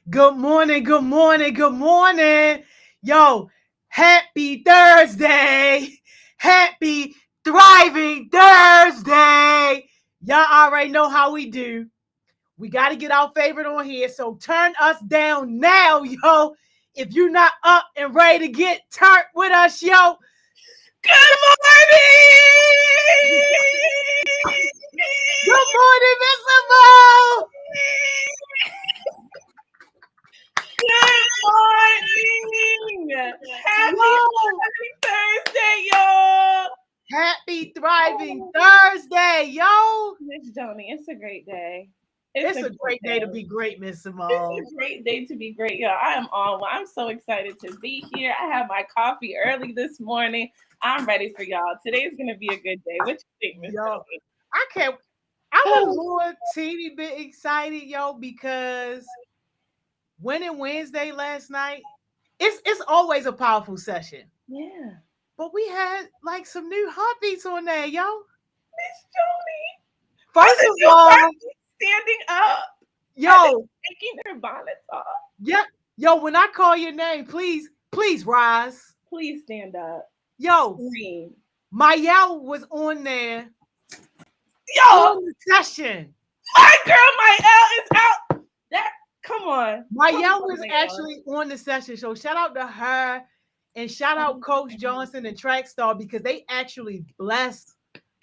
Good morning, good morning, good morning. Yo, happy Thursday. Happy thriving Thursday. Y'all already know how we do. We got to get our favorite on here. So turn us down now, yo. If you're not up and ready to get turned with us, yo. Good Good morning, Mr. Mo. morning! Happy Yo, Thursday, y'all! happy thriving Thursday, yo. Miss Joni, it's a great day. It's a great day to be great, Miss Simone. It's a great day to be great, y'all. I am on. Well, I'm so excited to be here. I have my coffee early this morning. I'm ready for y'all. Today's gonna be a good day. What you think, Miss Yo, Joni? I can't. I was more teeny bit excited, yo, because winning Wednesday last night, it's always a powerful session. Yeah, But we had like some new heartbeats on there, yo. Miss Joni. First The of new all, Barbie standing up. Are they yo, taking their bonnets off? yeah, yo, when I call your name, please rise. Please stand up. Yo, Scream. Mayel was on there Yo, on the session. my girl, my L is out. That come on. Mayel was Mayel. actually on the session. So shout out to her and shout out Coach Johnson and Track Star because they actually blessed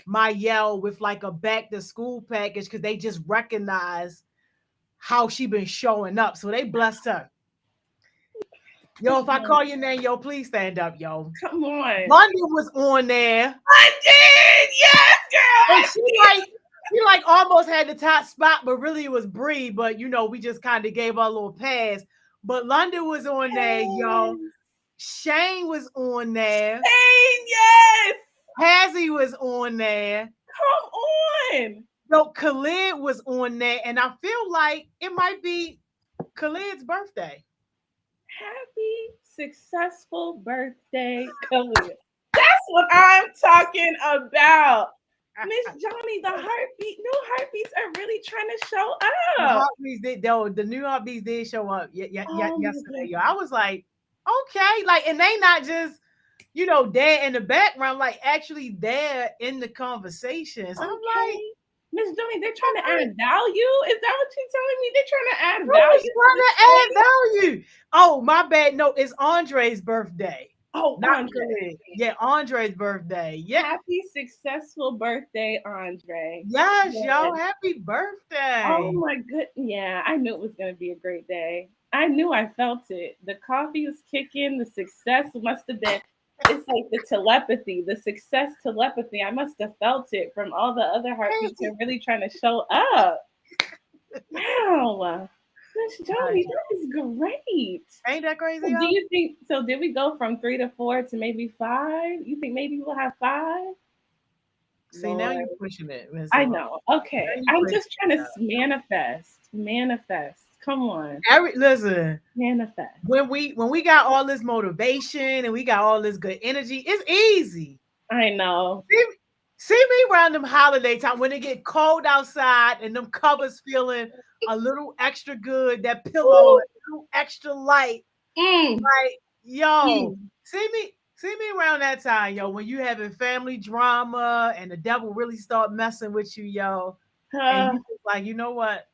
Mayel with like a back to school package because they just recognize how she been showing up. So they blessed her. Yo, if I call your name, yo, please stand up, yo. Come on. London was on there. I did. Yes, girl. And I did. she like almost had the top spot, but really it was Bree. But you know, we just kind of gave her a little pass. But London was on there, yo. Shane was on there. Hey, yes. Hazzy was on there. Come on. Yo, Khalid was on there. And I feel like it might be Khalid's birthday. Happy, successful birthday, Khalid. That's what I'm talking about. Miss Johnny, the new heartbeats are really trying to show The up. heartbeats did though. The new heartbeats did show up. Oh my Yesterday. Yo, I goodness. was like, okay, like, and they not just there in the background, like actually there in the conversations. I'm like, Okay. Miss Johnny, they're trying to add value. Is that what you're telling me? They're trying to add who was value to trying the to space? add value? Oh, my bad. No, it's Andre's birthday, Oh, not Andre. Khalid. Yeah, Andre's birthday. Yeah, Happy successful birthday, Andre. yes, yo, Yes. happy Oh birthday. my good. Yeah, I knew it was going to be a great day. I knew I felt it. The coffee was kicking. The success must have been, it's like the telepathy, the success telepathy. I must have felt it from all the other heartbeats and really trying to show up. Wow. Miss Nice. Joey, that is great. Ain't that So crazy, do yo? you think so? Did we go from 3 to 4 to maybe 5? You think maybe we'll have 5? See, now Lord, you pushing it, Miss I Simone. know. Now Okay, you I'm pushing just trying to it. manifest. Manifest. Come on, Listen, manifest. when we got all this motivation and we got all this good energy, it's easy. I know. See, see me around them holiday time when it get cold outside and them covers feeling a little extra good, that pillow Ooh, a little extra light. mm, Like, yo, mm. see me around that time, yo, when you having family drama and the devil really start messing with you, yo, and Uh, you just like, you know what?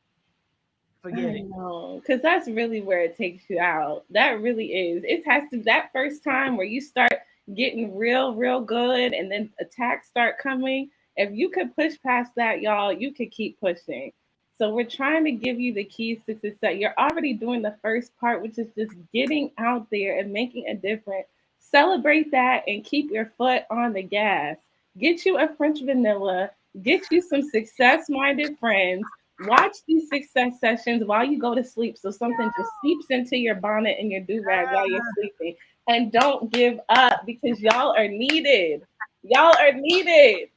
Forget I it. know, because that's really where it takes you out. That really is. It has to that first time where you start getting real, real good, and then attacks start coming. If you could push past that, y'all, you could keep pushing. So we're trying to give you the keys to success. You're already doing the first part, which is just getting out there and making a difference. Celebrate that and keep your foot on the gas. Get you a French vanilla. Get you some success-minded friends. Watch these success sessions while you go to sleep so something just seeps into your bonnet and your do rag while you're sleeping. And don't give up because y'all are needed. Y'all are needed.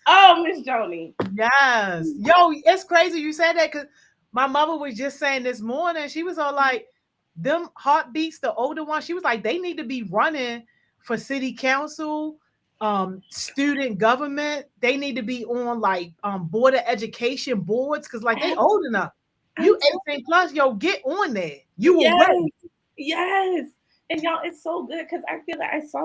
Oh, Miss Joni. Yes. Yo, it's crazy you said that because my mother was just saying this morning, she was all like, them heartbeats, the older ones, she was like, they need to be running for city council, student government. They need to be on like board of education boards because like they old enough. You 18 plus, yo, get on there. You will Yes, win. yes. And y'all, it's so good because I feel like I saw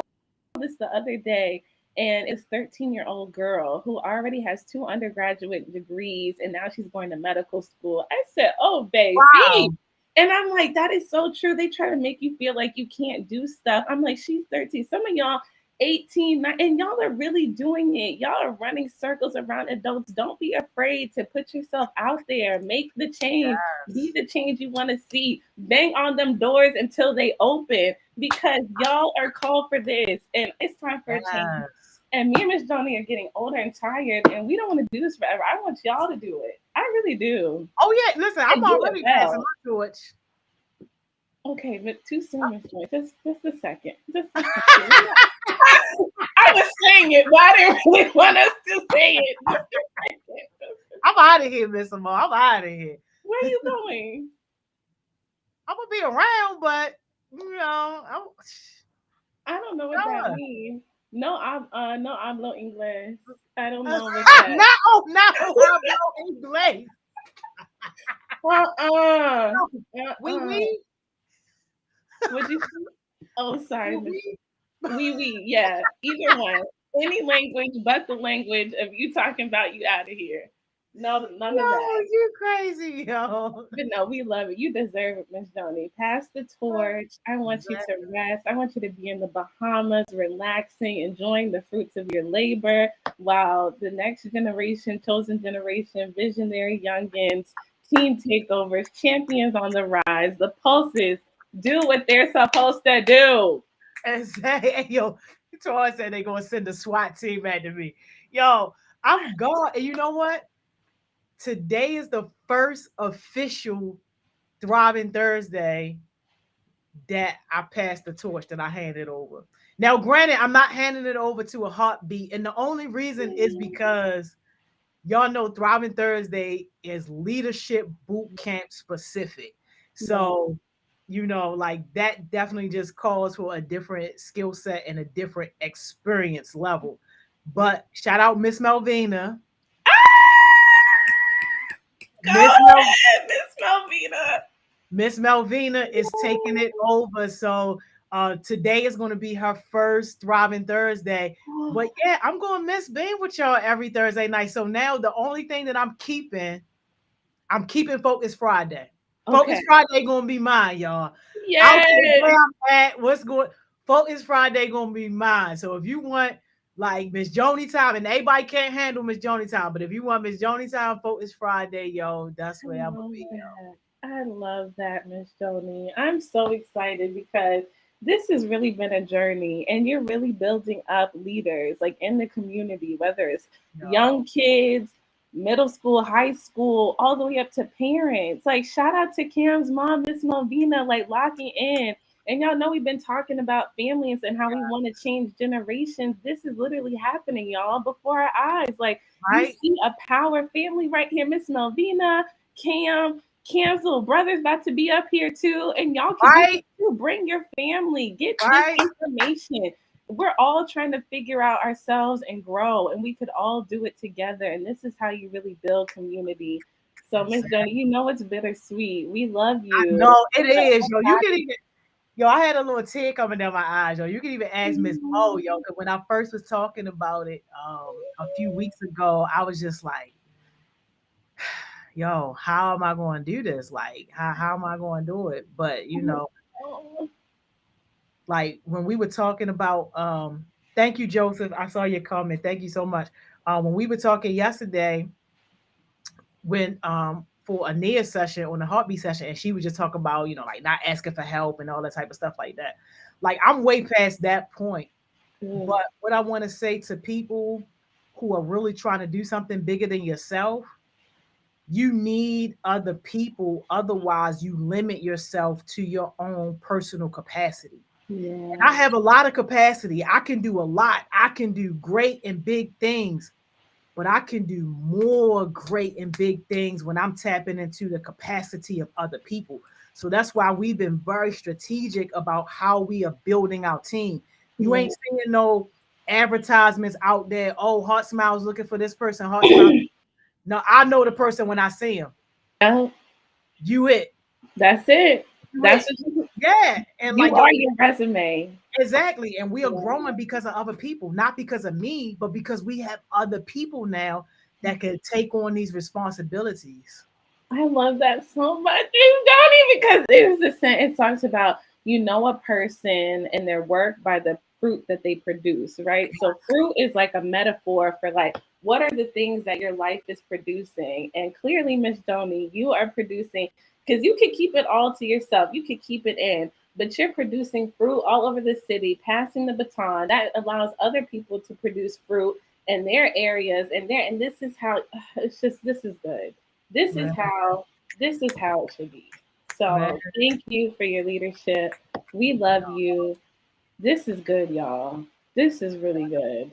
this the other day, and it's 13-year-old girl who already has 2 undergraduate degrees, and now she's going to medical school. I said, "Oh, baby." Wow. And I'm like, that is so true. They try to make you feel like you can't do stuff. I'm like, she's 13. Some of y'all 18, and y'all are really doing it. Y'all are running circles around adults. Don't be afraid to put yourself out there. Make the change. Be Yes. the change you want to see. Bang on them doors until they open because y'all are called for this. And it's time for a change. Yes. And me and Miss Johnny are getting older and tired, and we don't want to do this forever. I want y'all to do it. I really do. Oh yeah, listen, I'm And do it already passing well. my torch. Okay, but too soon, Miss Joy. Just a second. Just a second. I was saying it, but I didn't really want us to say it. Just a second. I'm out of here, Miss Mo. I'm out of here. Where are you going? I'm gonna be around, but you know, I don't know what that I'm means. No hablo English. I don't know what that. no, I'm no English. Uh-uh. No, Uh-uh. we What'd you say? Oh, sorry, Miss. we. Yeah. Either one. Any language but the language of you talking about you out of here. No, none of Yo, that. you crazy, yo. But no, we love it. You deserve it, Miss Joni. Pass the torch. I want you to rest. I want you to be in the Bahamas, relaxing, enjoying the fruits of your labor, while the next generation, chosen generation, visionary youngins, team takeovers, champions on the rise, the pulses do what they're supposed to do. And say, hey, yo, Troy said they gonna send a SWAT team after me. Yo, I'm gone. And you know what? Today is the first official Thriving Thursday that I passed the torch, that I handed over. Now, granted, I'm not handing it over to a heartbeat, and the only reason is because y'all know Thriving Thursday is leadership boot camp specific. So, you know, like that definitely just calls for a different skill set and a different experience level. But shout out Miss Melvina. Go Miss Mel ahead, Miss Melvina. Miss Melvina is taking it over. So today is going to be her first Thriving Thursday. But yeah, I'm going to miss being with y'all every Thursday night. So now the only thing that I'm keeping Focus Friday. Okay. Focus Friday gonna be mine, y'all. I don't care where Yes. I'm at, what's going. Focus Friday gonna be mine. So if you want like Miss Joni time, and everybody can't handle Miss Joni time, but if you want Miss Joni time, Focus Friday, yo, that's I where I'm gonna love be, yo. that. I love that, Miss Joni. I'm so excited because this has really been a journey and you're really building up leaders like in the community, whether it's Yo, young kids, middle school, high school, all the way up to parents. Like shout out to Cam's mom, Miss Malvina, like locking in. And y'all know we've been talking about families and how we want to change generations. This is literally happening, y'all, before our eyes. Like you right, see a power family right here, Miss Malvina, Cam's little brother's about to be up here too, and y'all can do it right, too. Bring your family, get this right. information. We're all trying to figure out ourselves and grow, and we could all do it together. And this is how you really build community. So, Miss Johnny, you know it's bittersweet. We love you. No, it is, yo. You can even Yo, I had a little tear coming down my eyes, yo. You can even ask Miss Mo, yo, 'cause when I first was talking about it a few weeks ago, I was just like, yo, how am I going to do this? Like, how am I going to do it? But you know, like when we were talking about, thank you, Joseph. I saw your comment. Thank you so much. When we were talking yesterday, when for a Nia session on the heartbeat session, and she was just talking about, you know, like not asking for help and all that type of stuff like that. Like I'm way past that point. Mm, But what I want to say to people who are really trying to do something bigger than yourself, you need other people. Otherwise, you limit yourself to your own personal capacity. And yeah. I have a lot of capacity. I can do a lot. I can do great and big things, but I can do more great and big things when I'm tapping into the capacity of other people. So that's why we've been very strategic about how we are building our team. You Yeah. ain't seeing no advertisements out there. Oh, Heart Smiles looking for this person. Heart Smiles. No, I know the person when I see him. Oh, You it. That's it. You That's it. what Yeah. And you like, yo, are your resume. exactly. And we are Yeah. growing because of other people, not because of me, but because we have other people now that can take on these responsibilities. I love that so much. You don't even, because there's a sentence talks about you know a person and their work by the fruit that they produce, right? So fruit is like a metaphor for like what are the things that your life is producing. And clearly, Miss Joni, you are producing because you could keep it all to yourself. You could keep it in, but you're producing fruit all over the city, passing the baton. That allows other people to produce fruit in their areas and this is how it's just this is good. This is Man, how this is how it should be. man, So thank you for your leadership. We love you. This is good, y'all. This is really good.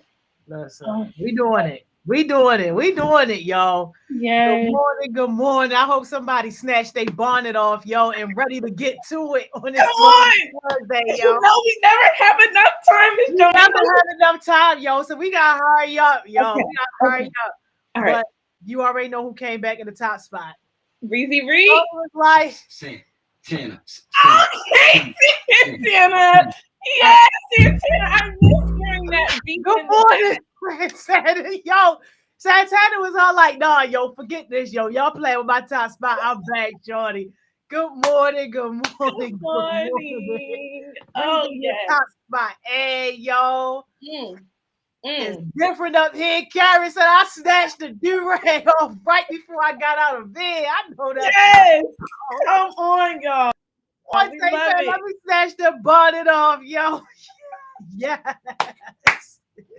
listen, Oh, we doing it. We doing it. We doing it, y'all. Good yes. morning. Good morning. I hope somebody snatched their bonnet off, yo, and ready to get to it on Come this on. Thursday, yo. You know we never have enough time, Miss We Jones. never had enough time, yo. So we gotta hurry up, yo. Okay. We gotta hurry Okay. up. All right. But you already know who came back in the top spot. Breezy Oh, Reed. it was like Okay, Santana. Yes, Santana. I miss hearing that beat good in the morning, Santana. Yo, Santana was all like, nah, yo, forget this, yo. Y'all playing with my top spot. I'm back, Shorty. Good morning, good morning, good morning. morning. Breezy Oh in the yes. top spot. Hey, yo. Mm, It's mm. different up here. Carrie said I snatched the do-rag off right before I got out of bed. I know that's Yes. right. Come on, y'all. One We day, love man, it. let me snatch the bonnet off, yo. Yes.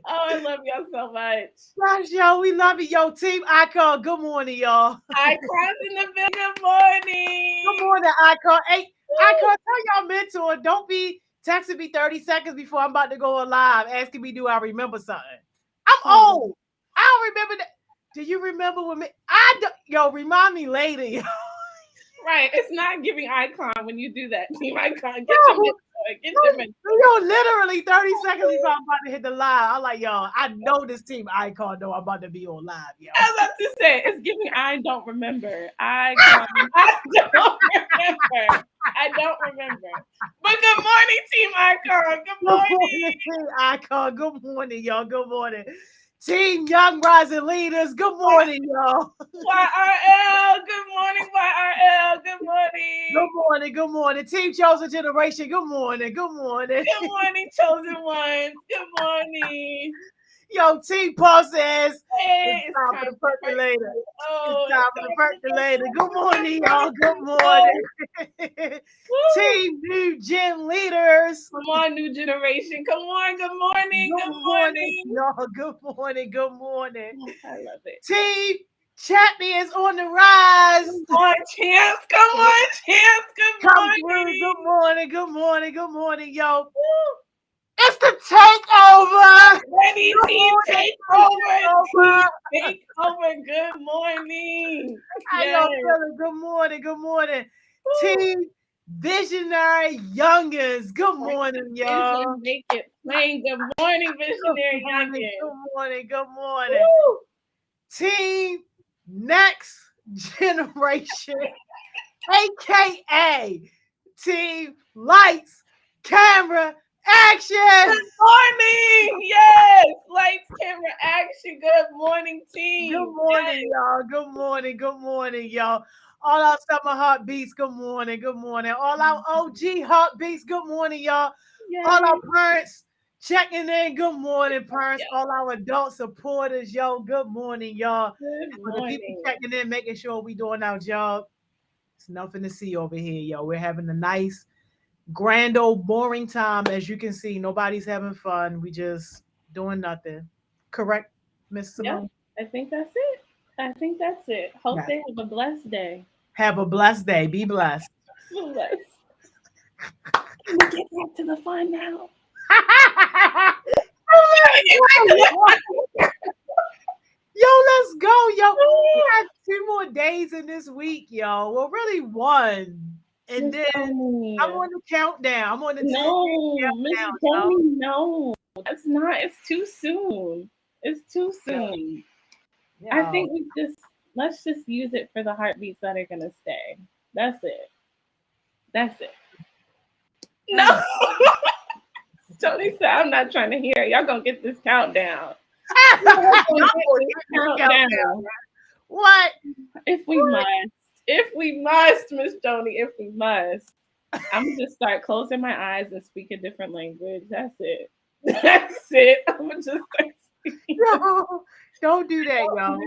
Oh, I love y'all so much. Gosh, yo, we love it. Yo, Team Icon, good morning, y'all. Icons in the building. Good Good morning. morning, Icon. Hey, Woo. Icon, tell y'all mentor, don't be texting me 30 seconds before I'm about to go live asking me, do I remember something? I'm Oh, old. I don't remember that. Do you remember when me? I don't, yo, remind me later, yo. right. It's not giving icon when you do that. Team icon. Get your mentor. Get your mentor. Yo, literally 30 seconds before I'm about to hit the live. I'm like, yo, I know this Team Icon know I'm about to be on live, yo. I was about to say, it's giving I don't remember. Icon. I don't remember. I don't remember. But good morning, Team Icon. Good Good morning. morning, Team Icon. Good morning, y'all. Good morning. Team Young Rising Leaders. Good morning, y'all. YRL. Good morning, YRL. Good morning. Good morning. Good morning. Team Chosen Generation. Good morning. Good morning. Good morning, chosen ones. Good morning. Yo, Team Paul says it's Hey, it's time for time the for percolator. breakfast. It's Oh, time it's for the time for the percolator. Good morning, y'all. Good breakfast. morning. Woo! Team New Gen Leaders. Come on, new generation. Come on. Good morning. Good Good morning, morning. y'all. Good morning. Good morning. Oh, I love it. Team Champions on the rise. Come on, champs. Come on, champs. Good Come through. morning. Good morning. Good morning. Good morning, yo. Woo! It's the takeover. Ready, Good team, morning, take team over. takeover. Team, take over. Good morning. How Yes. y'all feeling? Good morning. Good morning. Woo. Team Visionary Youngins. Good Bring morning, the y'all. vision, make it plain. Good morning, Good visionary morning. youngin. Good morning. Good morning. Woo! Team Next Generation, aka Team Lights, Camera, Action. Good morning. Yes. Lights, camera, action. Good morning, Good team. morning, y'all. Good morning. Good morning, y'all. All our summer heartbeats, good morning. Good morning. All our OG heartbeats, good morning, y'all. All Yes. our parents checking in, good morning, parents. Yes. All our adult supporters, yo, good morning, y'all. Good For the people morning. checking in, making sure we doing our job. It's nothing to see over here, yo. We're having a nice, grand old boring time. As you can see, nobody's having fun. We just doing nothing. Correct, Miss Yep. Simone? I think that's it. I think that's it. Hope Yeah. they have a blessed day. Have a blessed day. Be blessed. Blessed. Can we get back to the fun now? Yo, let's go, yo. We have 2 more days in this week, yo. Well, really one. And Miss then Tony. I'm on the countdown. I'm on the 10-day No, Miss countdown, yo. Tony, no. That's not. It's too soon. It's too soon. I Yo, think we just let's just use it for the heartbeats that are gonna stay. That's it. That's it. No. Tony said, I'm not trying to hear it. Y'all gonna get this countdown. Y'all gonna get this countdown. What? If we must, Miss Joni, if we must. I'm gonna just start closing my eyes and speak a different language. That's it. That's it. I'm gonna just start speaking. No, don't do that, y'all.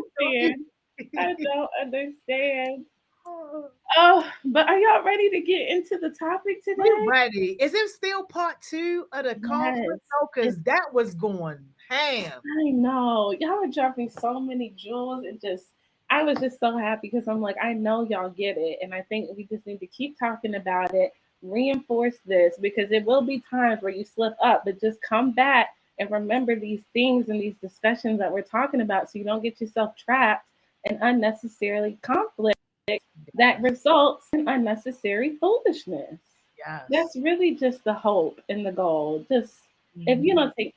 I don't understand. Oh, but are y'all ready to get into the topic today? We're ready. Is it still part 2 of the conference? No, because that was going ham. I know. Y'all are dropping so many jewels and I was just so happy because I'm like, I know y'all get it. And I think we just need to keep talking about it, reinforce this, because it will be times where you slip up, but just come back and remember these things and these discussions that we're talking about so you don't get yourself trapped in unnecessarily conflict that results in unnecessary foolishness. Yes. That's really just the hope and the goal. Just if you don't take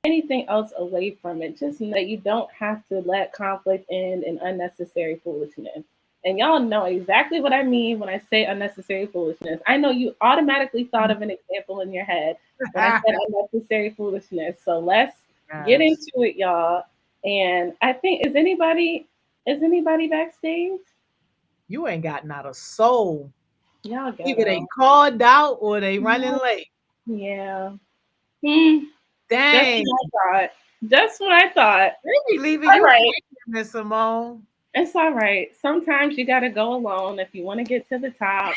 anything else away from it, just know that you don't have to let conflict end in unnecessary foolishness. And y'all know exactly what I mean when I say unnecessary foolishness. I know you automatically thought of an example in your head when I said unnecessary foolishness. So let's get into it, y'all. And I think is anybody backstage? You ain't got not a soul. Y'all get either they called out or they running late. Yeah. Dang. That's what I thought. They be leaving you right, Miss Simone. It's all right. Sometimes you gotta go alone if you want to get to the top.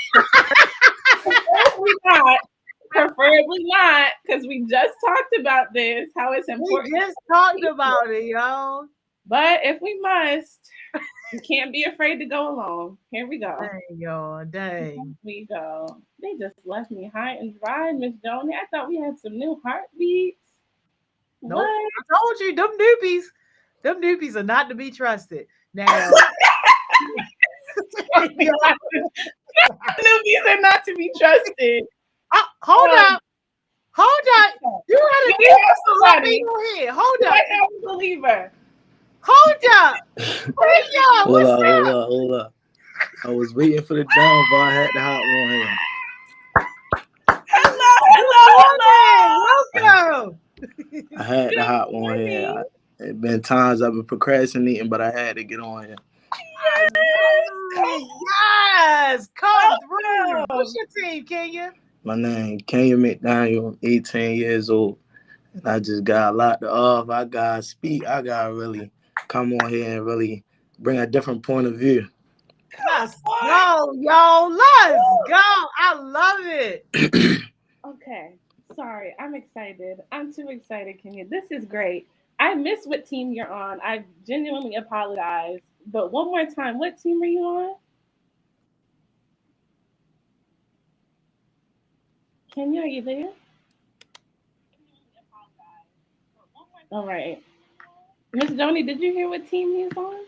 Preferably not, because we just talked about this, how it's important. We just talked about it, y'all. But if we must, you can't be afraid to go alone. Here we go. Dang, y'all. Dang. Here we go. They just left me high and dry, Miss Joni. I thought we had some new heartbeats. Nope. What? I told you, them newbies are not to be trusted. Now, newbies are not to be trusted. Hold up. You gotta get somebody here. Hold up. I have a believer. Hold up. Hold up. I was waiting for the down, but I had to hop on here. Hello. I had to hop on here. It been times I've been procrastinating, but I had to get on here. Yes. Come through. What's your team, Kenya? My name Kenya McDaniel. I'm 18 years old. And I just got a lot to offer. I gotta speak. I gotta really come on here and really bring a different point of view. Let's go, yo. Let's go. I love it. Okay. Sorry. I'm excited. I'm too excited, Kenya. This is great. I missed what team you're on. I genuinely apologize. But one more time, what team are you on? Kenya, are you there? All right. Miss Joni, did you hear what team he's on?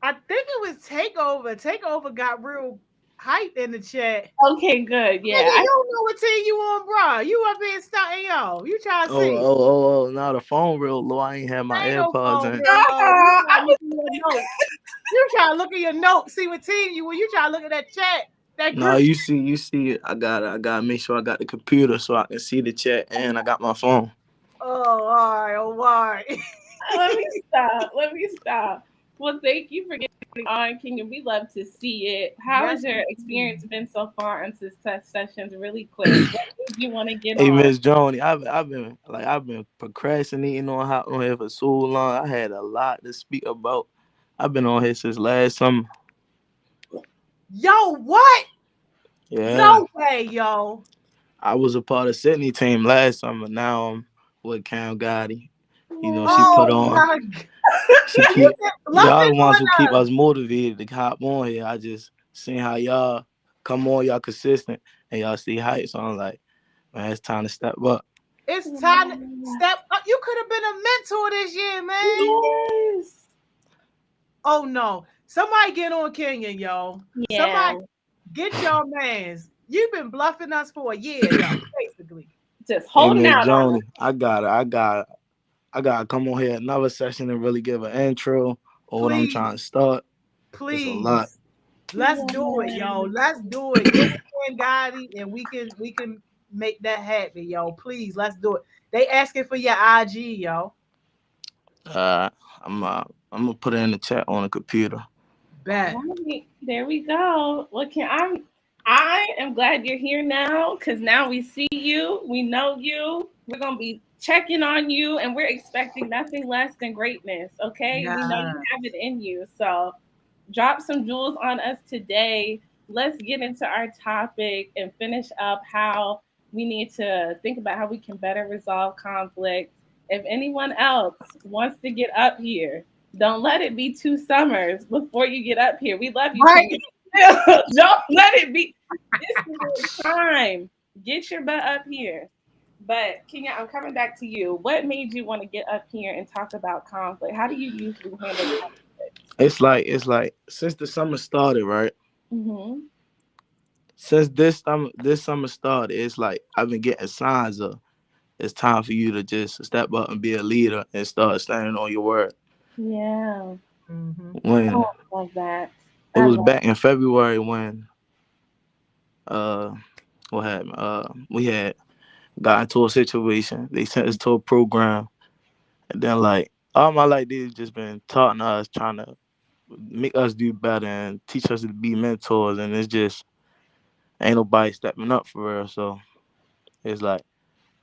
I think it was Takeover. Takeover got real hype in the chat. Okay, good. Yeah. Nigga, you don't know what team you on, bro. You up here starting, yo. You trying to see. Oh. Now the phone real low. I ain't had my AirPods in. You trying to look at your notes, see what team you were. You trying to look at that chat. No, you see. I gotta make sure I got the computer so I can see the chat, and I got my phone. Oh, all right. Let me stop. Well, thank you for getting on, Kenya. We love to see it. How has your experience been so far on this test sessions? Really quick, what did you want to get on? Hey, Miss Joni, I've been procrastinating on here for so long. I had a lot to speak about. I've been on here since last summer. Yo, what? Yeah. No way, yo. I was a part of Sydney team last summer. Now I'm with Cam Gotti. You know, she put on. Y'all the ones who keep us motivated to hop on here. I just seen how y'all come on, y'all consistent, and y'all see hype. So I'm like, man, it's time to step up. It's time to step up. You could have been a mentor this year, man. Yes. Oh no. Somebody get on Kenya, yo. Yeah. Somebody get your mans. You've been bluffing us for a year, yo, basically. Just holding out. Joni, I gotta come on here another session and really give an intro on what I'm trying to start. Please. It's a lot. Let's do it, yo. Let's do it. Get with Ken Gotti and we can make that happen, yo. Please, let's do it. They asking for your IG, yo. Uh, I'm gonna put it in the chat on the computer. Bet. All right, there we go. I am glad you're here now because now we see you, we know you, we're gonna be checking on you, and we're expecting nothing less than greatness. Okay, we know Yeah. you have it in you. So drop some jewels on us today. Let's get into our topic and finish up how we need to think about how we can better resolve conflict. If anyone else wants to get up here, don't let it be 2 summers before you get up here. We love you, Right. Kenya. Don't let it be. This is your time. Get your butt up here. But Kenya, I'm coming back to you. What made you want to get up here and talk about conflict? How do you usually handle conflict? It's like since the summer started, right? Mm-hmm. Since this summer started, it's like I've been getting signs of it's time for you to just step up and be a leader and start standing on your word. Yeah. Mm-hmm. When Oh, I love that. it I was love back in February when uh what happened? We had got into a situation. They sent us to a program, and then like all my life they've just been taught us, trying to make us do better and teach us to be mentors, and it's just ain't nobody stepping up for real. So it's like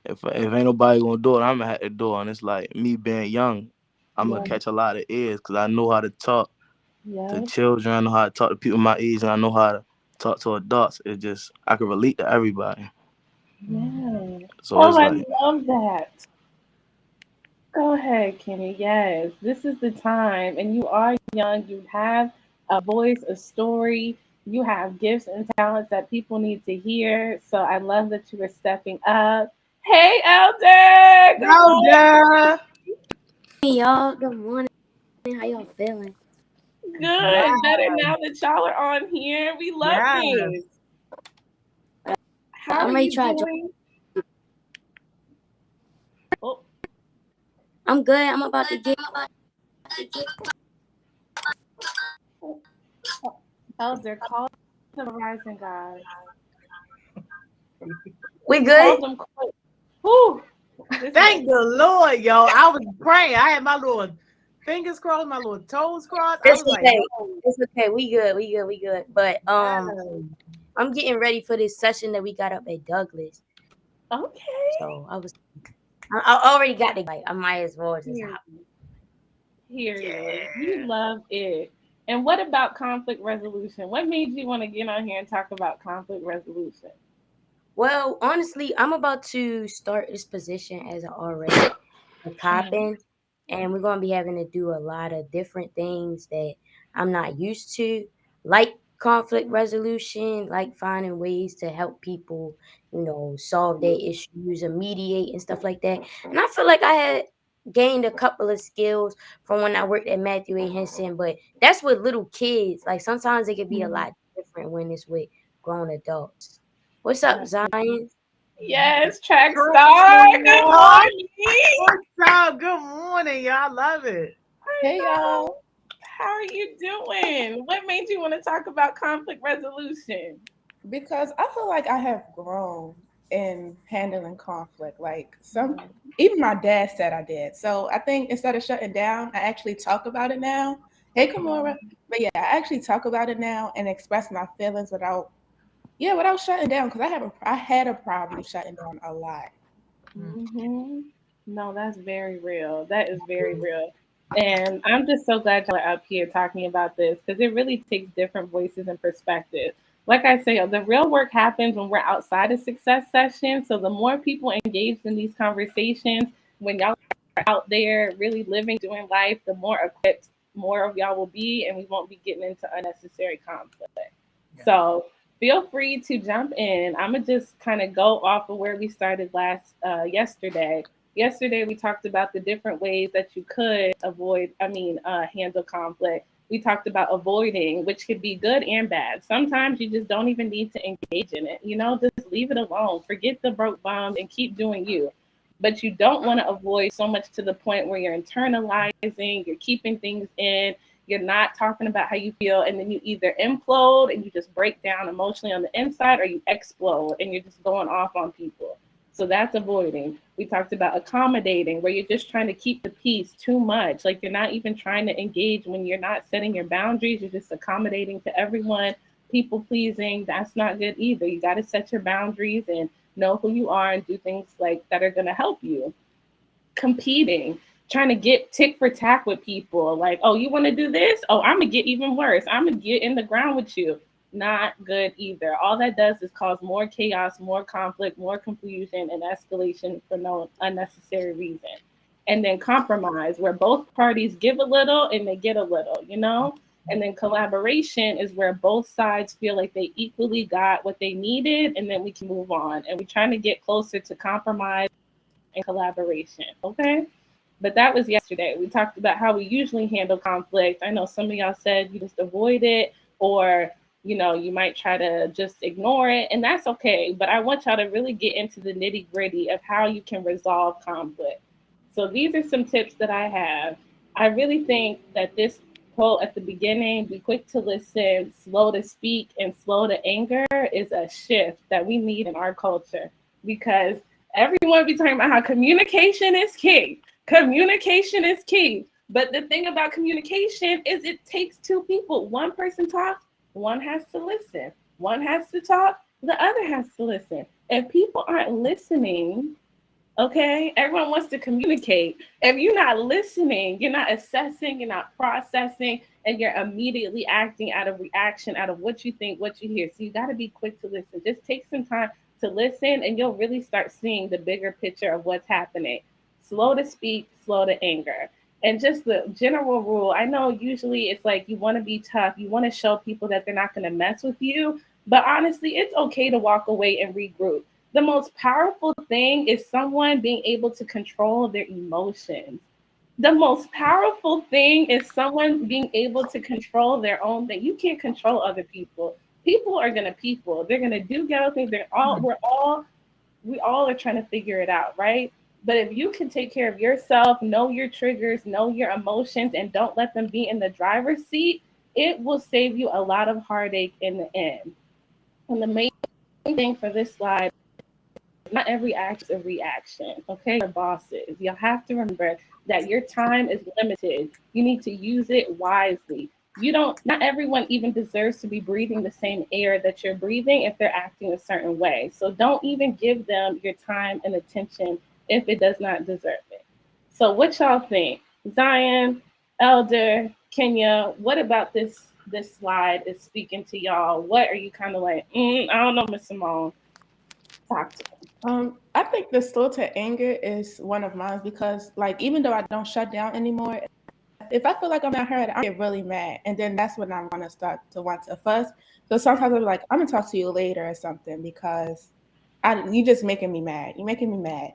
if ain't nobody gonna do it, I'm gonna have to do it. And it's like me being young, I'm gonna yeah. catch a lot of ears because I know how to talk to Yeah. children, I know how to talk to people my age, and I know how to talk to adults. It's just I can relate to everybody. Yeah. So Oh, it's I like love that. Go ahead, Kenny. Yes, this is the time. And you are young. You have a voice, a story. You have gifts and talents that people need to hear. So I love that you are stepping up. Hey, Elder. Good morning. Elder. Hey y'all, good morning. How y'all feeling? Good. Better now that y'all are on here. We love Yes. this. How I'm are ready to you try to join. doing? Oh, I'm good. I'm about to get. Elder, call the rising God. We Call good? them quick. Whew. Listen. Thank the Lord, yo. I was praying. I had my little fingers crossed, my little toes crossed. I It's was like, okay. yo, It's okay. We good. We good. We good. But yes. I'm getting ready for this session that we got up at Douglas. Okay. So I already got the like. I might as well just hop. Period. We love it. And what about conflict resolution? What made you want to get on here and talk about conflict resolution? Well, honestly, I'm about to start this position as an RA, a copping, and we're gonna be having to do a lot of different things that I'm not used to, like conflict resolution, like finding ways to help people, solve their issues and mediate and stuff like that. And I feel like I had gained a couple of skills from when I worked at Matthew A. Henson, but that's with little kids. Like sometimes it could be a lot different when it's with grown adults. What's up, Zion? Yes, track Praise star. the Good Lord. morning. What's up? Good morning, y'all. I love it. Hey y'all. How are you doing? What made you want to talk about conflict resolution? Because I feel like I have grown in handling conflict. Like even my dad said I did. So I think instead of shutting down, I actually talk about it now. Hey, Kamora. But yeah, I actually talk about it now and express my feelings without shutting down. Because I had a problem shutting down a lot. Mm-hmm. No, that's very real. That is very real. And I'm just so glad y'all are up here talking about this because it really takes different voices and perspectives. Like I say, the real work happens when we're outside of success sessions. So the more people engaged in these conversations, when y'all are out there really living, doing life, the more equipped more of y'all will be, and we won't be getting into unnecessary conflict. Yeah. So feel free to jump in. I'm gonna just kind of go off of where we started yesterday. Yesterday we talked about the different ways that you could handle conflict. We talked about avoiding, which could be good and bad. Sometimes you just don't even need to engage in it. Just leave it alone. Forget the broke bombs and keep doing you. But you don't want to avoid so much to the point where you're internalizing, you're keeping things in, You're not talking about how you feel, and then you either implode and you just break down emotionally on the inside, or you explode and you're just going off on people. So that's avoiding. We talked about accommodating, where you're just trying to keep the peace too much. Like you're not even trying to engage when you're not setting your boundaries. You're just accommodating to everyone, people pleasing. That's not good either. You got to set your boundaries and know who you are and do things like that are going to help you. Competing, trying to get tick for tack with people. Like, oh, you want to do this? Oh, I'm going to get even worse. I'm going to get in the ground with you. Not good either. All that does is cause more chaos, more conflict, more confusion, and escalation for no unnecessary reason. And then compromise, where both parties give a little and they get a little, you know? And then collaboration is where both sides feel like they equally got what they needed, and then we can move on. And we're trying to get closer to compromise and collaboration. Okay. But that was yesterday. We talked about how we usually handle conflict. I know some of y'all said you just avoid it, or you might try to just ignore it, and that's okay. But I want y'all to really get into the nitty gritty of how you can resolve conflict. So these are some tips that I have. I really think that this quote at the beginning, be quick to listen, slow to speak, and slow to anger, is a shift that we need in our culture, because everyone be talking about how communication is key. Communication is key. But the thing about communication is it takes two people. One person talks, one has to listen. One has to talk, the other has to listen. If people aren't listening, okay, everyone wants to communicate. If you're not listening, you're not assessing, you're not processing, and you're immediately acting out of reaction, out of what you think, what you hear. So you got to be quick to listen. Just take some time to listen, and you'll really start seeing the bigger picture of what's happening. Slow to speak, slow to anger. And just the general rule, I know usually it's like you want to be tough, you want to show people that they're not going to mess with you, but honestly, it's okay to walk away and regroup. The most powerful thing is someone being able to control their emotions. The most powerful thing is someone being able to control their own thing. You can't control other people. People are gonna people. They're gonna do ghetto things. We all are trying to figure it out, right? But if you can take care of yourself, know your triggers, know your emotions, and don't let them be in the driver's seat, it will save you a lot of heartache in the end. And the main thing for this slide, not every act is a reaction. Okay, your bosses, you have to remember that your time is limited. You need to use it wisely. You don't, not everyone even deserves to be breathing the same air that you're breathing if they're acting a certain way. So don't even give them your time and attention if it does not deserve it. So what y'all think? Zion, Elder, Kenya, what about this slide is speaking to y'all? What are you kind of like, I don't know, Miss Simone. Talk to me. I think the slow to anger is one of mine because, like, even though I don't shut down anymore, if I feel like I'm not heard, I get really mad, and then that's when I'm gonna start to want to fuss. So sometimes I'm like, I'm gonna talk to you later or something because you just making me mad. You're making me mad.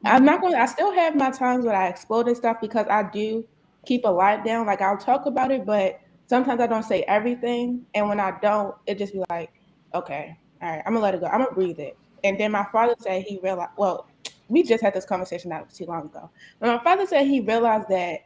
I'm not going. I still have my times when I explode and stuff because I do keep a lot down. Like I'll talk about it, but sometimes I don't say everything, and when I don't, it just be like, okay, all right, I'm gonna let it go. I'm gonna breathe it. And then my father said he realized. Well, we just had this conversation not too long ago. But my father said he realized that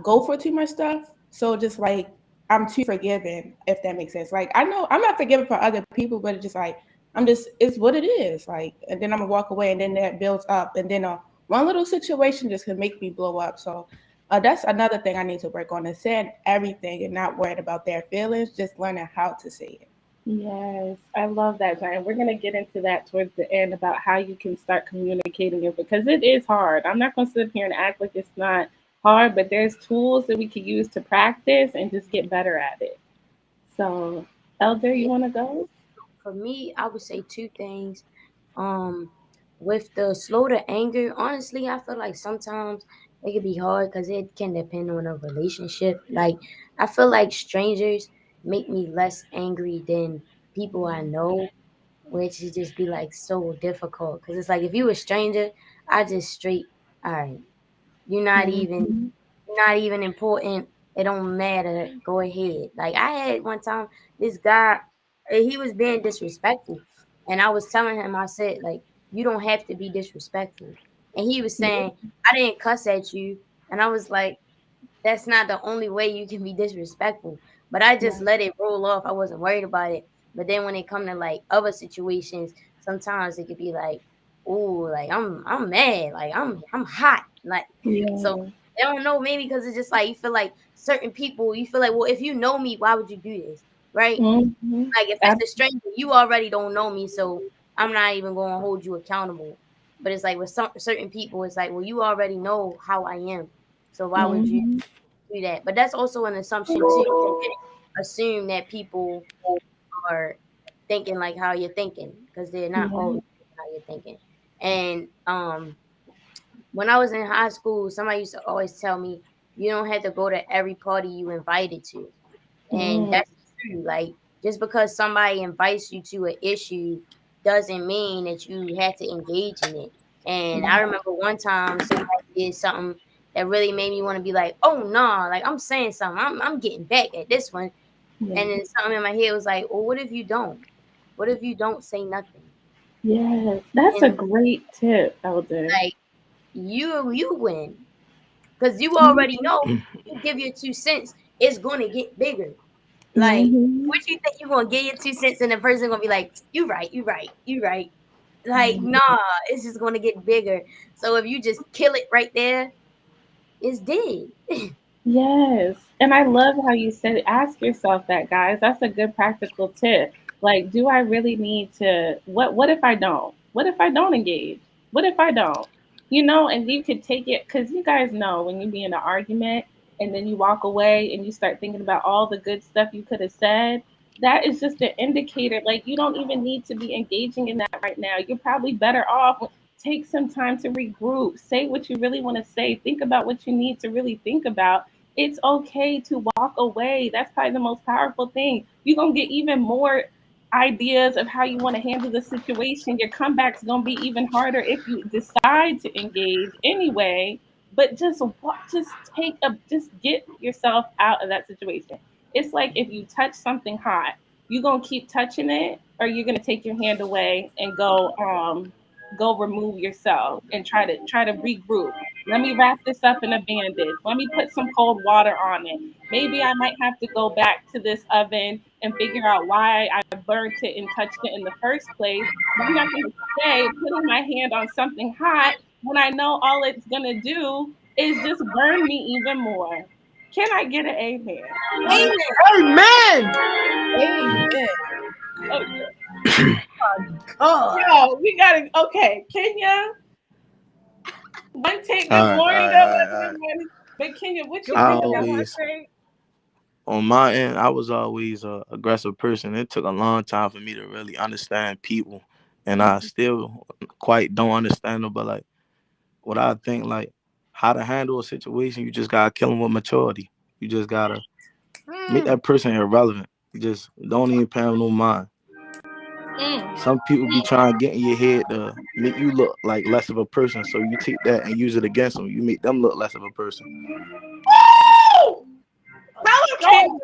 go for too much stuff. So just like I'm too forgiving, if that makes sense. Like I know I'm not forgiving for other people, but it's just like it's what it is. Like and then I'm gonna walk away, and then that builds up, and then one little situation just can make me blow up. So that's another thing I need to work on is saying everything and not worried about their feelings, just learning how to say it. Yes, I love that, Zion. We're going to get into that towards the end about how you can start communicating it because it is hard. I'm not going to sit here and act like it's not hard, but there's tools that we could use to practice and just get better at it. So, Elder, you Yeah, want to go? for me, I would say two things. Um, with the slow to anger, honestly, I feel like sometimes it can be hard because it can depend on a relationship. Like, I feel like strangers make me less angry than people I know, which is just be like so difficult. Because it's like if you a stranger, I just straight, all right, you're not even Mm-hmm. not even important. It don't matter. Go ahead. Like I had one time this guy, he was being disrespectful, and I was telling him, I said like, you don't have to be disrespectful, and he was saying, I didn't cuss at you, and I was like, that's not the only way you can be disrespectful. But I just let it roll off. I wasn't worried about it. But then when it come to like other situations, sometimes it could be like, ooh, like I'm mad, like I'm hot, like so. Yeah. I don't know, maybe because it's just like you feel like certain people, you feel like, well, if you know me, why would you do this, right? Mm-hmm. Like if it's a stranger, you already don't know me, so I'm not even going to hold you accountable. But it's like with some certain people, it's like, well, you already know how I am, so why would you Mm-hmm. do that? But that's also an assumption too. You can assume that people are thinking like how you're thinking because they're not Yeah. always thinking how you're thinking. And when I was in high school, somebody used to always tell me you don't have to go to every party you invited to. And Mm. that's true. Like just because somebody invites you to an issue doesn't mean that you have to engage in it. And I remember one time somebody did something that really made me want to be like, oh no, nah, like I'm saying something. I'm getting back at this one. Yeah. And then something in my head was like, well, what if you don't? What if you don't say nothing? Yes. That's a And great tip, Elder. like you win. Because you already Mm-hmm. know you give your 2 cents, it's gonna get bigger. Like, Mm-hmm. what you think you gonna get your 2 cents and the person gonna be like, you right, you right, you right. Like, nah, it's just gonna get bigger. So if you just kill it right there, it's dead. Yes. And I love how you said ask yourself that, guys. That's a good practical tip. Like, do I really need to what if I don't? What if I don't engage? What if I don't? You know, and you could take it cuz you guys know when you be in an argument and then you walk away and you start thinking about all the good stuff you could have said, that is just an indicator like you don't even need to be engaging in that right now. You're probably better off take some time to regroup, say what you really want to say, think about what you need to really think about. It's okay to walk away. That's probably the most powerful thing. You're going to get even more ideas of how you want to handle the situation. Your comeback's going to be even harder if you decide to engage anyway. But just just get yourself out of that situation. It's like if you touch something hot, you're going to keep touching it or you're going to take your hand away and go remove yourself and try to regroup. Let me wrap this up in a bandage. Let me put some cold water on it. Maybe I might have to go back to this oven and figure out why I burnt it and touched it in the first place. But I'm not going to stay putting my hand on something hot when I know all it's going to do is just burn me even more. Can I get an amen? Amen. Amen. Okay. God. Yo, we got to, okay, Kenya, one take. All Good right, all morning, right, good all right, all right. everybody. But Kenya, what Good you I think morning, about one always, thing. on my end, I was always a aggressive person. It took a long time for me to really understand people, and I still quite don't understand them. But like, what I think, like, how to handle a situation, you just gotta kill them with maturity. You just gotta make Mm. that person irrelevant. You just don't even pay them no mind. Mm. Some people be trying to get in your head to make you look like less of a person, so you take that and use it against them. You make them look less of a person. Woo! Tell them, God. Kenya.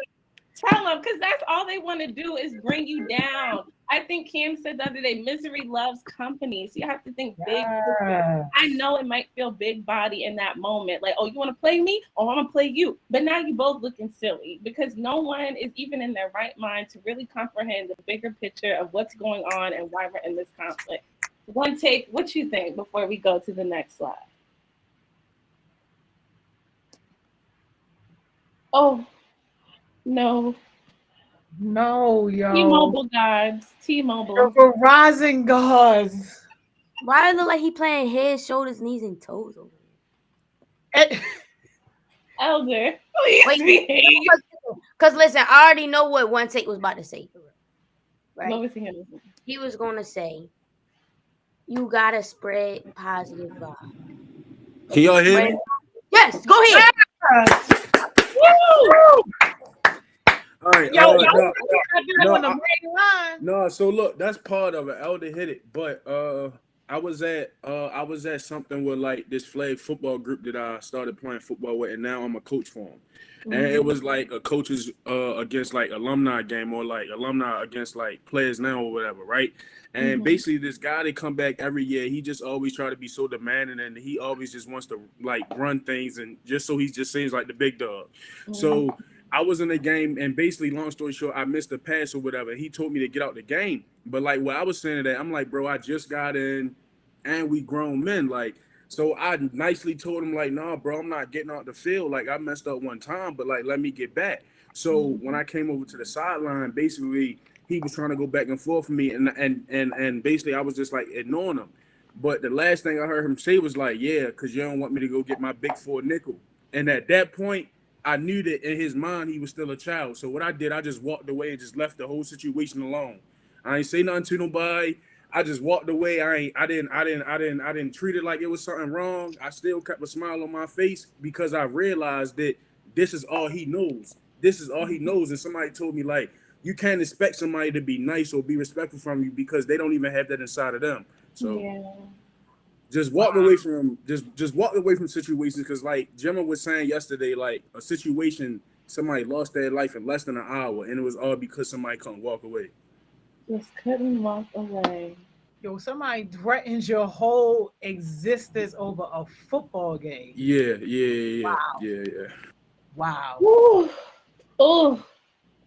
Tell them, because that's all they want to do is bring you down. I think Cam said the other day, misery loves company. So you have to think big. Yeah. I know it might feel big body in that moment, like, oh, you want to play me? Oh, I'm gonna play you. But now you both looking silly because no one is even in their right mind to really comprehend the bigger picture of what's going on and why we're in this conflict. One take, what you think before we go to the next slide? Oh no, No, yo. T-Mobile gods, The T-Mobile. Verizon gods. Why it look like he playing head, shoulders, knees, and toes over Eh, Elder, there? please Wait, behave. because listen, I already know what one take was about to say, What right? was he gonna say? He was gonna say, you gotta spread positive vibes. Can If you y'all hear spread, me? yes, go ahead. Woo! All right. Yo, y'all No, not doing no, on the main line. no. So look, that's part of it. Elder hit it, but I was at something with like this flag football group that I started playing football with, and now I'm a coach for them. And it was like a coaches against like alumni game, or like alumni against like players now or whatever, right? And Mm-hmm. basically, this guy they come back every year. He just always try to be so demanding, and he always just wants to like run things, and just so he just seems like the big dog. Mm-hmm. So I was in the game, and basically, long story short, I missed a pass or whatever. He told me to get out the game, but like what I was saying to that, I'm like, bro, I just got in, and we grown men, like. So I nicely told him like, nah, bro, I'm not getting out the field. Like I messed up one time, but like let me get back. So when I came over to the sideline, basically he was trying to go back and forth with me, and basically I was just like ignoring him. But the last thing I heard him say was like, yeah, because you don't want me to go get my big four nickel. And at that point, I knew that in his mind he was still a child. So what I did, I just walked away and just left the whole situation alone. I ain't say nothing to nobody. I just walked away. I didn't treat it like it was something wrong. I still kept a smile on my face because I realized that this is all he knows. This is all he knows. And somebody told me like you can't expect somebody to be nice or be respectful from you because they don't even have that inside of them. So Yeah. just walk away from just walk away from situations because like Gemma was saying yesterday, like a situation somebody lost their life in less than an hour and it was all because somebody couldn't walk away. Just couldn't walk away. Yo, somebody threatens your whole existence over a football game. Yeah, yeah, yeah, Wow. yeah, yeah. Wow. Woo. Oh,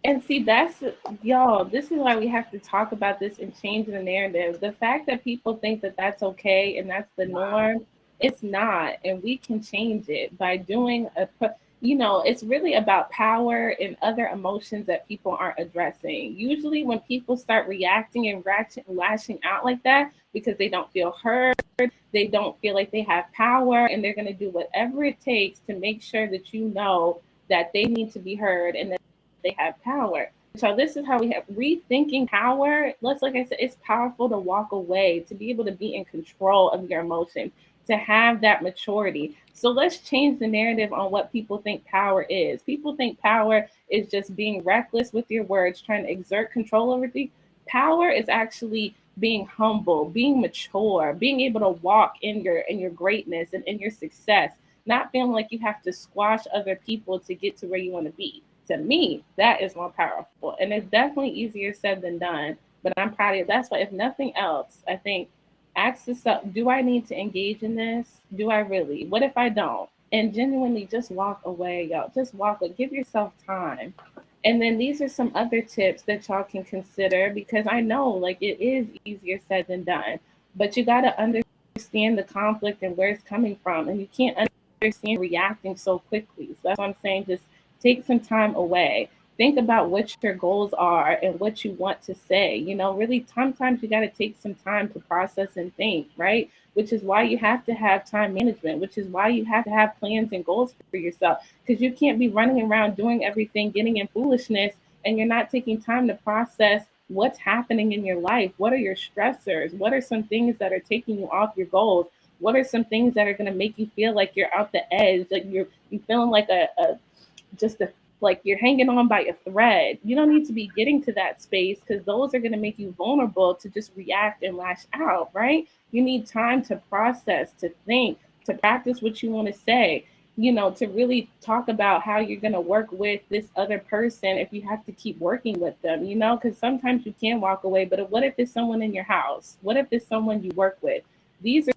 and see, that's y'all. This is why we have to talk about this and change the narrative. The fact that people think that that's okay and that's the norm, it's not, and we can change it by doing a. It's really about power and other emotions that people aren't addressing. Usually, when people start reacting and lashing out like that because they don't feel heard, they don't feel like they have power, and they're going to do whatever it takes to make sure that you know that they need to be heard and that they have power. So this is how we have rethinking power. Let's, like I said, it's powerful to walk away, to be able to be in control of your emotions, to have that maturity. So let's change the narrative on what people think power is. People think power is just being reckless with your words, trying to exert control over things. Power is actually being humble, being mature, being able to walk in your greatness and in your success, not feeling like you have to squash other people to get to where you want to be. To me, that is more powerful. And it's definitely easier said than done. But I'm proud of it. That's why, if nothing else, I think ask yourself, do I need to engage in this? Do I really? What if I don't? And genuinely just walk away, y'all. Just walk away. Give yourself time. And then these are some other tips that y'all can consider because I know like it is easier said than done. But you got to understand the conflict and where it's coming from. And you can't understand reacting so quickly. So that's what I'm saying. Just take some time away. Think about what your goals are and what you want to say. Really, sometimes you got to take some time to process and think, right? Which is why you have to have time management, which is why you have to have plans and goals for yourself. Because you can't be running around doing everything, getting in foolishness, and you're not taking time to process what's happening in your life. What are your stressors? What are some things that are taking you off your goals? What are some things that are going to make you feel like you're out the edge, like you feeling like a just a like you're hanging on by a thread. You don't need to be getting to that space because those are going to make you vulnerable to just react and lash out, right? You need time to process, to think, to practice what you want to say, to really talk about how you're going to work with this other person if you have to keep working with them, because sometimes you can walk away, but what if it's someone in your house? What if it's someone you work with? These are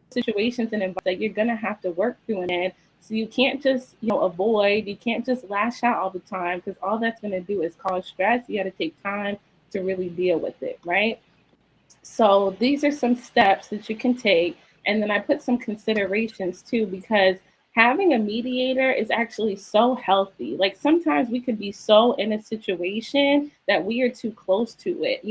situations and environments that you're gonna have to work through and in. So you can't just, avoid, you can't just lash out all the time because all that's gonna do is cause stress. You gotta take time to really deal with it, right? So these are some steps that you can take. And then I put some considerations too, because having a mediator is actually so healthy. Like sometimes we could be so in a situation that we are too close to it,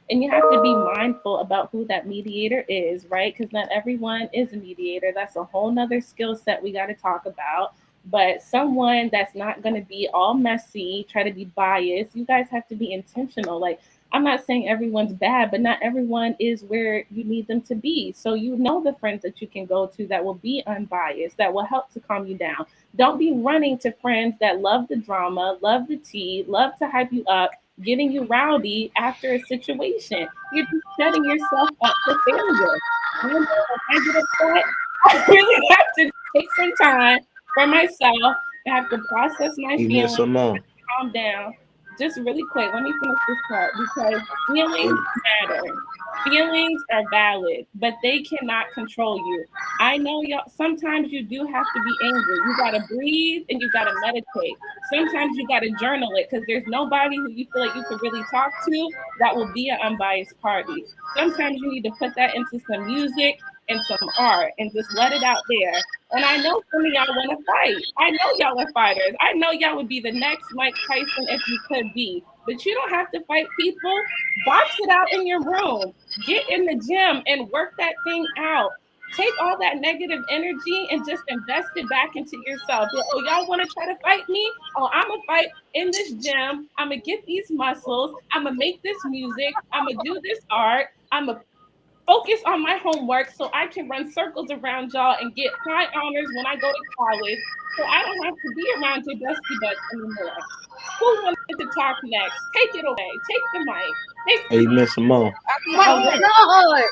and you have to be mindful about who that mediator is, right? Because not everyone is a mediator. That's a whole nother skill set we got to talk about. But someone that's not going to be all messy, try to be biased. You guys have to be intentional. Like, I'm not saying everyone's bad, but not everyone is where you need them to be. So the friends that you can go to that will be unbiased, that will help to calm you down. Don't be running to friends that love the drama, love the tea, love to hype you up, getting you rowdy after a situation. You're just setting yourself up for failure. I know when I get upset, I really have to take some time for myself. I have to process my Amen, feelings, Simone. calm down. Just really quick, let me finish this part because feelings matter. Feelings are valid, but they cannot control you. I know y'all, sometimes you do have to be angry. You got to breathe and you got to meditate. Sometimes you got to journal it because there's nobody who you feel like you could really talk to that will be an unbiased party. Sometimes you need to put that into some music and some art and just let it out there. And I know some of y'all want to fight. I know y'all are fighters. I know y'all would be the next Mike Tyson if you could be. But you don't have to fight people. Box it out in your room. Get in the gym and work that thing out. Take all that negative energy and just invest it back into yourself. Oh, y'all want to try to fight me? Oh, I'm going to fight in this gym. I'm going to get these muscles. I'm going to make this music. I'm going to do this art. I'm going to focus on my homework so I can run circles around y'all and get high honors when I go to college. So I don't have to be around your dusty butts anymore. Who wanted to talk next? Take it away. Take the mic. Take the Amen, mic. Simone. My God.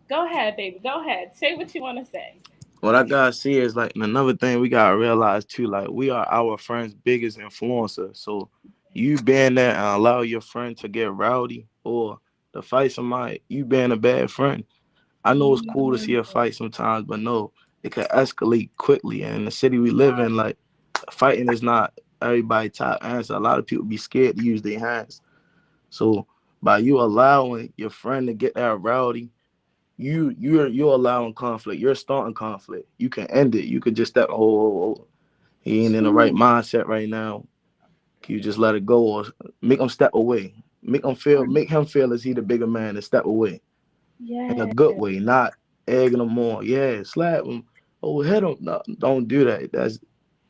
Go ahead, baby. Go ahead. Say what you want to say. What I gotta see is like another thing we gotta realize too. Like we are our friend's biggest influencer. So you being there and allow your friend to get rowdy or to fight somebody, you being a bad friend. I know it's cool to see a fight sometimes, but no, it can escalate quickly. And in the city we live in, like fighting is not everybody's top answer. A lot of people be scared to use their hands. So by you allowing your friend to get that rowdy, you're allowing conflict. You're starting conflict. You can end it. You could just step. Oh, he ain't in the right mindset right now. Can you just let it go or make him step away? Make him feel as he the bigger man and step away in a Yeah. good way, not egging him on. Yeah, slap him. Oh, hit him. No, don't do that. That's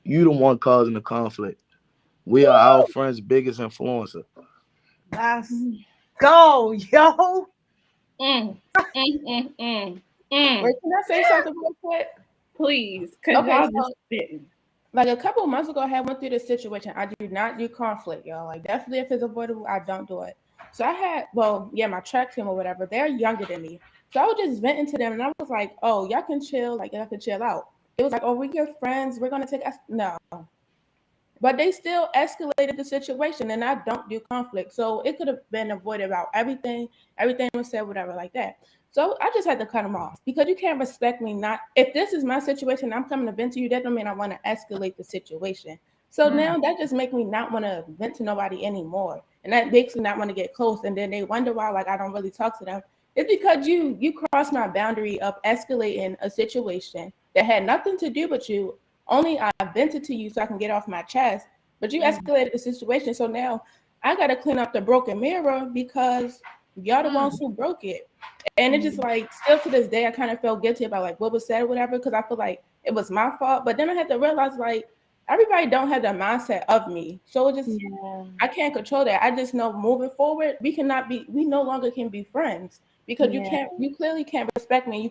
you the one causing the conflict. We are our friend's biggest influencer. Let's go, yo. Mm, mm, mm, mm, mm. Wait, can I say something real quick? Please, because Okay, y'all so just didn't. like a couple of months ago, I had went through this situation. I do not do conflict, y'all. Like definitely, if it's avoidable, I don't do it. So I had, well, yeah, my track team or whatever. They're younger than me, so I was just venting to them, and I was like, "Oh, y'all can chill. Like y'all can chill out." It was like, "Oh, we're your friends. We're gonna take us." No, but they still escalated the situation, and I don't do conflict. So it could have been avoided about everything. Everything was said, whatever, like that. So I just had to cut them off because you can't respect me. Not if this is my situation, I'm coming to vent to you. That don't mean I want to escalate the situation. So now that just makes me not want to vent to nobody anymore, and that makes me not want to get close. And then they wonder why, like I don't really talk to them. It's because you crossed my boundary of escalating a situation that had nothing to do with you. Only I vented to you so I can get off my chest, but you escalated the situation. So now I got to clean up the broken mirror because y'all the ones who broke it. And it's just like, still to this day, I kind of felt guilty about like what was said or whatever because I feel like it was my fault. But then I had to realize like everybody don't have the mindset of me. So it just, Yeah. I can't control that. I just know moving forward, we no longer can be friends because Yeah. you clearly can't respect me.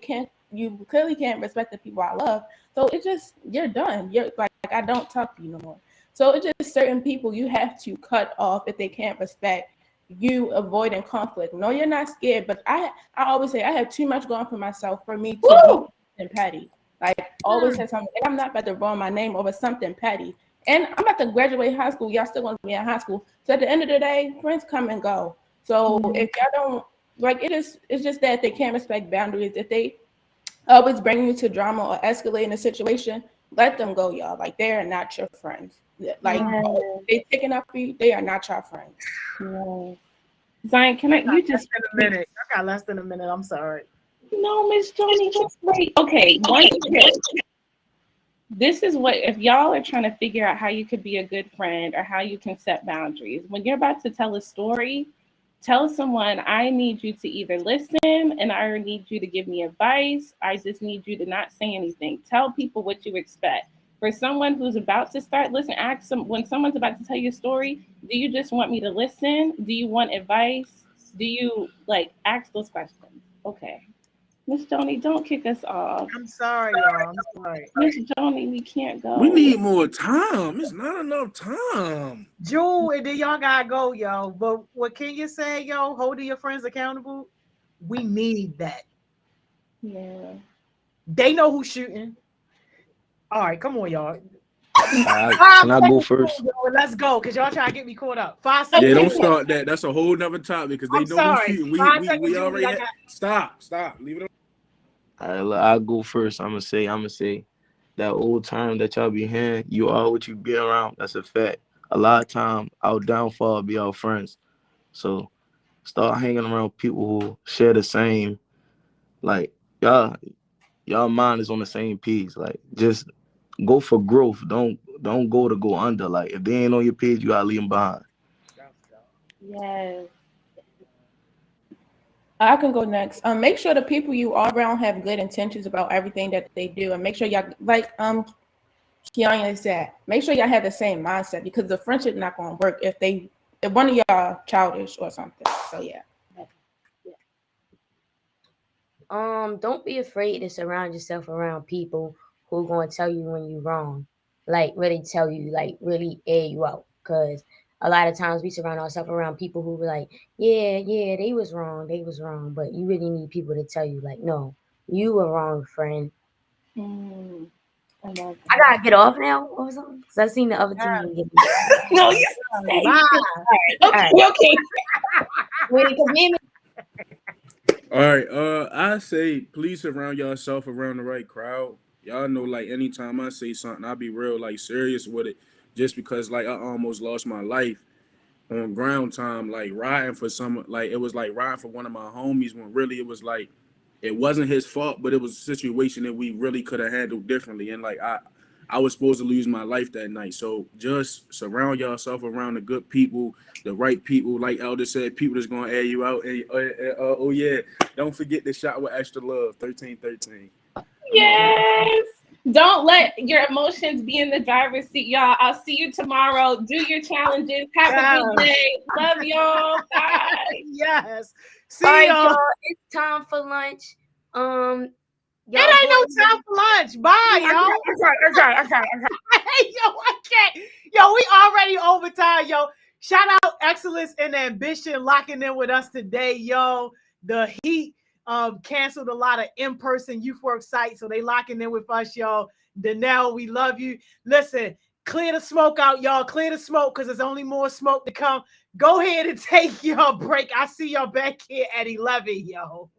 You clearly can't respect the people I love. So it just, you're done. You're like, I don't talk to you no more. So it's just certain people you have to cut off if they can't respect you avoiding conflict. No, you're not scared, but I always say I have too much going for myself for me to be and petty. Like always say something. And I'm not about to ruin my name over something petty. And I'm about to graduate high school. Y'all still want to be in high school. So at the end of the day, friends come and go. So if y'all don't like it's just that they can't respect boundaries. If they always bring you to drama or escalate in a situation, let them go, y'all. Like they are not your friends. Like Yeah. they taking up for you, they are not your friends. Yeah. Zion, can I? You Less just than a minute. I got less than a minute. I'm sorry. no, Miss Joni, just wait. Okay, one tip. This is what if y'all are trying to figure out how you could be a good friend or how you can set boundaries. When you're about to tell a story, tell someone I need you to either listen and I need you to give me advice. I just need you to not say anything. Tell people what you expect. For someone who's about to start, listen, ask them when someone's about to tell you a story, do you just want me to listen? Do you want advice? Do you like ask those questions? Okay. Miss Joni, don't kick us off. I'm sorry, y'all. I'm sorry. Miss Joni, we can't We go. need more time. It's not enough time. Jewel, and then y'all gotta go, yo. But what Kenya say, yo, holding your friends accountable, we need that. Yeah. They know who's shooting. All right, come on, y'all. Can I go first? Yo, let's go, because y'all trying to get me caught up. 5 seconds. Yeah, don't Okay. start that. That's a whole nother topic because they I'm know who's sorry. shooting. 5 seconds, We Julie. already I had. got. Stop. Leave it. I'll go first. I'm gonna say that old term that y'all be hearing, you are what you be around. That's a fact. A lot of time our downfall be our friends. So start hanging around people who share the same, like, y'all mind is on the same page. Like, just go for growth. Don't go to go under. Like, if they ain't on your page, you gotta leave them behind. Yes. I can go next. Make sure the people you are around have good intentions about everything that they do, and make sure y'all like Kiana said. Make sure y'all have the same mindset because the friendship not gonna work if one of y'all childish or something. So yeah. Don't be afraid to surround yourself around people who are gonna tell you when you're wrong. Like really tell you, like really air you out. Cause a lot of times we surround ourselves around people who were like, yeah, yeah, they was wrong. But you really need people to tell you, like, no, you were wrong, friend. Mm, I love I that. gotta get off now or something. Cause I seen the other two men get me. No, you say. Bye. All Okay, right. okay. Wait, cause me and All right. I say please surround yourself around the right crowd. Y'all know, like anytime I say something, I be real like serious with it, just because like I almost lost my life on ground time, like riding for some, like it was like riding for one of my homies when really it was like it wasn't his fault, but it was a situation that we really could have handled differently. And like I was supposed to lose my life that night. So just surround yourself around the good people, the right people. Like Elder said, people that's gonna air you out. And oh yeah, don't forget the shot with extra love, 1313. I'm out. Yes. Don't let your emotions be in the driver's seat, y'all. I'll see you tomorrow. Do your challenges. Have a good Yes. day. Love y'all. Bye. Yes. all See right, y'all. y'all. It's time for lunch. It Y'all ain't boys. no time for lunch. Bye, I'm yo. sorry. I'm sorry. I'm sorry. I'm sorry. I'm sorry. Hey, yo, I can't. Yo, we already overtime, yo. Shout out Excellence and Ambition locking in with us today, yo. The Heat canceled a lot of in-person YouthWorks sites, so they locking in with us, yo. Danelle, we love you. Listen, clear the smoke out, y'all. Clear the smoke because there's only more smoke to come. Go ahead and take your break. I see y'all back here at 11, yo.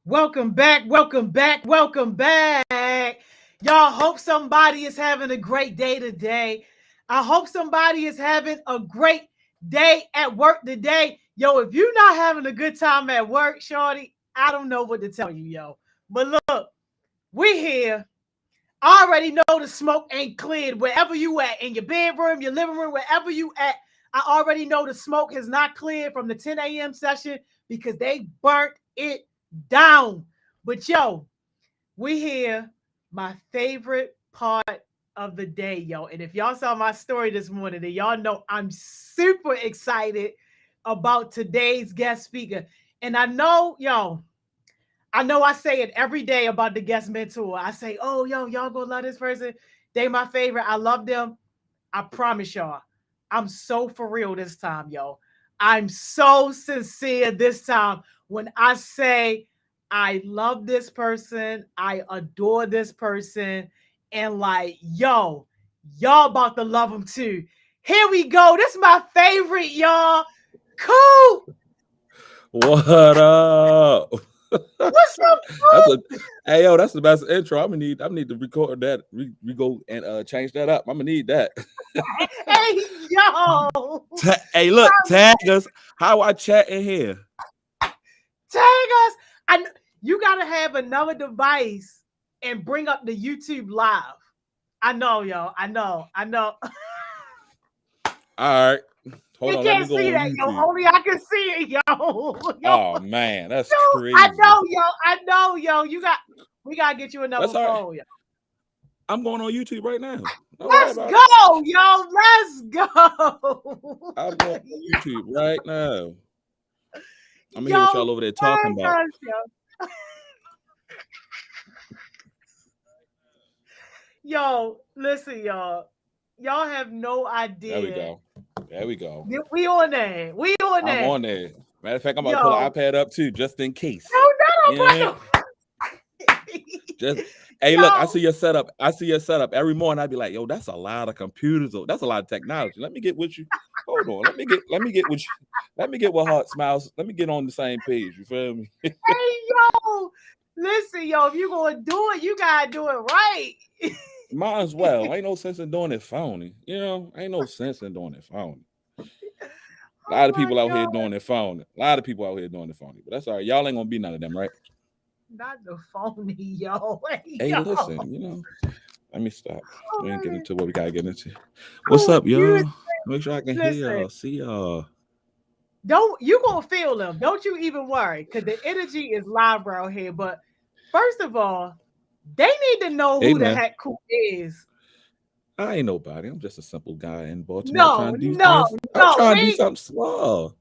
Welcome back, welcome back, welcome back. Y'all, hope somebody is having a great day today. I hope somebody is having a great day at work today. Yo, if you're not having a good time at work, shorty, I don't know what to tell you, yo. But look, we here. I already know the smoke ain't cleared wherever you at, in your bedroom, your living room, wherever you at. I already know the smoke has not cleared from the 10 a.m. session because they burnt it down. But yo, we here, my favorite part of the day, yo. And if y'all saw my story this morning, then y'all know I'm super excited about today's guest speaker. And I know, yo, I know I say it every day about the guest mentor. I say, oh, yo, y'all gonna love this person. They my favorite. I love them. I promise y'all, I'm so for real this time, yo. I'm so sincere this time when I say I love this person, I adore this person, and like, yo, y'all about to love them too. Here we go. This is my favorite, y'all. Cool. What up? What's up, That's Cool? a hey yo, that's the best intro. I'm gonna need to record that. We go and change that up. I'm gonna need that. Hey, yo. Hey, look, tag us. How I chat in here? Tag us. You gotta have another device and bring up the YouTube live. I know, yo. I know. All right. Hold You on, let me can't go see on that, yo. YouTube. Only I can see it, yo. Oh man, that's Yo, crazy. I know, yo. We gotta get you another That's all right. phone, yo. I'm going on YouTube right now. Don't worry Let's about it. go, yo. Let's go. I'm going on YouTube right now. I'm gonna hear what Yo, y'all over there talking tag about. us, yo. Yo, listen, y'all. Y'all have no There we idea. go. There we go. We on there. We on I'm there. on there. Matter of fact, I'm about to pull Yo. an iPad up too, just in case. No, Yeah. Just hey, look, I Yo. see your setup. Every morning. I'd be like, yo, that's a lot of computers. That's a lot of technology. Let me get with you. Hold on. Let me get with you. Let me get with Heart Smiles. Let me get on the same page. You feel me? Hey, yo. Listen, yo, if you gonna do it, you gotta do it right. Might as well. Ain't no sense in doing it phony. You know, ain't no sense in doing it phony. A lot Oh of my people out here God. doing it phony. A lot of people out here doing it phony. But that's all right. Y'all ain't gonna be none of them, right? Not the phony, yo. Hey, Hey, yo. listen, let me stop. We ain't getting Oh, into what we gotta get into. What's cool. up, y'all? Make sure I can hear Listen, y'all, see y'all. don't you gonna feel them? Don't you even worry, because the energy is live around here. But first of all, they need to know Hey, who the man. heck Coop is. I ain't nobody. I'm just a simple guy in Baltimore No, trying to do no, things. I'm no. trying to do something small.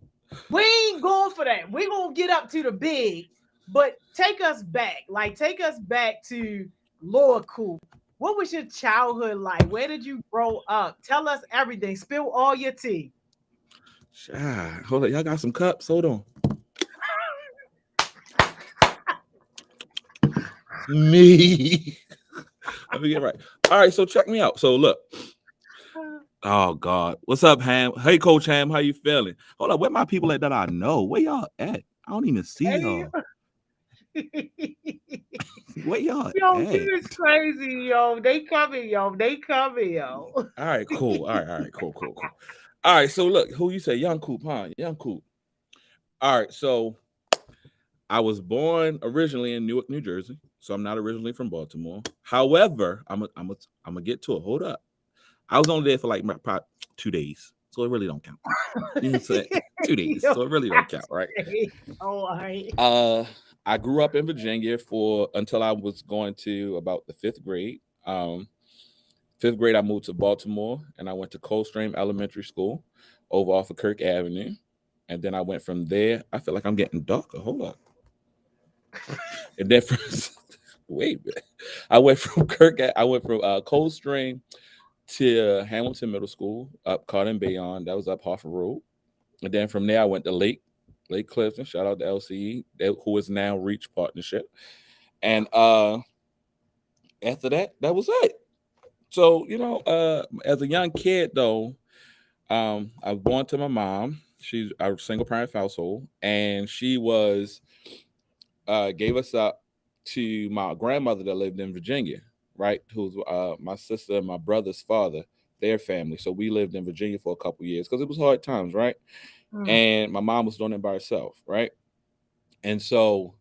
We ain't going for that. We gonna get up to the big, but take us back. Like take us back to Lower Coop. What was your childhood like? Where did you grow up? Tell us everything. Spill all your tea. Hold on. Y'all got some cups? Hold on. Me. Let me get right. All right, so check me out. So look. Oh God. What's up, Ham? Hey, Coach Ham, how you feeling? Hold up, where my people at that I know? Where y'all at? I don't even see y'all. Where y'all Yo, at? you is crazy, yo. They coming, yo. They coming, yo. All right, cool. All right, cool. All right, so look, who you say? Young Coop, huh? Young Coop. All right, so I was born originally in Newark, New Jersey, so I'm not originally from Baltimore. However, I'm gonna get to it. Hold up. I was only there for like probably 2 days, so it really don't count. You know what I'm saying? 2 days, Yo, so it really don't count, right? all right. I grew up in Virginia until I was going to about the 5th grade. 5th grade, I moved to Baltimore, and I went to Coldstream Elementary School over off of Kirk Avenue, and then I went from there. I feel like I'm getting darker. Hold up. And then wait, I went from Coldstream to Hamilton Middle School, up Carter Bayonne. That was up Harford Road. And then from there, I went to Lake Clifton. Shout out to LCE, who is now Reach Partnership. And after that, that was it. So, as a young kid, though, I was born to my mom. She's a single parent household, and she was gave us up to my grandmother that lived in Virginia, right? Who's my sister and my brother's father, their family. So we lived in Virginia for a couple years because it was hard times, right? Mm. And my mom was doing it by herself, right? And so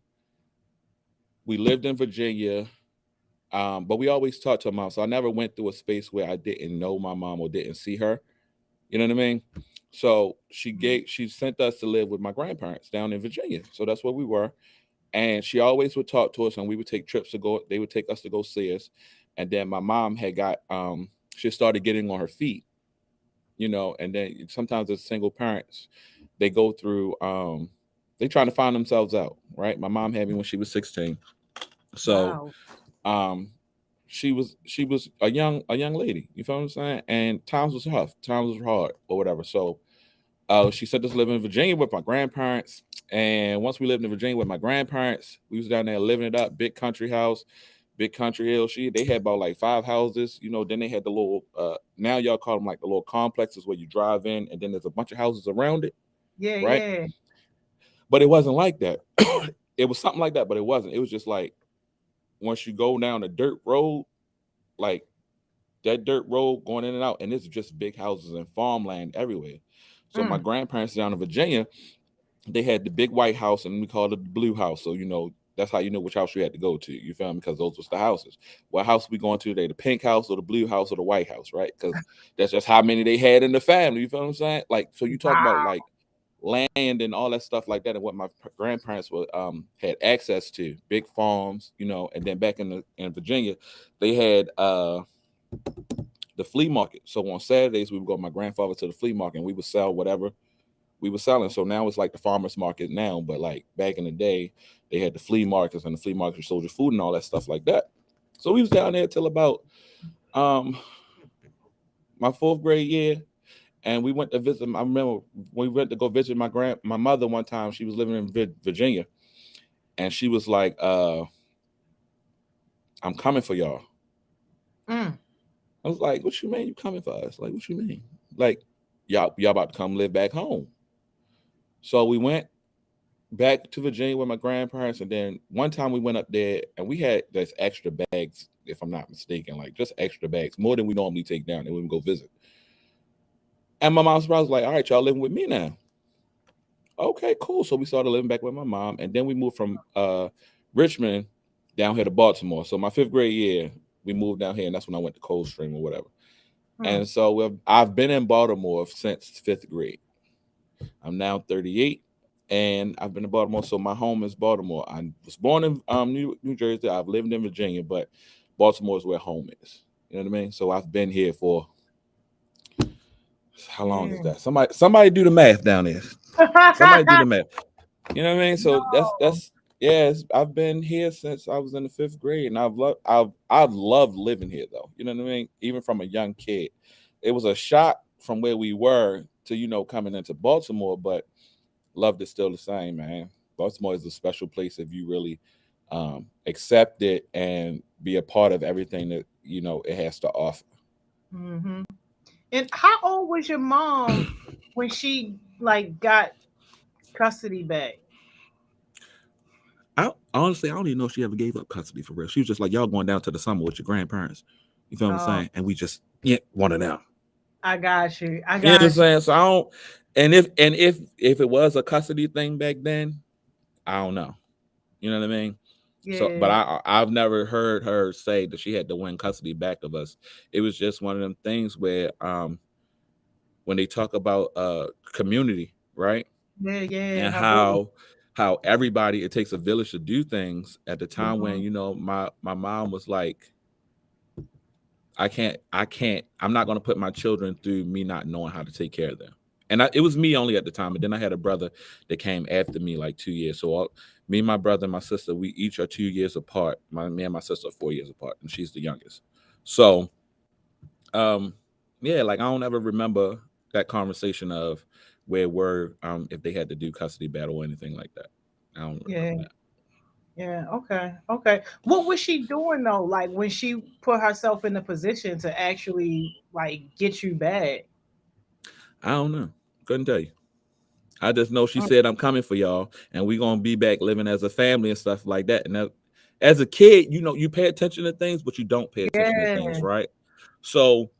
we lived in Virginia, but we always talked to my mom. So I never went through a space where I didn't know my mom or didn't see her. You know what I mean? So she sent us to live with my grandparents down in Virginia. So that's where we were. And she always would talk to us, and we would take trips to go. They would take us to go see us. And then my mom had got she started getting on her feet, you know. And then sometimes as single parents, they go through they trying to find themselves out, right? My mom had me when she was 16. So Wow. um she was a young lady, you feel what I'm saying? And times was tough, times was hard or whatever. So she sent us to live in Virginia with my grandparents. And once we lived in Virginia with my grandparents, we was down there living it up, big country house, big country hill. They had about like 5 houses, you know. Then they had the little now y'all call them like the little complexes where you drive in and then there's a bunch of houses around it, Yeah, right? yeah. But it wasn't like that. It was something like that, but it wasn't. It was just like once you go down a dirt road, like that dirt road going in and out, and it's just big houses and farmland everywhere. So my Mm. grandparents down in Virginia, they had the big white house, and we called it the blue house. So that's how you know which house you had to go to. You feel me? Because those was the houses. What house we going to today? The pink house or the blue house or the white house, right? Because that's just how many they had in the family. You feel what I'm saying? Like, so you talk about Wow. like land and all that stuff like that, and what my grandparents were had access to, big farms, you know. And then back in Virginia, they had the flea market. So on Saturdays, we would go with my grandfather to the flea market, and we would sell whatever we were selling. So now it's like the farmers market now, but like back in the day, they had the flea markets, and the flea markets sold your food and all that stuff like that. So we was down there till about um my fourth grade year, and we went to visit. I remember we went to go visit my mother one time. She was living in Virginia, and she was like, "I'm coming for y'all." Mm. I was like, "What you mean you coming for us? Like, what you mean? Like, y'all about to come live back home?" So we went back to Virginia with my grandparents, and then one time we went up there and we had this extra bags, if I'm not mistaken, like just extra bags, more than we normally take down and when we go visit. And my mom's was like, "All right, y'all living with me now." Okay, cool. So we started living back with my mom, and then we moved from Richmond down here to Baltimore. So my fifth grade year, we moved down here, and that's when I went to Coldstream or whatever. Mm. And so I've been in Baltimore since fifth grade. I'm now 38, and I've been in Baltimore. So my home is Baltimore. I was born in New Jersey. I've lived in Virginia, but Baltimore is where home is. You know what I mean? So I've been here for how long is Yeah. that? Somebody do the math down there. Somebody do the math. You know what I mean? So No. that's yes. I've been here since I was in the fifth grade, and I've loved living here though. You know what I mean? Even from a young kid, it was a shock from where we were to coming into Baltimore, but loved it still the same, man. Baltimore is a special place if you really accept it and be a part of everything that it has to offer. Hmm. And how old was your mom when she like got custody back? I honestly, I don't even know if she ever gave up custody for real. She was just like, y'all going down to the summer with your grandparents. You feel what I'm Oh, saying? And we just one of them. I got you. I You know what I'm got you. saying? So I don't. And if it was a custody thing back then, I don't know. You know what I mean? So, but Yeah. I've never heard her say that she had to win custody back of us. It was just one of them things where when they talk about community, right? Yeah, yeah. And How good. how everybody, it takes a village to do things. At the time when Hmm. my mom was like, I'm not going to put my children through me not knowing how to take care of them. And it was me only at the time. And then I had a brother that came after me like 2 years. So me, my brother, and my sister, we each are 2 years apart. Me and my sister are 4 years apart, and she's the youngest. So, um, yeah, like I don't ever remember that conversation of where if they had to do custody battle or anything like that. I don't remember Yeah. that. Yeah. Okay. Okay. What was she doing though? Like when she put herself in the position to actually like get you back? I don't know. Couldn't tell you. I just know she said I'm coming for y'all, and we gonna be back living as a family and stuff like that. And that, as a kid, you know, you pay attention to things, but you don't pay attention to things, Yeah. right? So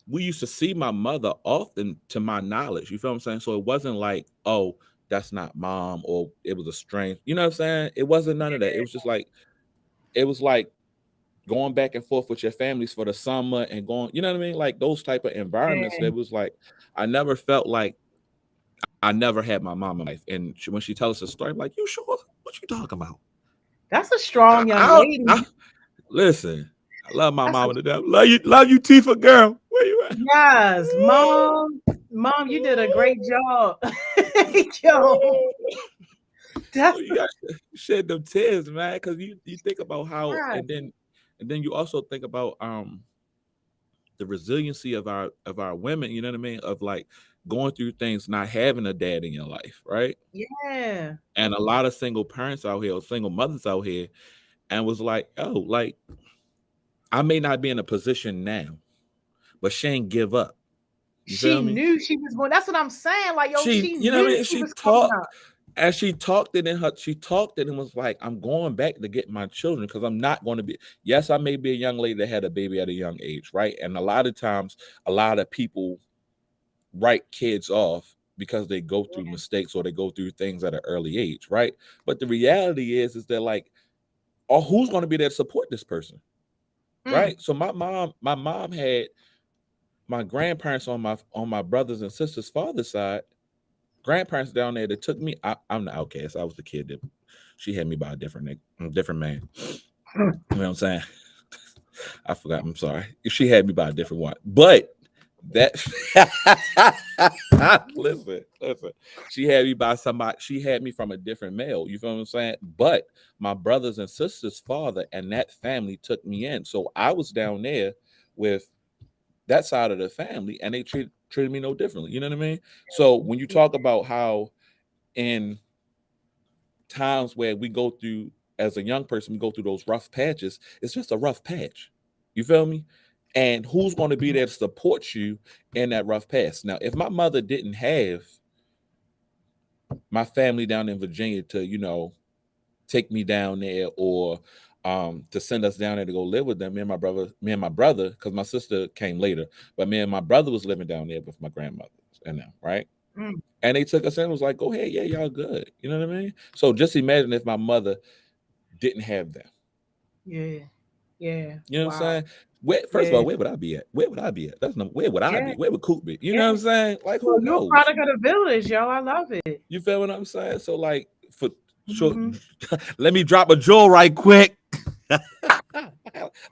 we used to see my mother often, to my knowledge. You feel what I'm saying? So it wasn't like, oh, that's not mom, or it was a strange. You know what I'm saying? It wasn't none of that. It was just like, it was like going back and forth with your families for the summer and going. You know what I mean? Like those type of environments. Yeah. That was like, I never felt like I never had my mom in life. And when she tells us a story, I'm like, you sure? What you talking about? That's a strong young I, lady. listen. I love my That's a, mama to death. Love you, Tifa girl. Where you at? yes, mom, you did a great job. Yo, So that's you got to shed them tears, man, because you think about how, right. and then you also think about the resiliency of our women. You know what I mean? Of like going through things, not having a dad in your life, right? Yeah. And a lot of single parents out here, or single mothers out here, and was like, oh, like I may not be in a position now, but she ain't give up. You She feel me? knew she was going. That's what I'm saying. Like, yo, She, she you know what I knew mean? she She was coming talked, up. and she talked it and was like, I'm going back to get my children, because I'm not going to be, yes, I may be a young lady that had a baby at a young age, right? And a lot of times, a lot of people write kids off because they go through mistakes or they go through things at an early age, right? But the reality is that like, oh, who's going to be there to support this person? Mm. Right. So my mom had my grandparents on my brothers and sisters' father's side, grandparents down there that took me. I'm the outcast. I was the kid that she had me by a different man. You know what I'm saying? I forgot. I'm sorry. She had me by a different one. But that listen. She had me by somebody. She had me from a different male. You feel what I'm saying? But my brothers and sisters' father and that family took me in. So I was down there with that side of the family, and they treated me no differently. You know what I mean? So when you talk about how in times where we go through, as a young person, we go through those rough patches, it's just a rough patch. You feel me? And who's going to be there to support you in that rough patch? Now, if my mother didn't have my family down in Virginia to, take me down there, or to send us down there to go live with them, me and my brother, because my sister came later, but me and my brother was living down there with my grandmother and them, right? Mm. And they took us in and was like, go ahead, yeah, y'all good. You know what I mean? So just imagine if my mother didn't have them. Yeah. Yeah. You know what I'm Wow. saying? First of Yeah. all, where would I be at? Where would I be at? Where would I Yeah. be? Where would Coop be? You Yeah. know what I'm saying? Like, So who you're a knows? product of the village, yo. I love it. You feel what I'm saying? So, like, for sure, Hmm. let me drop a jewel right quick.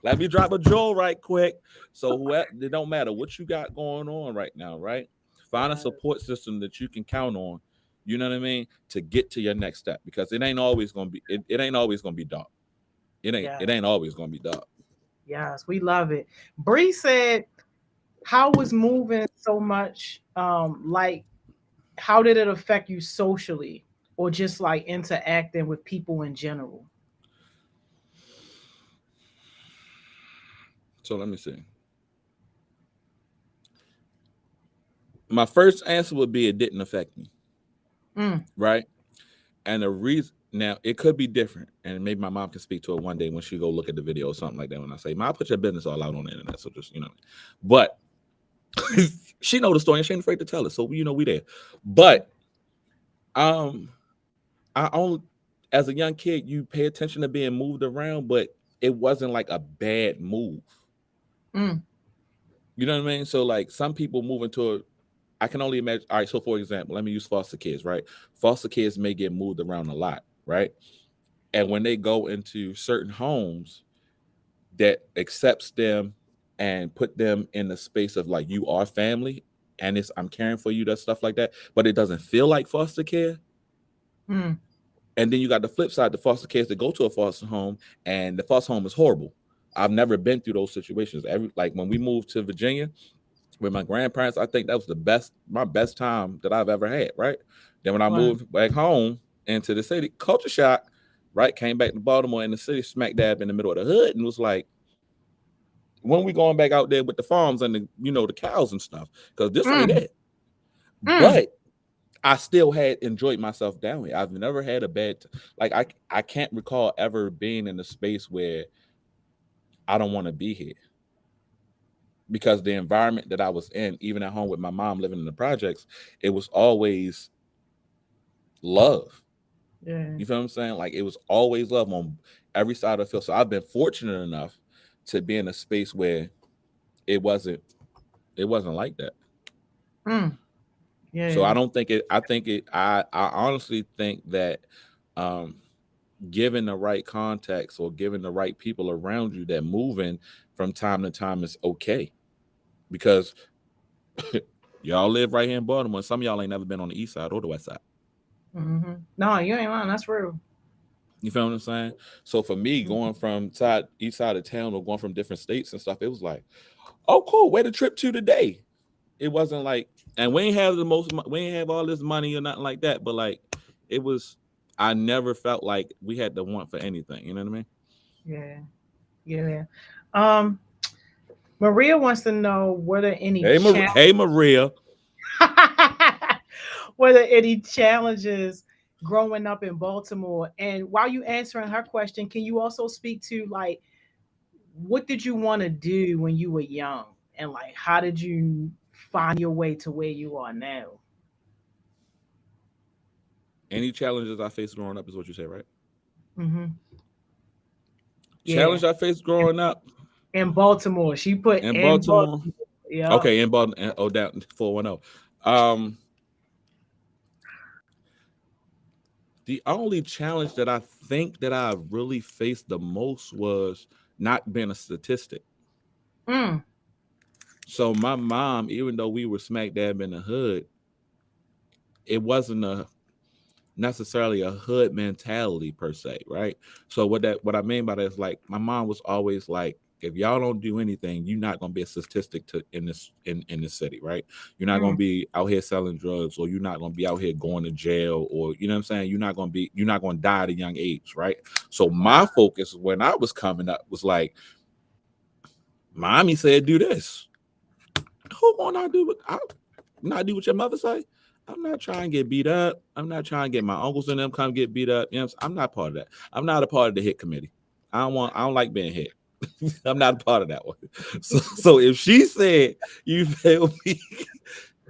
Let me drop a jewel right quick. So, it don't matter what you got going on right now, right? Find a support system that you can count on. You know what I mean? To get to your next step, because it ain't always gonna be. It ain't always gonna be dark. It ain't. Yeah. It ain't always gonna be dark. Yes, we love it. Bree said, "How was moving so much? Like, how did it affect you socially, or just like interacting with people in general?" So let me see. My first answer would be it didn't affect me, Mm. right? And the reason, now it could be different, and maybe my mom can speak to it one day when she go look at the video or something like that. When I say, "Mom, put your business all out on the internet," so just but she know the story and she ain't afraid to tell it. So we there. But um, I only, as a young kid, you pay attention to being moved around, but it wasn't like a bad move. Mm. You know what I mean? So like some people move into a, I can only imagine. All right, so for example, let me use foster kids, right? Foster kids may get moved around a lot, right? And when they go into certain homes that accepts them and put them in the space of like, you are family, and it's, I'm caring for you, that stuff like that, but it doesn't feel like foster care. Mm. And then you got the flip side, the foster kids that go to a foster home, and the foster home is horrible. I've never been through those situations. Like when we moved to Virginia with my grandparents, I think that was my best time that I've ever had, right? Then when I Wow. moved back home into the city, culture shock, right? Came back to Baltimore, in the city, smack dab in the middle of the hood, and was like, when we going back out there with the farms and the cows and stuff, because this ain't Mm. it. Mm. But I still had enjoyed myself down here. I've never had a bad like I can't recall ever being in a space where I don't want to be here because the environment that I was in, even at home with my mom living in the projects, it was always love. Yeah. You feel what I'm saying? Like it was always love on every side of the field. So I've been fortunate enough to be in a space where it wasn't like that. Mm. So Yeah. I don't think it. I think it. I honestly think that, um, given the right context or given the right people around you, that moving from time to time is okay because y'all live right here in Baltimore. And some of y'all ain't never been on the east side or the west side. Mm-hmm. No, you ain't lying. That's real. You feel what I'm saying? So for me, going from east side of town or going from different states and stuff, it was like, oh, cool. Where the trip to today? It wasn't like, and we ain't have we ain't have all this money or nothing like that. But like, it was. I never felt like we had to want for anything. You know what I mean? Yeah. Yeah. Um, Maria wants to know were there any Hey, Maria. were there any challenges growing up in Baltimore? And while you answering her question, can you also speak to like what did you want to do when you were young? And like how did you find your way to where you are now? Any challenges I faced growing up is what you say, right? Hmm. Yeah. Challenge I faced growing up In Baltimore. She put in in Baltimore. Baltimore. Yeah. Okay, in Baltimore. Oh, down 410. The only challenge that I think that I really faced the most was not being a statistic. Mm. So my mom, even though we were smack dab in the hood, it wasn't a necessarily a hood mentality per se, right? So what I mean by that is like my mom was always like, if y'all don't do anything, you're not gonna be a statistic to in this city, right? You're not gonna Mm. be out here selling drugs, or you're not gonna be out here going to jail, or you know what I'm saying? You're not gonna die at a young age, right? So my focus when I was coming up was like, mommy said do this. Who gonna not do what your mother say? I'm not trying to get beat up. I'm not trying to get my uncles and them come get beat up. You know, I'm not part of that. I'm not a part of the hit committee. I don't like being hit. I'm not a part of that one. So if she said, you feel me,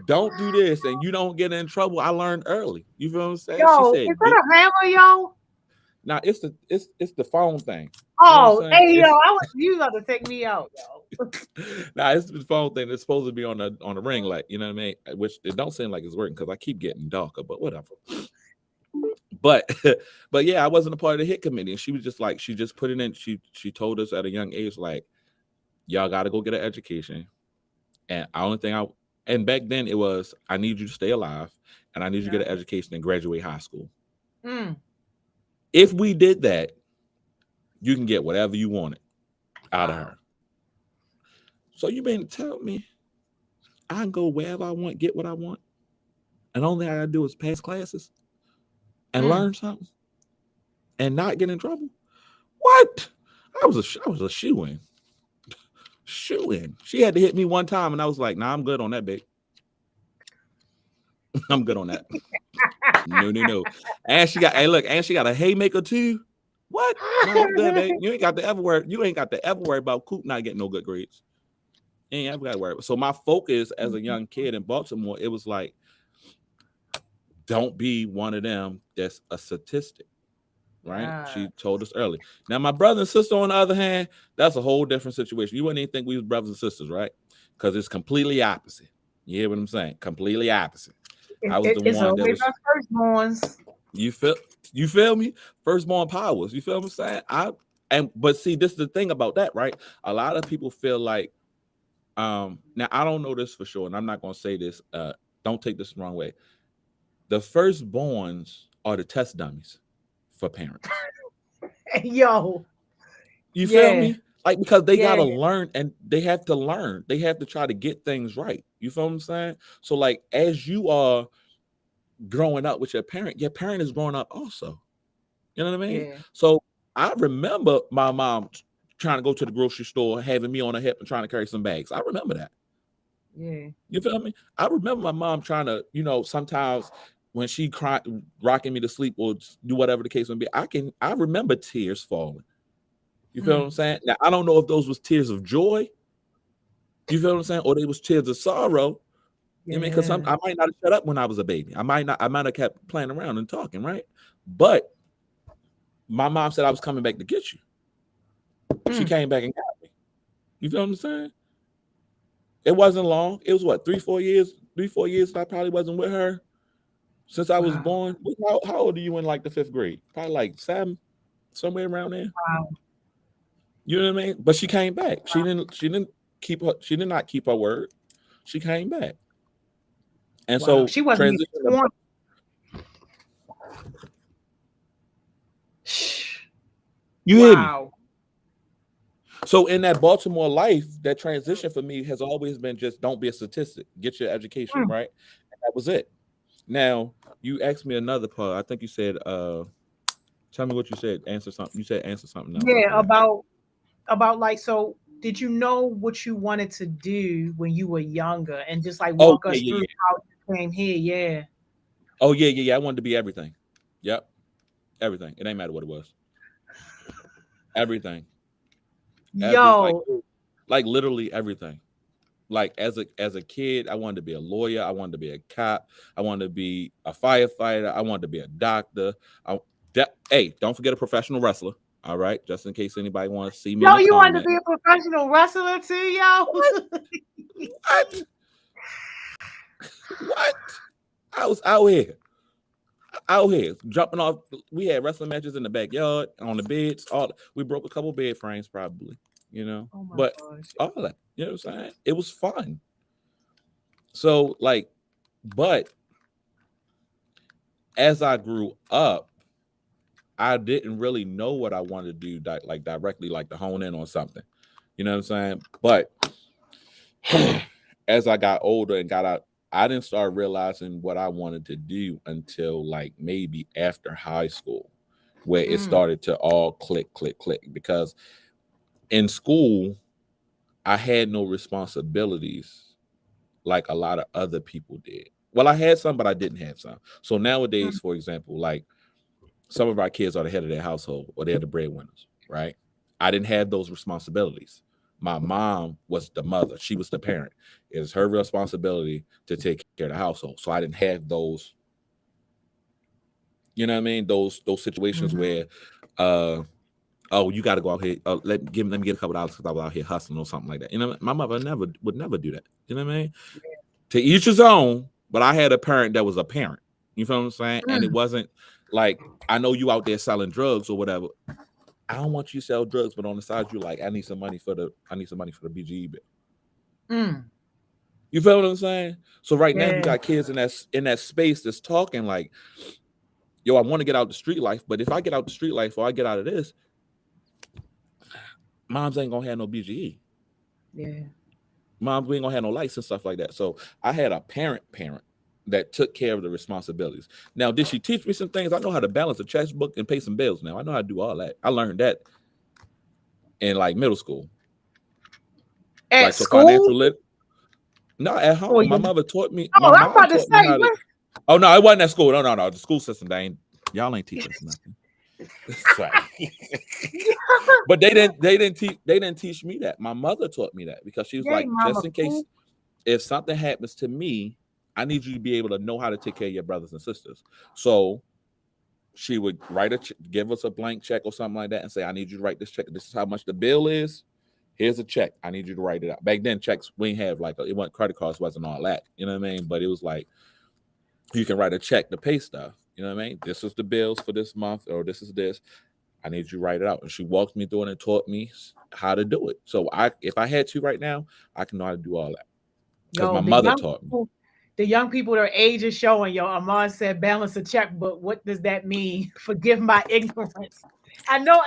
don't do this and you don't get in trouble, I learned early. You feel what I'm saying? She Yo, is said, that a hammer, yo? now it's the phone thing. You know what I'm Oh, saying? hey yo, It's you got to take me out, yo. Nah, it's the phone thing. It's supposed to be on the ring light. You know what I mean? Which it don't seem like it's working because I keep getting darker. But whatever. But but yeah, I wasn't a part of the hit committee, and she was just like she just put it in. She told us at a young age like y'all got to go get an education, and the only thing and back then it was I need you to stay alive, and I need you to get an education and graduate high school. Mm. If we did that, you can get whatever you wanted out of her. So you mean to tell me I can go wherever I want, get what I want? And the only thing I gotta do is pass classes and Mm. learn something and not get in trouble. What? I was a shoe in. Shoe in. She had to hit me one time, and I was like, "Nah, I'm good on that, babe. I'm good on that." No. And she got, hey, look, and she got a haymaker too. What? No, I'm good, babe. You ain't got to ever worry. You ain't got to ever worry about Coop not getting no good grades. You ain't ever got to worry. So my focus as a young kid in Baltimore, it was like, don't be one of them that's a statistic. Right? Yeah. She told us early. Now, my brother and sister, on the other hand, that's a whole different situation. You wouldn't even think we was brothers and sisters, right? Because it's completely opposite. You hear what I'm saying? Completely opposite. I was the It's one that always was. our firstborns. You feel? You feel me? Firstborn powers. You feel what I'm saying? But see, this is the thing about that, right? A lot of people feel like, now I don't know this for sure, and I'm not gonna say this. Don't take this the wrong way. The firstborns are the test dummies for parents. Yo. You feel Yeah. me? Like because they Yeah. gotta learn and they have to learn. They have to try to get things right. You feel what I'm saying? So like as you are growing up with your parent is growing up also. You know what I mean? Yeah. So I remember my mom trying to go to the grocery store, having me on her hip and trying to carry some bags. I remember that. Yeah. You feel me? I remember my mom trying to, sometimes when she cried, rocking me to sleep or do whatever the case may be, I remember tears falling. You feel what I'm saying? Now I don't know if those was tears of joy. You feel what I'm saying? Or they was tears of sorrow. You know what I mean? Because I might not have shut up when I was a baby. I might have kept playing around and talking, right? But my mom said I was coming back to get you. She came back and got me. You feel what I'm saying? It wasn't long. It was what, 3-4 years? 3-4 years that I probably wasn't with her since I was born. How old are you in like the 5th grade? Probably like 7, somewhere around there. Wow. You know what I mean? But she came back. She did not keep her word. She came back. And so she wasn't even 20. You hear me? So in that Baltimore life, that transition for me has always been just don't be a statistic. Get your education, right? And that was it. Now, you asked me another part. I think you said, tell me what you said. Answer something. You said answer something else. Yeah, about like, so did you know what you wanted to do when you were younger, and just like walk us through how you came here? Yeah. Oh yeah. I wanted to be everything. Yep. Everything. It ain't matter what it was. Everything. Like literally everything. Like as a kid, I wanted to be a lawyer. I wanted to be a cop. I wanted to be a firefighter. I wanted to be a doctor. Hey, don't forget a professional wrestler. All right, just in case anybody wants to see me. You wanted to be a professional wrestler too, yo? What? What? I was out here jumping off. We had wrestling matches in the backyard, on the beds. We broke a couple bed frames, probably. You know, but all that. You know what I'm saying? It was fun. So but as I grew up, I didn't really know what I wanted to do directly, like to hone in on something. You know what I'm saying? But as I got older and got out, I didn't start realizing what I wanted to do until like maybe after high school, where it started to all click. Because in school, I had no responsibilities like a lot of other people did. Well, I had some, but I didn't have some. So nowadays, for example, like some of our kids are the head of their household or they're the breadwinners, right? I didn't have those responsibilities. My mom was the mother. She was the parent. It was her responsibility to take care of the household. So I didn't have those, you know what I mean? Those situations where, oh, you got to go out here. Let me get a couple dollars because I was out here hustling or something like that. You know, my mother would never do that. You know what I mean? To each his own, but I had a parent that was a parent. You feel what I'm saying? And it wasn't like, I know you out there selling drugs or whatever. I don't want you to sell drugs, but on the side, you like, I need some money for the BGE bill. You feel what I'm saying? So right now, you got kids in that space that's talking like, yo, I want to get out the street life, but if I get out the street life or I get out of this, moms ain't gonna have no BGE. Yeah. Moms, we ain't gonna have no lights and stuff like that. So I had a parent that took care of the responsibilities. Now, did she teach me some things? I know how to balance a checkbook and pay some bills now. I know how to do all that. I learned that in like middle school. At school? No, at home. My mother taught me. Oh, I'm about to say. Oh no, it wasn't at school. No. The school system, y'all ain't teach us nothing. But they didn't teach me that. My mother taught me that because she was like, just in case if something happens to me, I need you to be able to know how to take care of your brothers and sisters. So she would give us a blank check or something like that and say, I need you to write this check. This is how much the bill is. Here's a check. I need you to write it out. Back then, checks, we didn't have it wasn't credit cards, wasn't all that. You know what I mean? But it was like, you can write a check to pay stuff. You know what I mean? This is the bills for this month, or this is this. I need you to write it out. And she walked me through it and taught me how to do it. So if I had to right now, I can know how to do all that. Because my mother taught me. The young people, their age is showing. Amon said balance a checkbook. What does that mean? Forgive my ignorance. I know.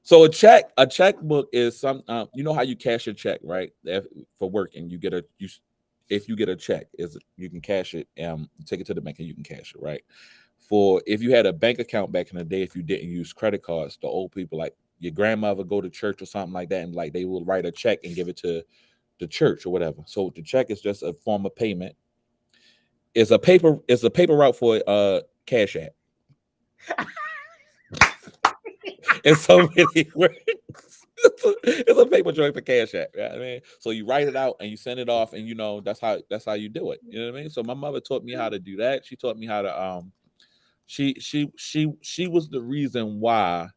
So a checkbook is some. You know how you cash a check, right? For work, and if you get a check, you can cash it. Take it to the bank and you can cash it, right? For if you had a bank account back in the day, if you didn't use credit cards, the old people like your grandmother go to church or something like that, and like they will write a check and give it to the church or whatever. So the check is just a form of payment. It's a paper route for Cash App. In so many words. It's a paper trail for Cash App. You know what I mean? So you write it out and you send it off, and that's how you do it. You know what I mean? So my mother taught me how to do that. She taught me how to she was the reason why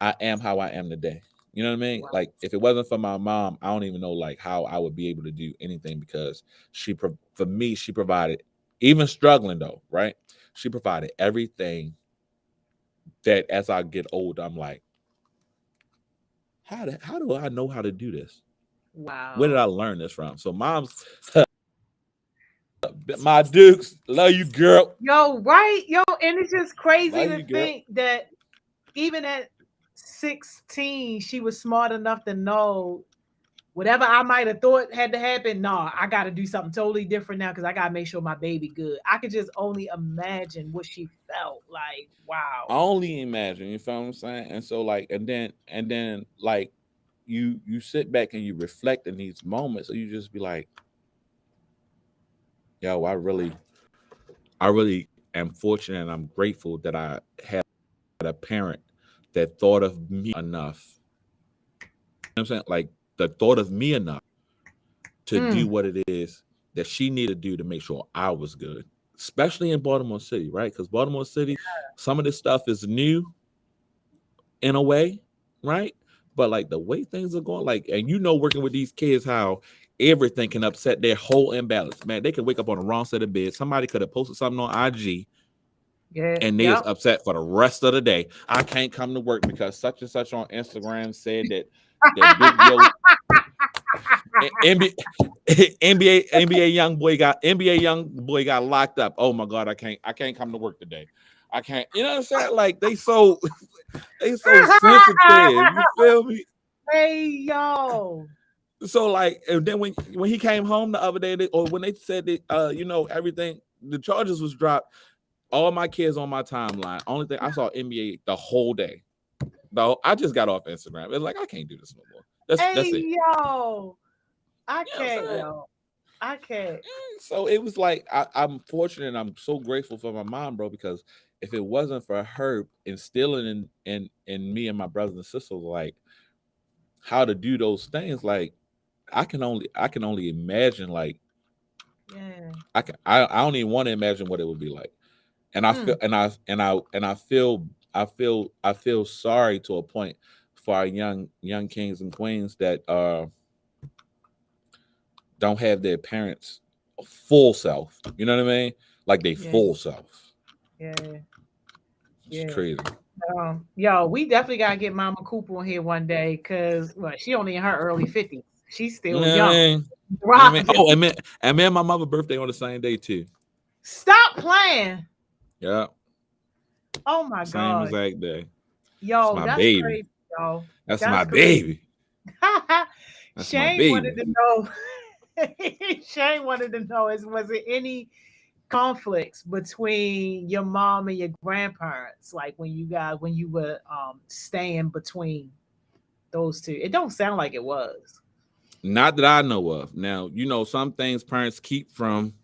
I am how I am today. You know what I mean? Wow. Like if it wasn't for my mom, I don't even know like how I would be able to do anything, because for me she provided, even struggling though, right? She provided everything that as I get older, I'm like, how do I know how to do this? Wow. Where did I learn this from? So mom's my Dukes, love you, girl. Yo, right? Yo, and it's just crazy Love to you, girl. think that even at 16, she was smart enough to know whatever I might have thought had to happen. No, I got to do something totally different now because I got to make sure my baby good. I could just only imagine what she felt like. Wow. I only imagine, you feel what I'm saying? And so like, and then like you sit back and you reflect in these moments, so you just be like, yo, I really am fortunate and I'm grateful that I had a parent that thought of me enough. You know what I'm saying? Like that thought of me enough to do what it is that she needed to do to make sure I was good, especially in Baltimore City, right? Because Baltimore City, some of this stuff is new in a way, right? But like the way things are going, like, and working with these kids, how everything can upset their whole imbalance. Man, they could wake up on the wrong side of bed. Somebody could have posted something on IG, and they is upset for the rest of the day. I can't come to work because such and such on Instagram said that Big Yo NBA young boy got locked up. Oh my God, I can't come to work today. I can't. You know what I'm saying? Like they so sensitive. You feel me? Hey yo. So like, and then when he came home the other day, or when they said that everything, the charges was dropped. All my kids on my timeline. Only thing I saw NBA the whole day. No, I just got off Instagram. It's like I can't do this no more. That's it. Yo. I can't, yo. I can't. So it was like I'm fortunate and I'm so grateful for my mom, bro, because if it wasn't for her instilling in me and my brothers and sisters like how to do those things, like I can only imagine, like I don't even want to imagine what it would be like. And I feel I feel sorry to a point for our young kings and queens that don't have their parents full self. You know what I mean? Like they full self. Yeah. It's crazy. Yo, we definitely gotta get Mama Cooper on here one day because she only in her early 50s. She's still young. Oh, and me and my mother's birthday on the same day too. Stop playing. Yeah. Oh my God. Same exact day. Yo, that's my that's baby. Crazy, yo. That's my baby. That's Shane wanted to know. Shane wanted to know was it any conflicts between your mom and your grandparents, like when you were staying between those two? It don't sound like it was. Not that I know of. Now, some things parents keep from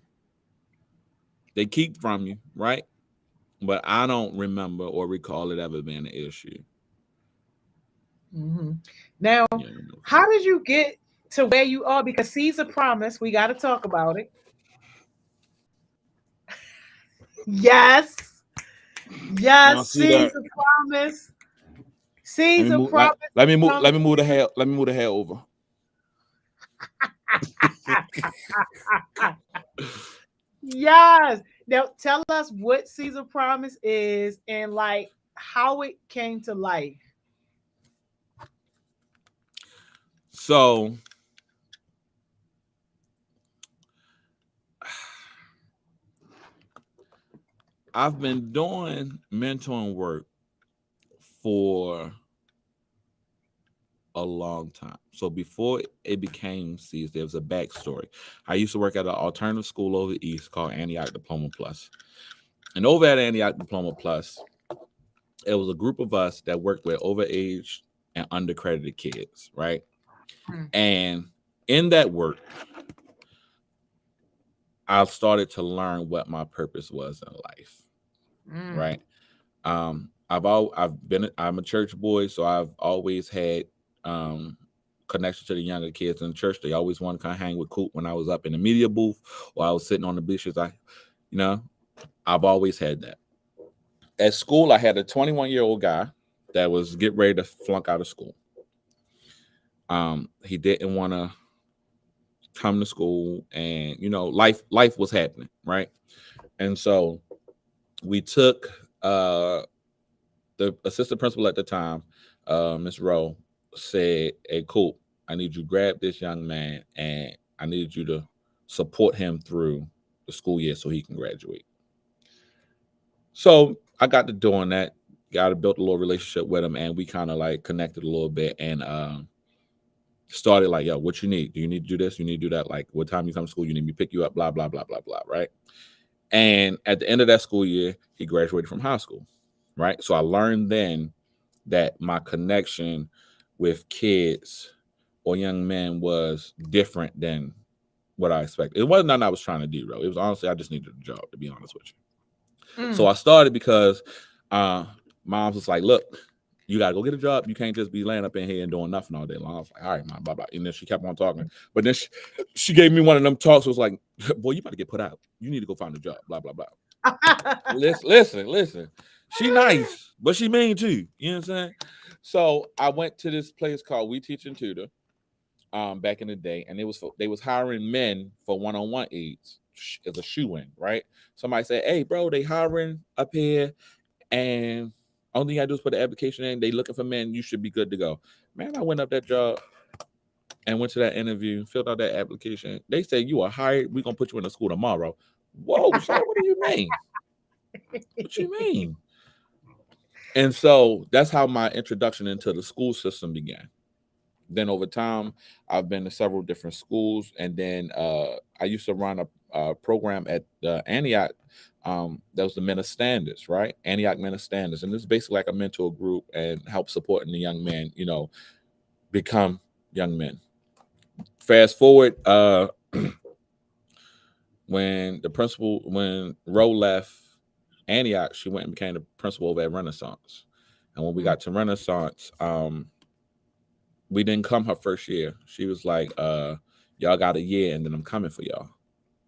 you, right? But I don't remember or recall it ever being an issue. Mm-hmm. Now, how did you get to where you are? Because Caesar promised, we got to talk about it. Yes, Caesar promise. Caesar promise. Let me move the hair. Let me move the hair over. Yes. Now tell us what Caesar promise is and like how it came to life. So I've been doing mentoring work for a long time. So before it became Caesar, there was a backstory. I used to work at an alternative school over the East called Antioch Diploma Plus. And over at Antioch Diploma Plus, it was a group of us that worked with overage and undercredited kids, right? And in that work, I started to learn what my purpose was in life. Mm. Right. I'm a church boy, so I've always had um connection to the younger kids in the church. They always want to kind of hang with Coop when I was up in the media booth or I was sitting on the bleachers. You know, I've always had that. At school, I had a 21-year-old guy that was getting ready to flunk out of school. He didn't want to come to school, and life was happening, right? And so we took the assistant principal at the time, Miss Rowe, said, "Hey, cool. I need you to grab this young man, and I need you to support him through the school year so he can graduate." So I got to doing that. Got to build a little relationship with him, and we kind of like connected a little bit, and started like, "Yo, what you need? Do you need to do this? You need to do that? Like, what time you come to school? You need me to pick you up? Blah blah blah blah blah." Right. And at the end of that school year, he graduated from high school. Right. So I learned then that my connection with kids or young men was different than what I expected. It wasn't nothing I was trying to do, bro. It was honestly I just needed a job, to be honest with you. So Mm. I started because mom was like, "Look, you gotta go get a job. You can't just be laying up in here and doing nothing all day long." I was like, "All right, mom, blah blah." And then she kept on talking, but then she gave me one of them talks. Was like, "Boy, you about to get put out. You need to go find a job." Blah blah blah. Listen. She nice, but she mean too. You know what I'm saying? So I went to this place called We Teach and Tutor, back in the day, and they was hiring men for one-on-one aids as a shoe in, right? Somebody said, "Hey, bro, they hiring up here, and only thing I do is put the application in. They looking for men. You should be good to go." Man, I went up that job and went to that interview, filled out that application. They said, "You are hired. We're gonna put you in the school tomorrow." Whoa, sir, what do you mean? What you mean? And so that's how my introduction into the school system began. Then over time, I've been to several different schools, and then I used to run a program at Antioch. That was the Men of Standards, right? Antioch Men of Standards, and it's basically like a mentor group and help supporting the young men, become young men. Fast forward, when Roe left Antioch, she went and became the principal over at Renaissance. And when we got to Renaissance, we didn't come her first year. She was like, "Y'all got a year, and then I'm coming for y'all,"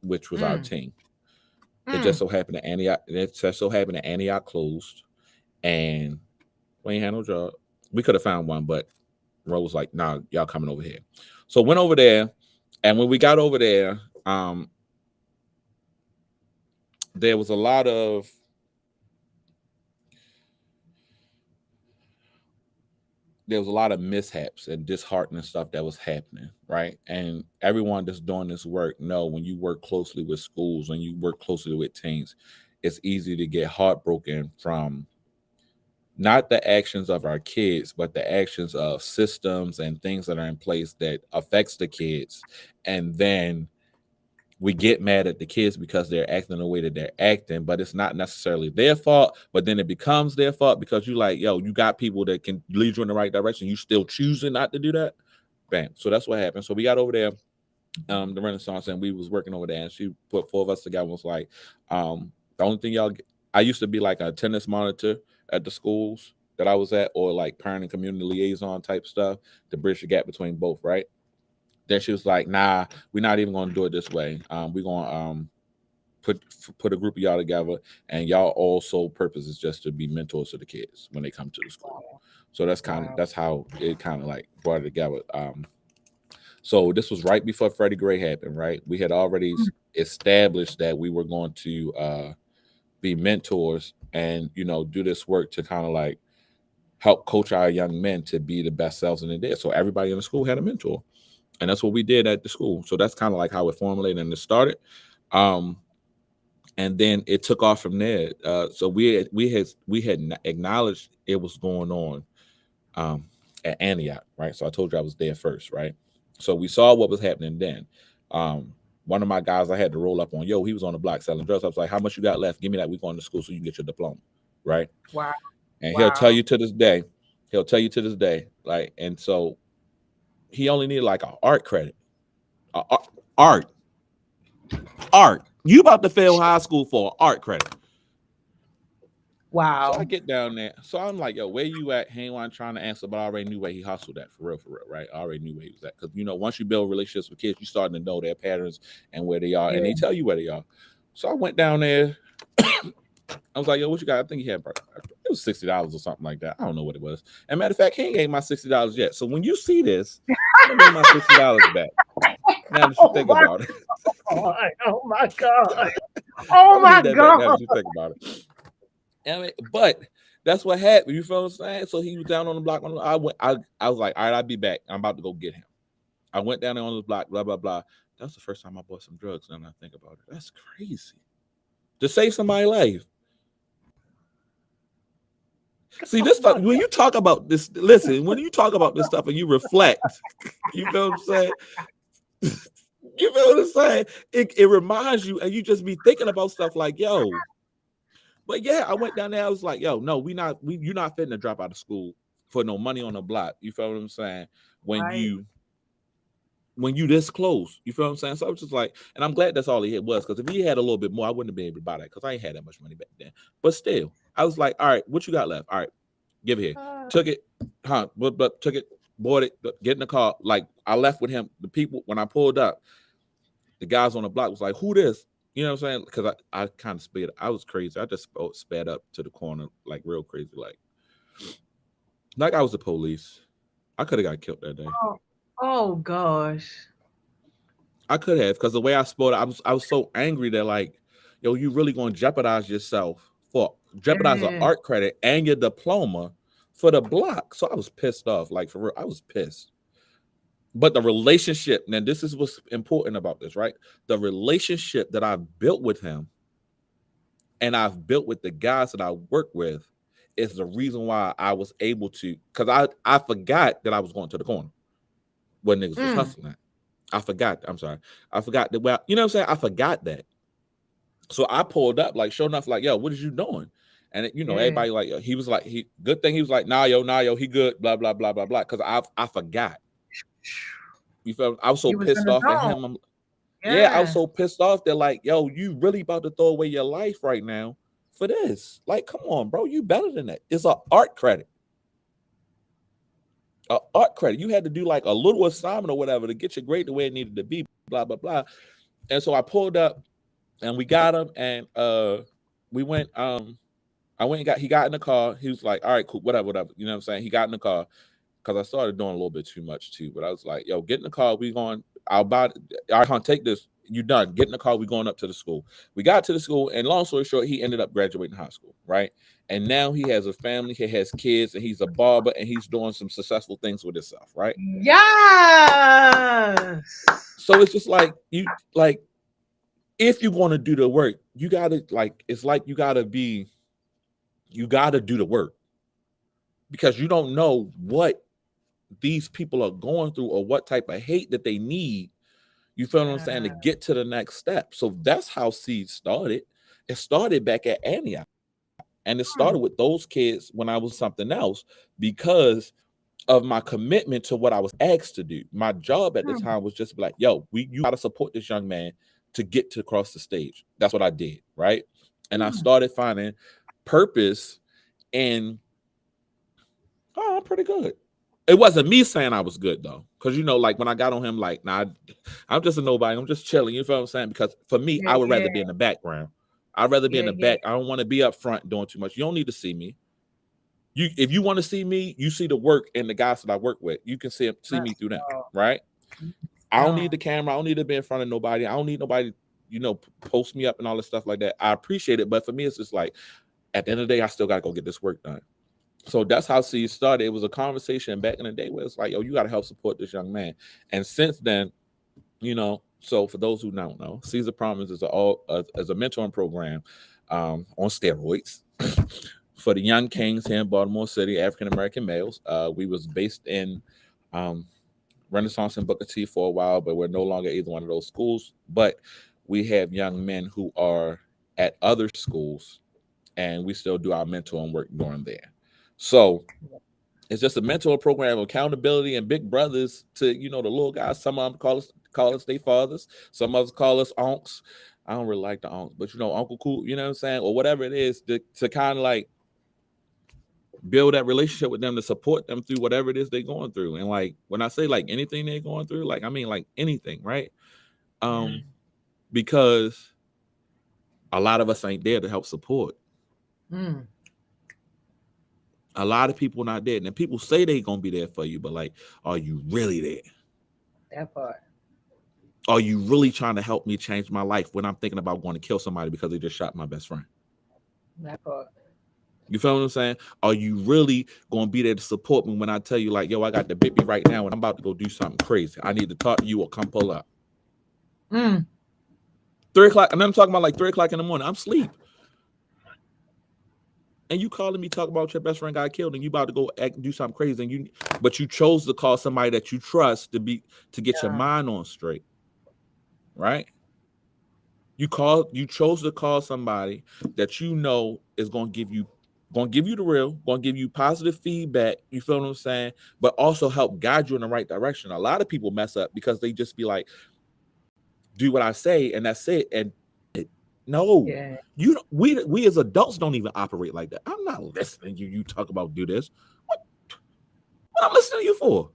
which was our Mm. team. It just Mm. so happened that Antioch closed, and we ain't had no job. We could have found one, but Rose was like, "Nah, y'all coming over here." So went over there, and when we got over there, there was a lot of mishaps and disheartening stuff that was happening, right? And everyone that's doing this work know when you work closely with schools, when you work closely with teams, it's easy to get heartbroken from not the actions of our kids, but the actions of systems and things that are in place that affects the kids. And then we get mad at the kids because they're acting the way that they're acting, but it's not necessarily their fault. But then it becomes their fault because you like, yo, you got people that can lead you in the right direction. You still choosing not to do that. Bam. So that's what happened. So we got over there, the Renaissance, and we was working over there, and she put four of us together. And was like, the only thing I used to be like a attendance monitor at the schools that I was at, or like parent and community liaison type stuff to bridge the gap between both, right? Then she was like, "Nah, we're not even gonna do it this way. We're gonna put a group of y'all together, and y'all also purpose is just to be mentors to the kids when they come to the school." So that's how it kind of like brought it together. So this was right before Freddie Gray happened, right? We had already established that we were going to be mentors and do this work to kind of like help coach our young men to be the best selves in the day. So everybody in the school had a mentor, and that's what we did at the school. So that's kind of like how it formulated and it started. And then it took off from there. So we had acknowledged it was going on at Antioch, right? So I told you I was there first, right? So we saw what was happening then. One of my guys I had to roll up on, yo, he was on the block selling drugs. I was like, "How much you got left? Give me that. We going to school so you can get your diploma," right? Wow. And he'll tell Wow. you to this day, like, and so he only needed like an art credit. Art. You about to fail high school for art credit. Wow. So I get down there. So I'm like, yo, where you at? He ain't one trying to answer, but I already knew where he hustled at for real, right? I already knew where he was at. Because, once you build relationships with kids, you starting to know their patterns and where they are. Yeah. And they tell you where they are. So I went down there. I was like, yo, what you got? I think he had, it was $60 or something like that. I don't know what it was. And matter of fact, he ain't gave my $60 yet. So when you see this, I'm going to my $60 back. Now that you think about it. Oh my God. Oh my God. Now that you think about it. I mean, but that's what happened. You feel what I'm saying? So he was down on the block. I was like, all right, I'll be back. I'm about to go get him. I went down there on the block, blah, blah, blah. That's the first time I bought some drugs. Now that I think about it. That's crazy. To save somebody's life. See, this stuff, when you talk about this, listen, when you talk about this stuff and you reflect, you feel what I'm saying? You feel what I'm saying? It reminds you, and you just be thinking about stuff like, yo. But yeah, I went down there. I was like, yo, no, you're not fitting to drop out of school for no money on the block. You feel what I'm saying? When you this close, you feel what I'm saying? So I was just like, and I'm glad that's all he had was, because if he had a little bit more, I wouldn't have been able to buy that, because I ain't had that much money back then. But still, I was like, all right, what you got left? All right, give it here. Took it, but took it, bought it, get in the car. Like, I left with him. The people, when I pulled up, the guys on the block was like, who this? You know what I'm saying? Because I kind of sped. I was crazy. I just sped up to the corner, like real crazy. Like I was the police. I could have got killed that day. Oh gosh. I could have, because the way I spoke, I was so angry that, like, yo, you really going to jeopardize yourself jeopardize an art credit and your diploma for the block. So I was pissed off. Like, for real, I was pissed. But the relationship, and this is what's important about this, right? The relationship that I've built with him and I've built with the guys that I work with is the reason why I was able to, because I forgot that I was going to the corner when niggas was hustling. I forgot. I'm sorry. I forgot that. Well, you know what I'm saying? I forgot that. So I pulled up, like, sure enough, like, yo, what is you doing? And everybody, like, he was like, good thing he was like, nah, yo, he good, blah, blah, blah, blah, blah. Because I forgot. You feel? I was so pissed off at him. I was so pissed off that, like, yo, you really about to throw away your life right now for this? Like, come on, bro, you better than that. It's an art credit. You had to do like a little assignment or whatever to get your grade the way it needed to be, blah, blah, blah. And so I pulled up and we got him, and we went, he got in the car. He was like, all right, cool, whatever. You know what I'm saying? He got in the car, because I started doing a little bit too much too. But I was like, yo, get in the car. I can't take this. You done. Get in the car. We going up to the school. We got to the school, and long story short, he ended up graduating high school, right? And now he has a family, he has kids, and he's a barber, and he's doing some successful things with himself, right? Yes. So it's just like, if you want to do the work, you gotta, like, it's like you gotta do the work, because you don't know what these people are going through or what type of hate that they need. You feel what I'm saying? To get to the next step. So that's how Seed started. It started back at Antioch. And it started with those kids when I was something else, because of my commitment to what I was asked to do. My job at the time was just like, yo, you got to support this young man to get to across the stage. That's what I did, right? And I started finding purpose in, I'm pretty good. It wasn't me saying I was good, though, because, like, when I got on him, like, nah, I'm just a nobody. I'm just chilling. You feel what I'm saying? Because for me, I would rather be in the background. I'd rather be in the back. I don't want to be up front doing too much. You don't need to see me. If you want to see me, you see the work and the guys that I work with. You can see me through them, right? I don't need the camera. I don't need to be in front of nobody. I don't need nobody, post me up and all this stuff like that. I appreciate it, but for me, it's just like, at the end of the day, I still got to go get this work done. So that's how Seed started. It was a conversation back in the day where it's like, yo, you got to help support this young man. And since then, so for those who don't know, Caesar Promise is a mentoring program on steroids for the young kings here in Baltimore City, African-American males. We was based in Renaissance and Booker T for a while, but we're no longer either one of those schools. But we have young men who are at other schools, and we still do our mentoring work during there. So It's just a mentor program of accountability and big brothers to, the little guys. Some of them call us their fathers. Some of us call us unks. I don't really like the unks, but Uncle Cool, you know what I'm saying? Or whatever it is to kind of like build that relationship with them, to support them through whatever it is they're going through. And like when I say like anything they're going through, like I mean like anything, right? Because a lot of us ain't there to help support. A lot of people not there. And people say they gonna be there for you, but like, are you really there? That part. Are you really trying to help me change my life when I'm thinking about going to kill somebody because they just shot my best friend? That part. You feel what I'm saying? Are you really going to be there to support me when I tell you, like, yo, I got the baby right now and I'm about to go do something crazy. I need to talk to you or come pull up. 3 o'clock. And I'm talking about like 3 o'clock in the morning. I'm asleep. And you calling me talking about your best friend got killed and you about to go do something crazy. But you chose to call somebody that you trust to get your mind on straight. Right? You chose to call somebody that you know is going to give you the real, going to give you positive feedback. You feel what I'm saying? But also help guide you in the right direction. A lot of people mess up because they just be like, do what I say and that's it. And we as adults don't even operate like that. I'm not listening to you talk about do this. What I'm listening to you for?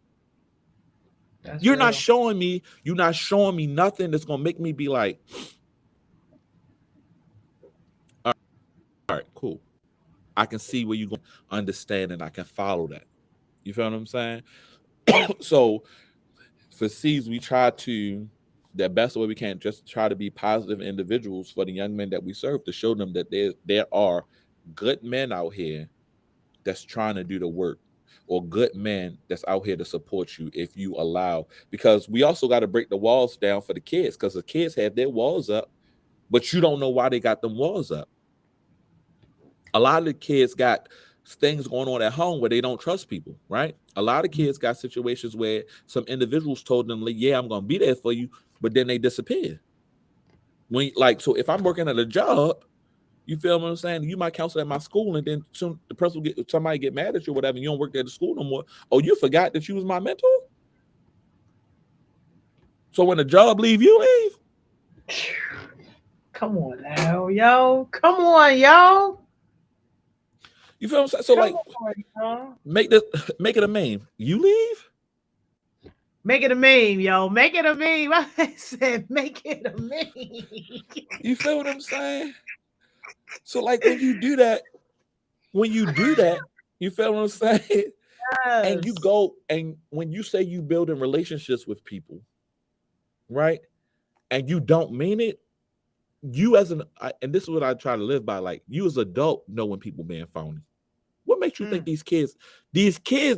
You're not showing me nothing that's going to make me be like, all right, cool. I can see where you're going to understand and I can follow that. You feel what I'm saying? So for C's, we try to, the best way we can, just try to be positive individuals for the young men that we serve, to show them that there are good men out here that's trying to do the work, or good men that's out here to support you if you allow. Because we also got to break the walls down for the kids, because the kids have their walls up, but you don't know why they got them walls up. A lot of the kids got things going on at home where they don't trust people, right? A lot of kids got situations where some individuals told them, like, yeah, I'm going to be there for you, but then they disappear. So if I'm working at a job, you feel what I'm saying? You might counsel at my school, and then soon the person will somebody get mad at you or whatever, and you don't work there at the school no more. Oh, you forgot that you was my mentor? So when the job leave, you leave? Come on now, yo. Come on, yo. You feel what I'm saying? So make it a meme. You leave? Make it a meme, yo. Make it a meme. I said make it a meme. You feel what I'm saying? So like when you do that, you feel what I'm saying? Yes. And you go, and when you say you building relationships with people, right? And you don't mean it, you and this is what I try to live by, like you as an adult know when people being phony. What makes you think these kids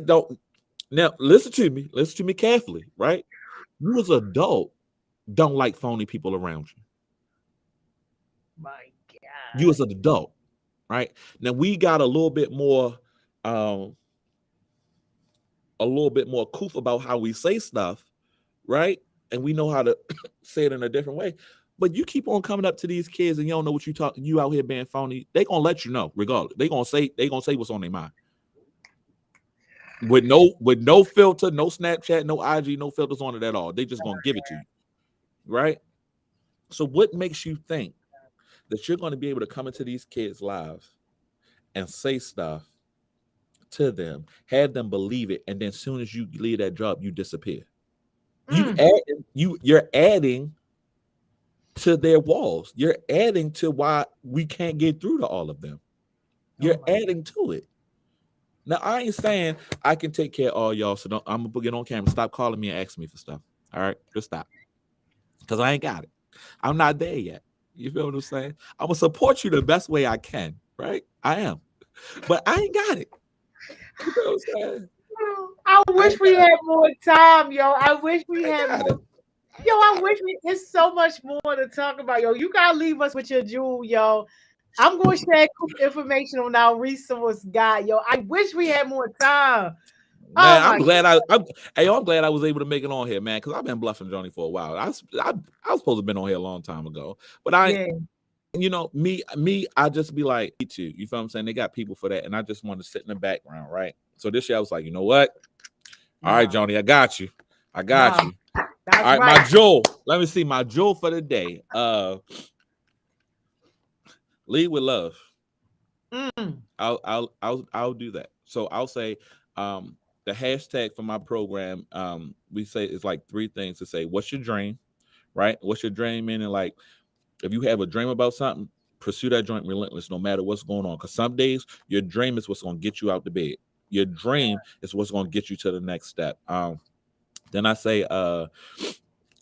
don't? Now listen to me carefully, right? You as an adult don't like phony people around you. My God. You as an adult, right? Now we got a little bit more coof about how we say stuff, right? And we know how to say it in a different way. But you keep on coming up to these kids and you don't know what you out here being phony. They gonna let you know regardless. They gonna say what's on their mind. With no filter, no Snapchat, no IG, no filters on it at all. They just gonna give it to you. Right? So what makes you think that you're gonna be able to come into these kids' lives and say stuff to them, have them believe it, and then as soon as you leave that job, you disappear? You're adding to their walls. You're adding to why we can't get through to all of them. You're adding to it. Now, I ain't saying I can take care of all y'all, so I'm gonna get on camera. Stop calling me and asking me for stuff. All right, just stop, because I ain't got it. I'm not there yet. You feel what I'm saying? I'm gonna support you the best way I can. Right? I am, but I ain't got it. You know what I'm saying? I wish we had more time, yo. I wish we had more. Yo, I wish it's so much more to talk about, yo. You gotta leave us with your jewel, yo. I'm gonna share information on our resource guide, yo. I wish we had more time. Man, I'm glad I'm glad I was able to make it on here, man, because I've been bluffing Johnny for a while. I was supposed to have been on here a long time ago, but you know, me, I just be like, me too. You feel what I'm saying? They got people for that, and I just want to sit in the background, right? So this year I was like, you know what? All right, Nah, Johnny, I got you. I got nah, you. All that's right, my right. jewel. Let me see my jewel for the day. Lead with love. Mm. I'll do that. So I'll say the hashtag for my program, we say it's like three things to say. What's your dream? Right? What's your dream? Meaning like if you have a dream about something, pursue that joint relentless no matter what's going on. Because some days your dream is what's gonna get you out the bed. Your dream is what's gonna get you to the next step. Then I say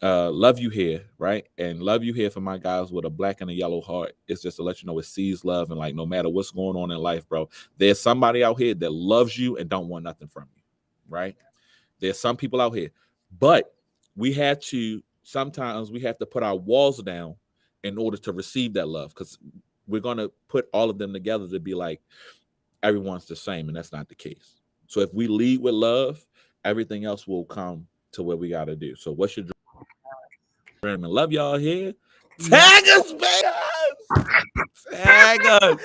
love you here, right? And love you here for my guys with a black and a yellow heart. It's just to let you know it sees love, and like no matter what's going on in life, bro, there's somebody out here that loves you and don't want nothing from you, right? There's some people out here, but sometimes we have to put our walls down in order to receive that love, because we're gonna put all of them together to be like everyone's the same, and that's not the case. So if we lead with love, everything else will come to where we got to do. So what's your dream? And love y'all here. Yep. Tag us, baby. Tag us.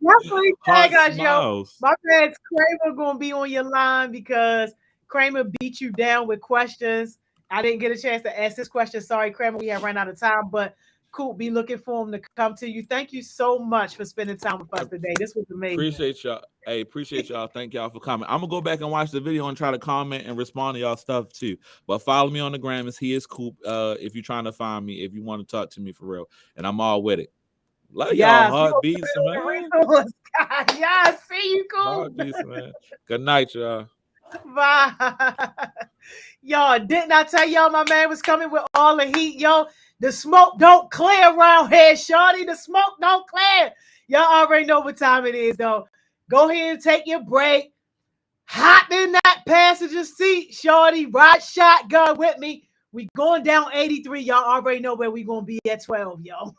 Definitely tag Heart us, yo. smiles. My man Kramer gonna be on your line because Kramer beat you down with questions. I didn't get a chance to ask this question. Sorry, Kramer, we have run out of time, but cool. Be looking for him to come to you. Thank you so much for spending time with us today. This was amazing. Appreciate y'all. Hey, appreciate y'all. Thank y'all for coming. I'm gonna go back and watch the video and try to comment and respond to y'all stuff too. But follow me on the gram. It's He Is Coop. If you're trying to find me, if you want to talk to me for real, and I'm all with it. Love y'all, Yes, we gonna put heartbeats, it on man. the resource. Yes, see you, cool. Heartbeats, man. Good night, y'all. Bye. Y'all, didn't I tell y'all my man was coming with all the heat, yo? The smoke don't clear around here, shorty. The smoke don't clear. Y'all already know what time it is, though. Go ahead and take your break. Hop in that passenger seat, shorty. Ride shotgun with me. We going down 83. Y'all already know where we gonna be at 12, yo.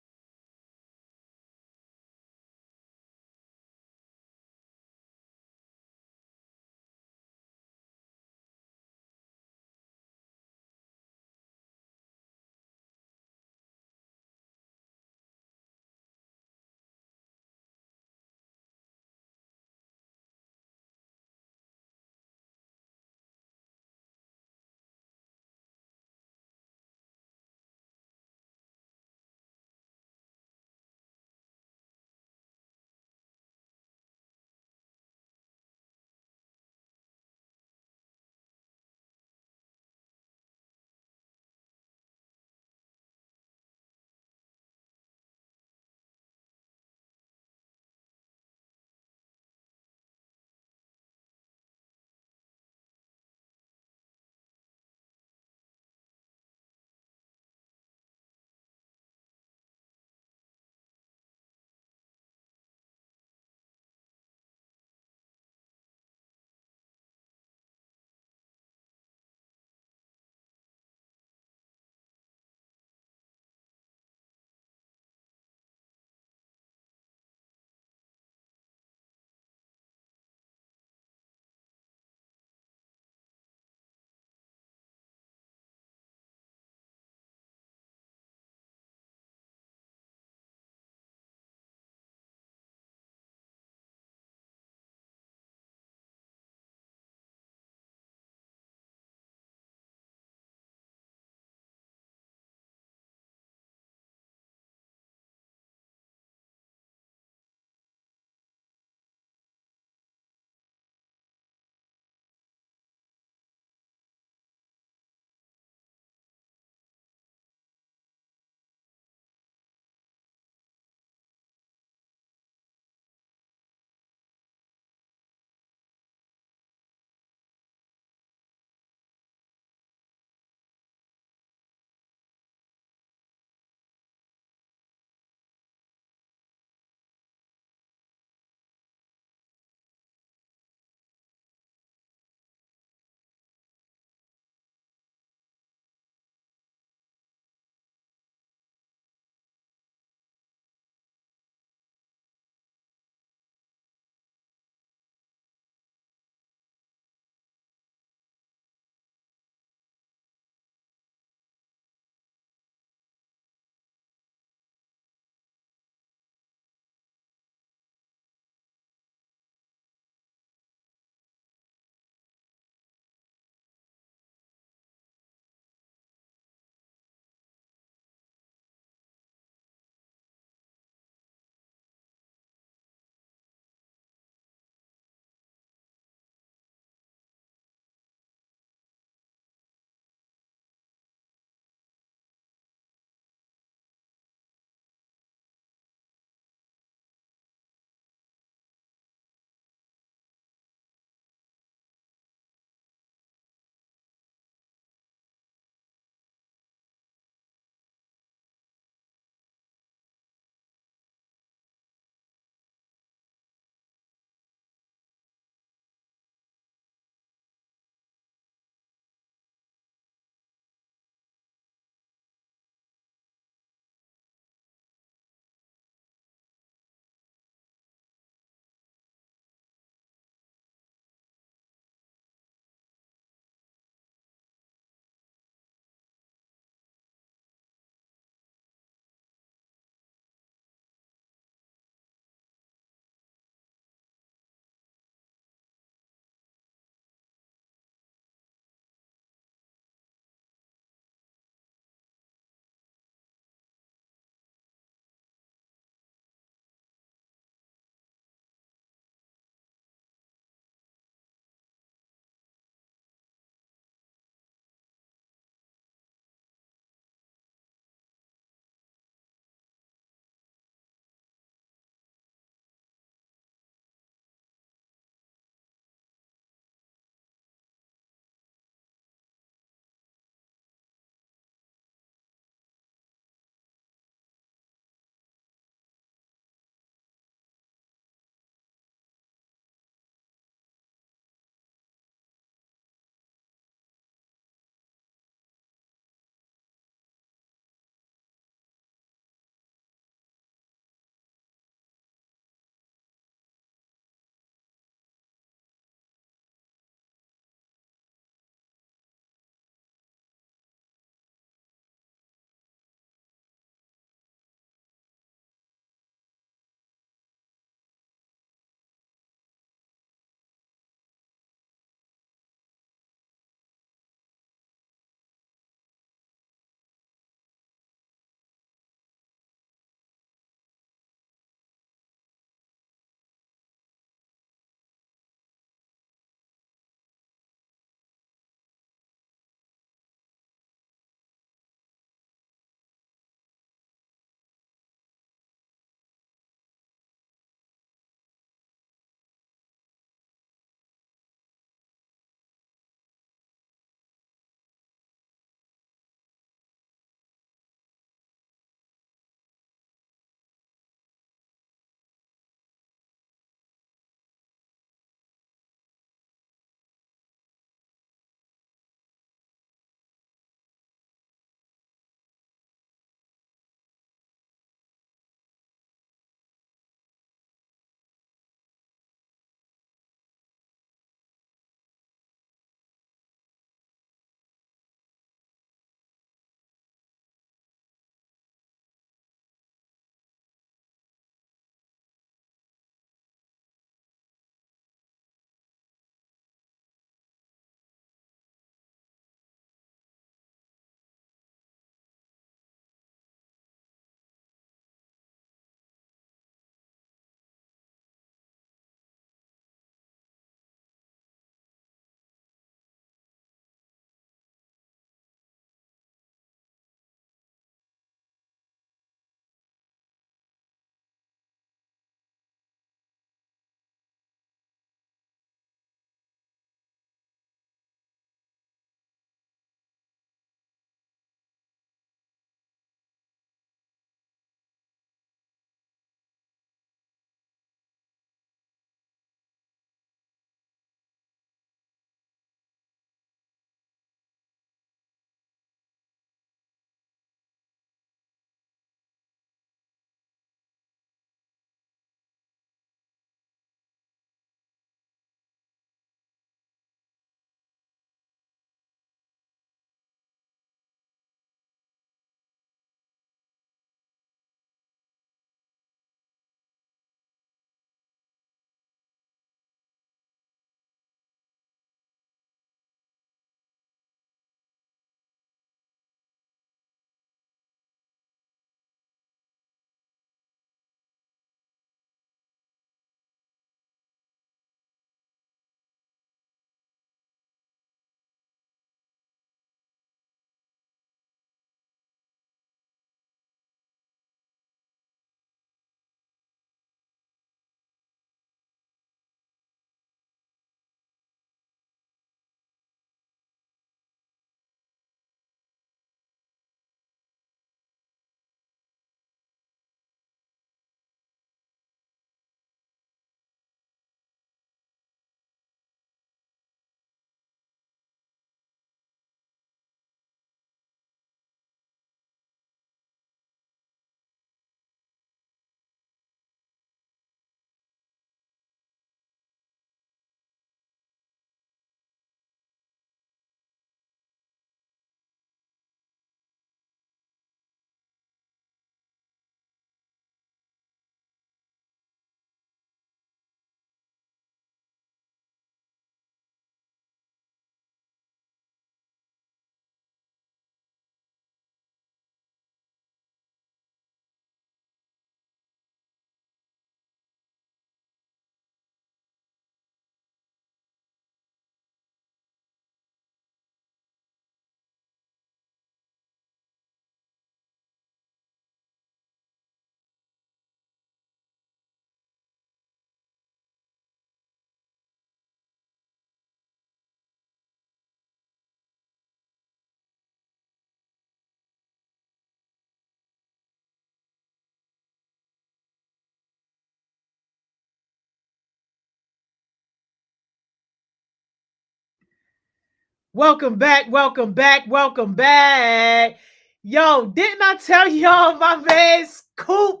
Welcome back, welcome back, welcome back. Yo, didn't I tell y'all my man Scoop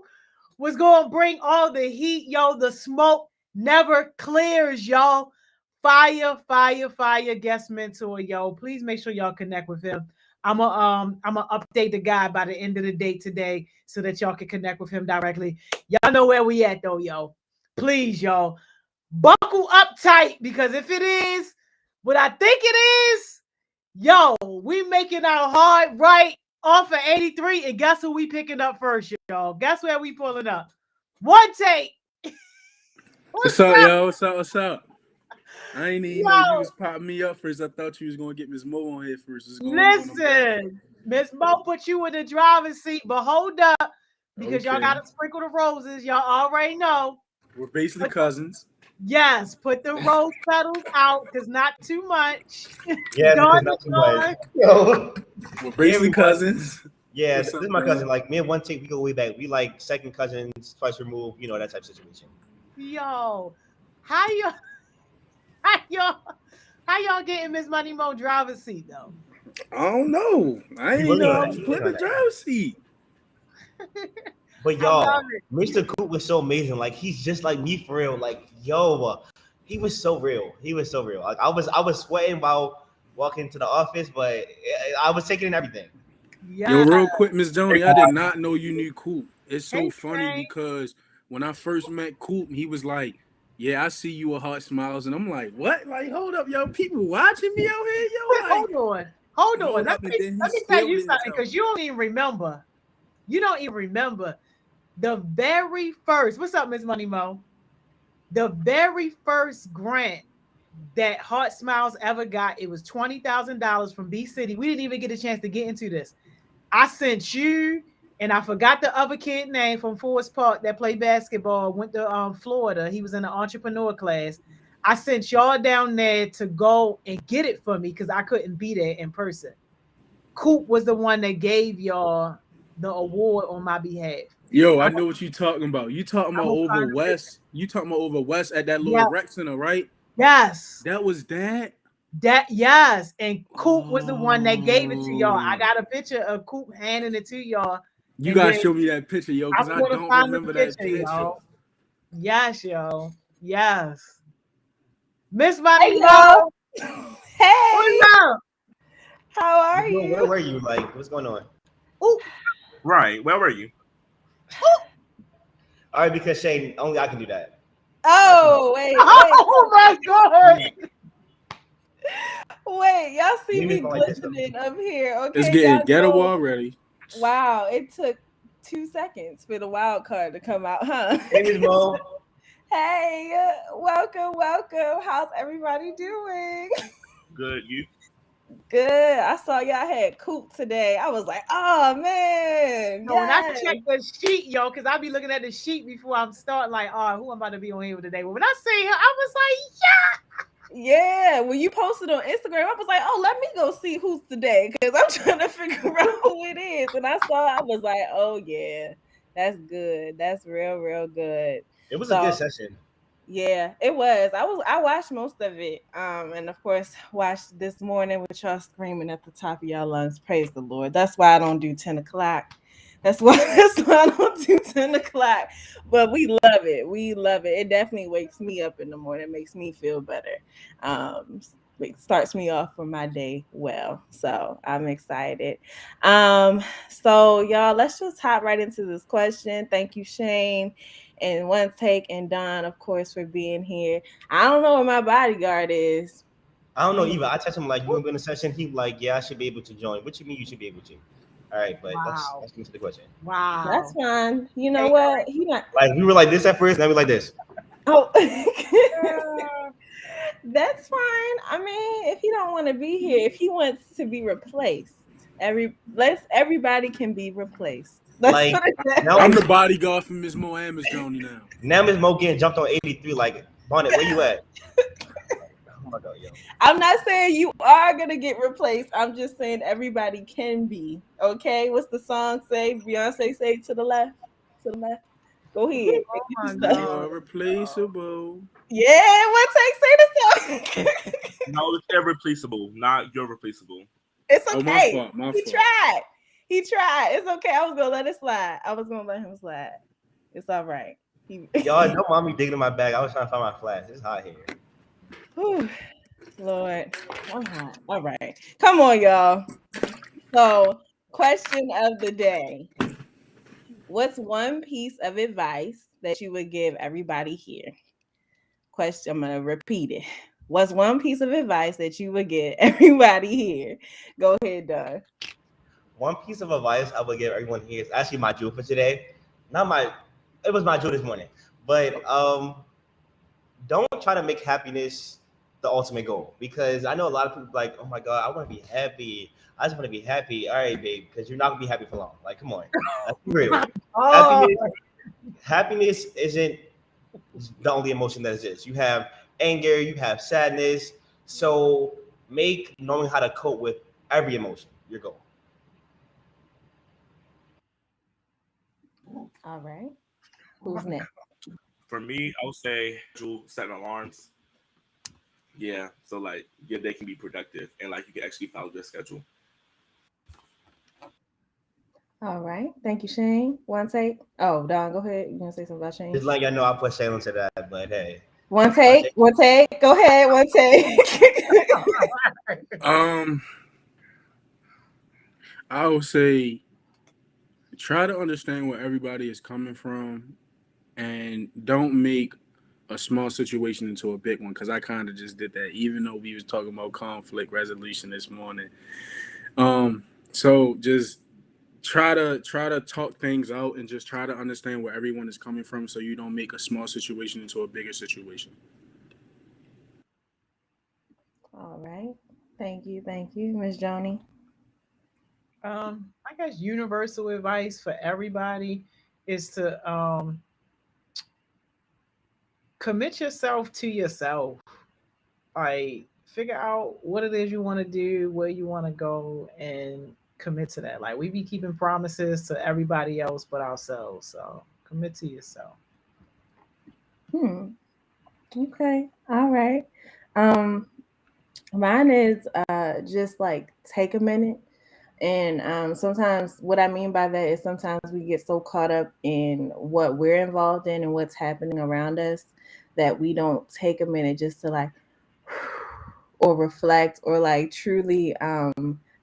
was gonna bring all the heat? Yo, the smoke never clears, y'all. Fire, fire, fire guest mentor, yo. Please make sure y'all connect with him. I'm gonna update the guy by the end of the day today so that y'all can connect with him directly. Y'all know where we at though, yo. Please, y'all, buckle up tight because if it is what I think it is, yo, we making our hard right off of 83, and guess who we picking up first, y'all? Guess where we pulling up? One take. What's up, yo? What's up? What's up? I ain't even know you Yo, was popping me up first. I thought you was gonna get Miss Mo on here first. What's going on? listen, Miss Mo put you in the driver's seat, but hold up because y'all Okay. gotta sprinkle the roses. Y'all already know. We're basically cousins. Yes, put the rose petals out because not too much. Yeah, because Dawn not is too much. gone. Yo. We're basically everyone. cousins. Yeah, What's this up, is my bro? cousin. Like me and one chick, we go way back. We like second cousins, twice removed. You know that type of situation. Yo, how y'all getting Miss Money Mo driver's seat though? I don't know. I We ain't working know on I that. was We put in working the on that. driver's seat. But I love y'all, it. Mr. Coop was so amazing. Like he's just like me for real. Like yo, he was so real. He was so real. Like I was sweating while walking to the office, but I was taking in everything. Yo, Yeah. real quick, Miss Joni, I did not know you knew Coop. It's so Hey, funny Shane. because when I first met Coop, he was like, "Yeah, I see you with heart smiles," and I'm like, "What? Like, hold up, yo, people watching me out here, yo, like, Hold on. Hold on. hold Let up," and me then he let me tell still you didn't something tell because me. you don't even remember. You don't even remember the very first. What's up, Miss Money Mo? The very first grant that Heart Smiles ever got, it was $20,000 from B City. We didn't even get a chance to get into this. I sent you, and I forgot the other kid name from Forest Park that played basketball, went to Florida. He was in the entrepreneur class. I sent y'all down there to go and get it for me because I couldn't be there in person. Coop was the one that gave y'all the award on my behalf. Yo, I I'm, know what you talking about. You talking I'm about gonna over find a picture. West? You talking about over West at that little Yeah, rec center, right? yes, That was that. yes. And Coop was the one that gave it to y'all. I Oh, got a picture of Coop handing it to y'all, you and gotta then show me that picture, yo, I'm because I gonna don't find the remember that picture, picture. y'all. Yes, yo. Yes. Miss Hey Money y'all. Mo, Hey, what's up? how are Bro, where you? were you? Like, what's going on? Ooh, Right. Where were you? All right, because Shane, only I can do that. Oh, wait. oh my God. Wait, y'all see Name is me going like this though. glistening up here. It's Okay, getting y'all ghetto know. already. Wow, it took 2 seconds for the wild card to come out, huh? Name is Mo. Hey, welcome. How's everybody doing? Good. You? Good. I saw y'all had Coop today. I was like, oh man, No, when I yes. check the sheet, yo, because I be looking at the sheet before I'm starting, like, oh, who I'm about to be on here today. But when I see her, I was like, Yeah, when you posted on Instagram, I was like, oh, let me go see who's today because I'm trying to figure out who it is. And I saw, I was like, oh yeah, that's good. That's real good. It was a So good session. yeah, it was. I watched most of it. And of course watched this morning with y'all screaming at the top of y'all lungs. Praise the Lord. That's why I don't do 10 o'clock. That's why I don't do 10 o'clock. But we love it. We love it. It definitely wakes me up in the morning, makes me feel better. It starts me off for my day well. So I'm excited. So y'all, let's just hop right into this question. Thank you, Shane. And One Take and Don, of course, for being here. I don't know where my bodyguard is. I don't know either. I text him like, you want to be in a session? He like, yeah, I should be able to join. What you mean you should be able to? All right, but wow, let's get into the question. wow. That's fine. You know Hey, what? He not. Like we were like this at first, now we like this. Oh, uh, that's fine. I mean, if he don't want to be here, if he wants to be replaced, everybody can be replaced. Let's Like put it that now, I'm way. the bodyguard for Miss Mo and Miss Joni now. now Miss Mo getting jumped on 83. Like Bonnet, where you at? Oh my god, yo. I'm not saying you are gonna get replaced. I'm just saying everybody can be. Okay, what's the song say? Beyonce say to the left, to the left. Go ahead. Oh my You God. are replaceable. Yeah, what take say the song? No, it's irreplaceable, not you're replaceable. It's Oh, my okay. fault. My He fault. tried. He tried. It's okay. I was gonna let it slide. I was gonna let him slide. It's all right. Y'all don't mind me digging in my bag. I was trying to find my flash. It's hot here. Whew, Lord, I'm hot. All right, come on, y'all. So, question of the day: what's one piece of advice that you would give everybody here? Question. I'm gonna repeat it. What's one piece of advice that you would give everybody here? Go ahead, Doug. One piece of advice I would give everyone here is actually my jewel for today. Not my, it was my jewel this morning. But don't try to make happiness the ultimate goal, because I know a lot of people like, oh my God, I want to be happy. I just want to be happy. All right, babe, because you're not gonna be happy for long. Like, come on, let's be real. Oh, Happiness isn't the only emotion that exists. You have anger, you have sadness. So make knowing how to cope with every emotion your goal. All right. Who's next? For me, I would say setting alarms. Yeah, so like your day can be productive and like you can actually follow your schedule. All right. Thank you, Shane. One take. Oh, Don, go ahead. You gonna say something about Shane? Just letting y'all know I put Shayla to that, but hey. One take. One take. Go ahead. One take. I would say try to understand where everybody is coming from and don't make a small situation into a big one, because I kind of just did that even though we was talking about conflict resolution this morning. So just try to talk things out and just try to understand where everyone is coming from so you don't make a small situation into a bigger situation. All right. Thank you. Thank you, Miss Joni. I guess universal advice for everybody is to commit yourself to yourself. Like, figure out what it is you want to do, where you want to go, and commit to that. Like, we be keeping promises to everybody else but ourselves. So commit to yourself. Okay. All right. Um, Mine is just like take a minute. And sometimes what I mean by that is sometimes we get so caught up in what we're involved in and what's happening around us that we don't take a minute just to like or reflect or like truly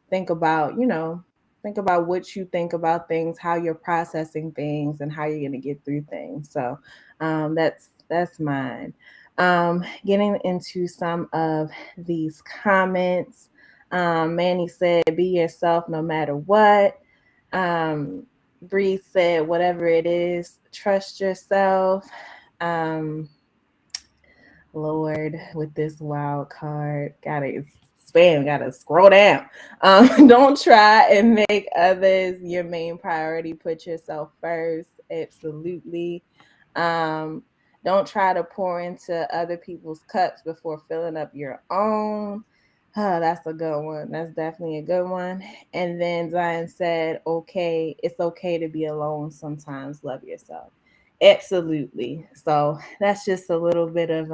think about, think about what you think about things, how you're processing things, and how you're going to get through things. So that's mine. Getting into some of these comments. Manny said, "Be yourself no matter what." Bree said, "Whatever it is, trust yourself." Um, Lord, with this wild card, gotta spam, gotta scroll down. Don't try and make others your main priority. Put yourself first. Absolutely. Um, don't try to pour into other people's cups before filling up your own. Oh, that's a good one. That's definitely a good one. And then Zion said, okay, it's okay to be alone sometimes. Love yourself. Absolutely. So that's just a little bit of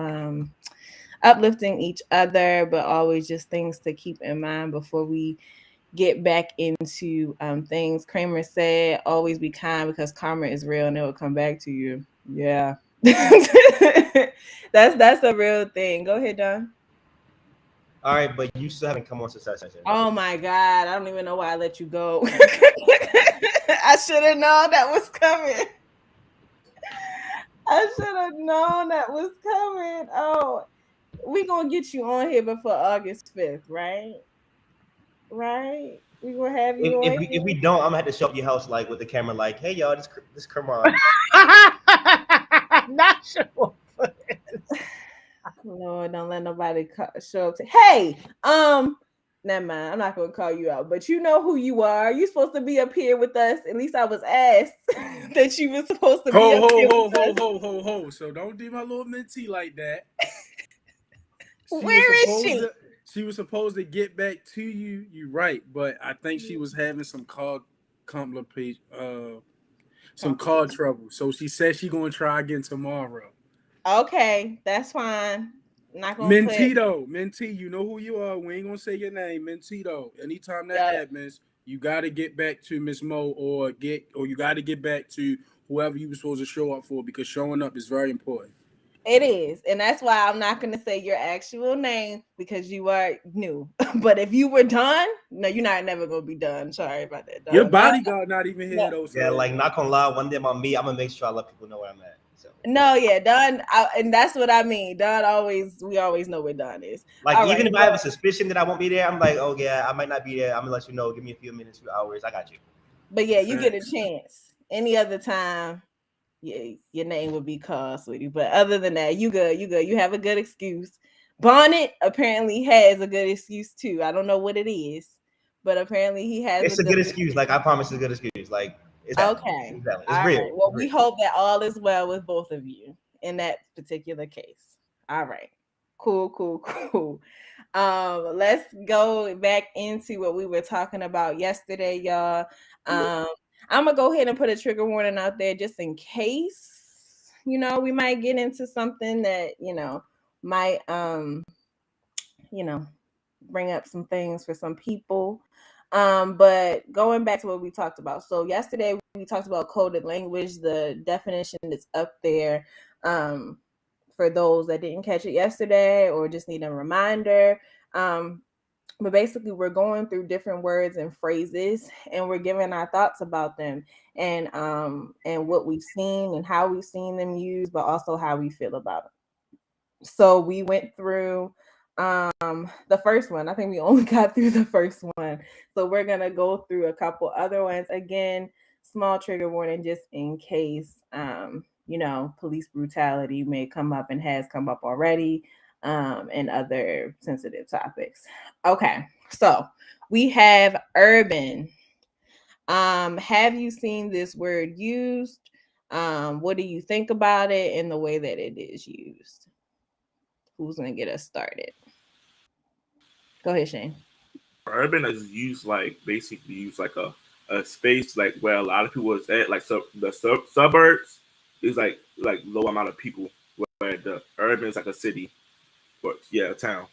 uplifting each other, but always just things to keep in mind before we get back into things. Kramer said, always be kind because karma is real and it will come back to you. Yeah. that's a real thing. Go ahead, Don. All right, but you still haven't come on success session. Oh my God. I don't even know why I let you go. I should have known that was coming. I should have known that was coming. Oh, we gonna get you on here before August 5th, right? Right? We gonna have you on If we don't, I'm gonna have to show up your house like with the camera, like, hey y'all, this Kermon. Not sure. Lord, don't let nobody show up. Hey, never mind. I'm not gonna call you out, but you know who you are. You're supposed to be up here with us. At least I was asked that you were supposed to be up here with us. So don't do my little mentee like that. Where is she? She was supposed to get back to you. You're right, but I think she was having some complication. some car trouble. So she said she gonna try again tomorrow. Okay, that's fine. Not gonna put. Mentito, you know who you are. We ain't gonna say your name, Mentito. Anytime that Yep. happens, you gotta get back to Miss Mo or you gotta get back to whoever you were supposed to show up for because showing up is very important. It is, and that's why I'm not going to say your actual name because you are new. But if you were done, no, you're not never going to be done. Sorry about that, Your done. bodyguard not even here No, though, Yeah, so like not gonna lie, one day on me, I'm gonna make sure I let people know where I'm at. So no, yeah, done, and that's what I mean. Done always, we always know where done is. like All even right, if I have a suspicion that I won't be there, I'm like, oh yeah, I might not be there. I'm gonna let you know. Give me a few minutes, few hours. I got you. but yeah, you get a facts. chance. Any other time, yeah, your name would be called, sweetie. But other than that, you good, you good. You have a good excuse. Bonnet apparently has a good excuse too. I don't know what it is, but apparently he has a It's a good good one. excuse. Like I promise, it's a good excuse. Like it's valid. Okay. It's valid. It's All real. right. Well, It's we real. hope that all is well with both of you in that particular case. All right. Cool, cool, cool. Let's go back into what we were talking about yesterday, y'all. I'm gonna go ahead and put a trigger warning out there just in case, we might get into something that, might you know, bring up some things for some people. But going back to what we talked about. So yesterday we talked about coded language, the definition that's up there. For those that didn't catch it yesterday or just need a reminder. But basically we're going through different words and phrases and we're giving our thoughts about them and what we've seen and how we've seen them used, but also how we feel about them. So we went through the first one. I think we only got through the first one. So we're gonna go through a couple other ones. Again, small trigger warning just in case police brutality may come up and has come up already, and other sensitive topics. Okay, so we have urban. Have you seen this word used? What do you think about it and the way that it is used? Who's gonna get us started? Go ahead, Shane. Urban is used like basically used like a space like where a lot of people is at, like suburbs is like low amount of people, where the urban is like a city, but yeah, a town.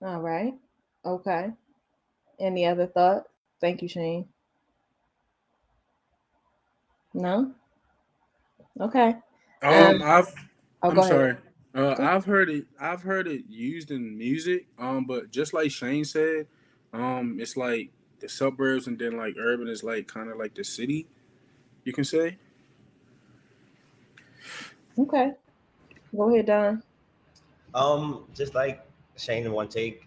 All right. Okay. Any other thoughts? Thank you, Shane. No? Okay. I've Oh, I'm go ahead. sorry. I've heard it used in music. But just like Shane said, it's like the suburbs and then like urban is like kind of like the city, you can say. Okay. Go ahead, Don. Just like Shane in one take,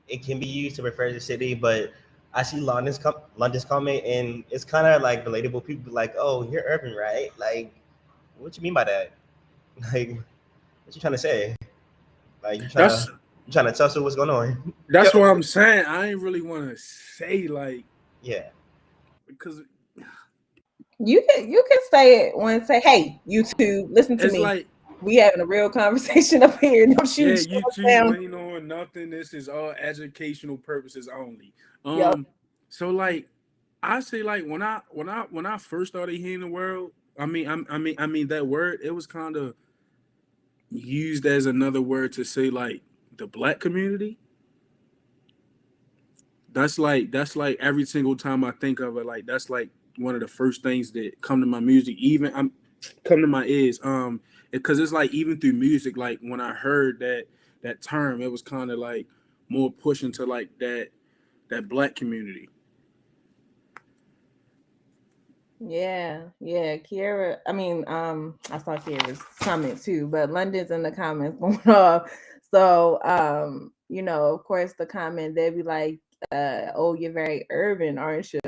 it can be used to refer to the city, but I see London's comment, and it's kind of like relatable. People be like, "Oh, you're urban, right? Like, what you mean by that? Like, what you trying to say? Like, That's you trying to tell us what's going on?" that's Yep. what I'm saying. I ain't really want to say like Yeah. because You can say it when say, hey, YouTube, listen to it's me. like We having a real conversation up here. Don't yeah, shoot us YouTube down. ain't on nothing. This is all educational purposes only. Yep. So like I say like when I first started hearing the word, I mean that word, it was kind of used as another word to say like the black community. That's like every single time I think of it, like that's like one of the first things that come to my music, even I'm come to my ears. Because it's like even through music, like when I heard that term, it was kind of like more pushing to like that black community. Yeah. Kiera, I mean, I saw Kiera's comment too, but London's in the comments going off. So, of course, the comment they'd be like, "Oh, you're very urban, aren't you?"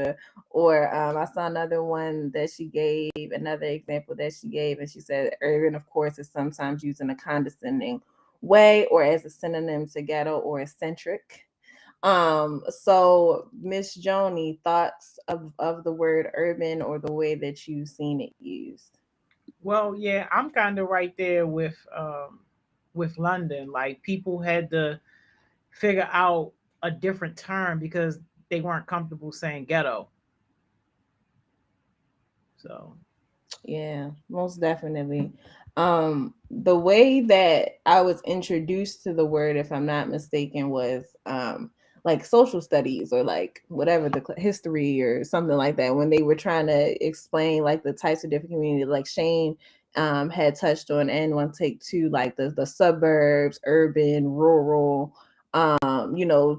Or I saw another one that she gave, another example that she gave, and she said, "Urban, of course, is sometimes used in a condescending way or as a synonym to ghetto or eccentric." So Miss Joni, thoughts of the word urban or the way that you've seen it used? Well, yeah, I'm kind of right there with London. Like people had to figure out a different term because they weren't comfortable saying ghetto. So Yeah, most definitely. The way that I was introduced to the word, if I'm not mistaken, was like social studies or like whatever history or something like that. When they were trying to explain like the types of different communities, like Shane had touched on, and one take two, like the suburbs, urban, rural.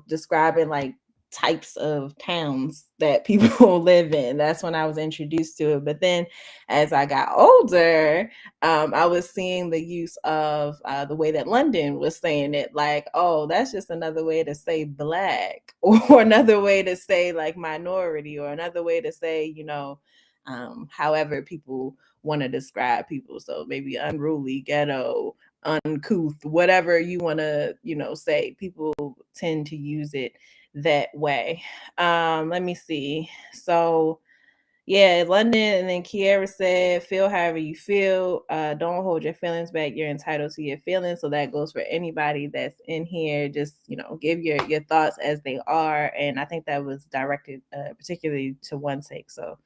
Describing like types of towns that people live in. That's when I was introduced to it. But then as I got older, I was seeing the use of the way that London was saying it, like, oh, that's just another way to say black, or another way to say like minority, or another way to say, however people want to describe people. So maybe unruly, ghetto, uncouth, whatever you want to, say. People tend to use it that way. Let me see. So yeah, London, and then Kiera said, feel however you feel. Don't hold your feelings back. You're entitled to your feelings. So that goes for anybody that's in here. Just, give your thoughts as they are. And I think that was directed particularly to one take. So,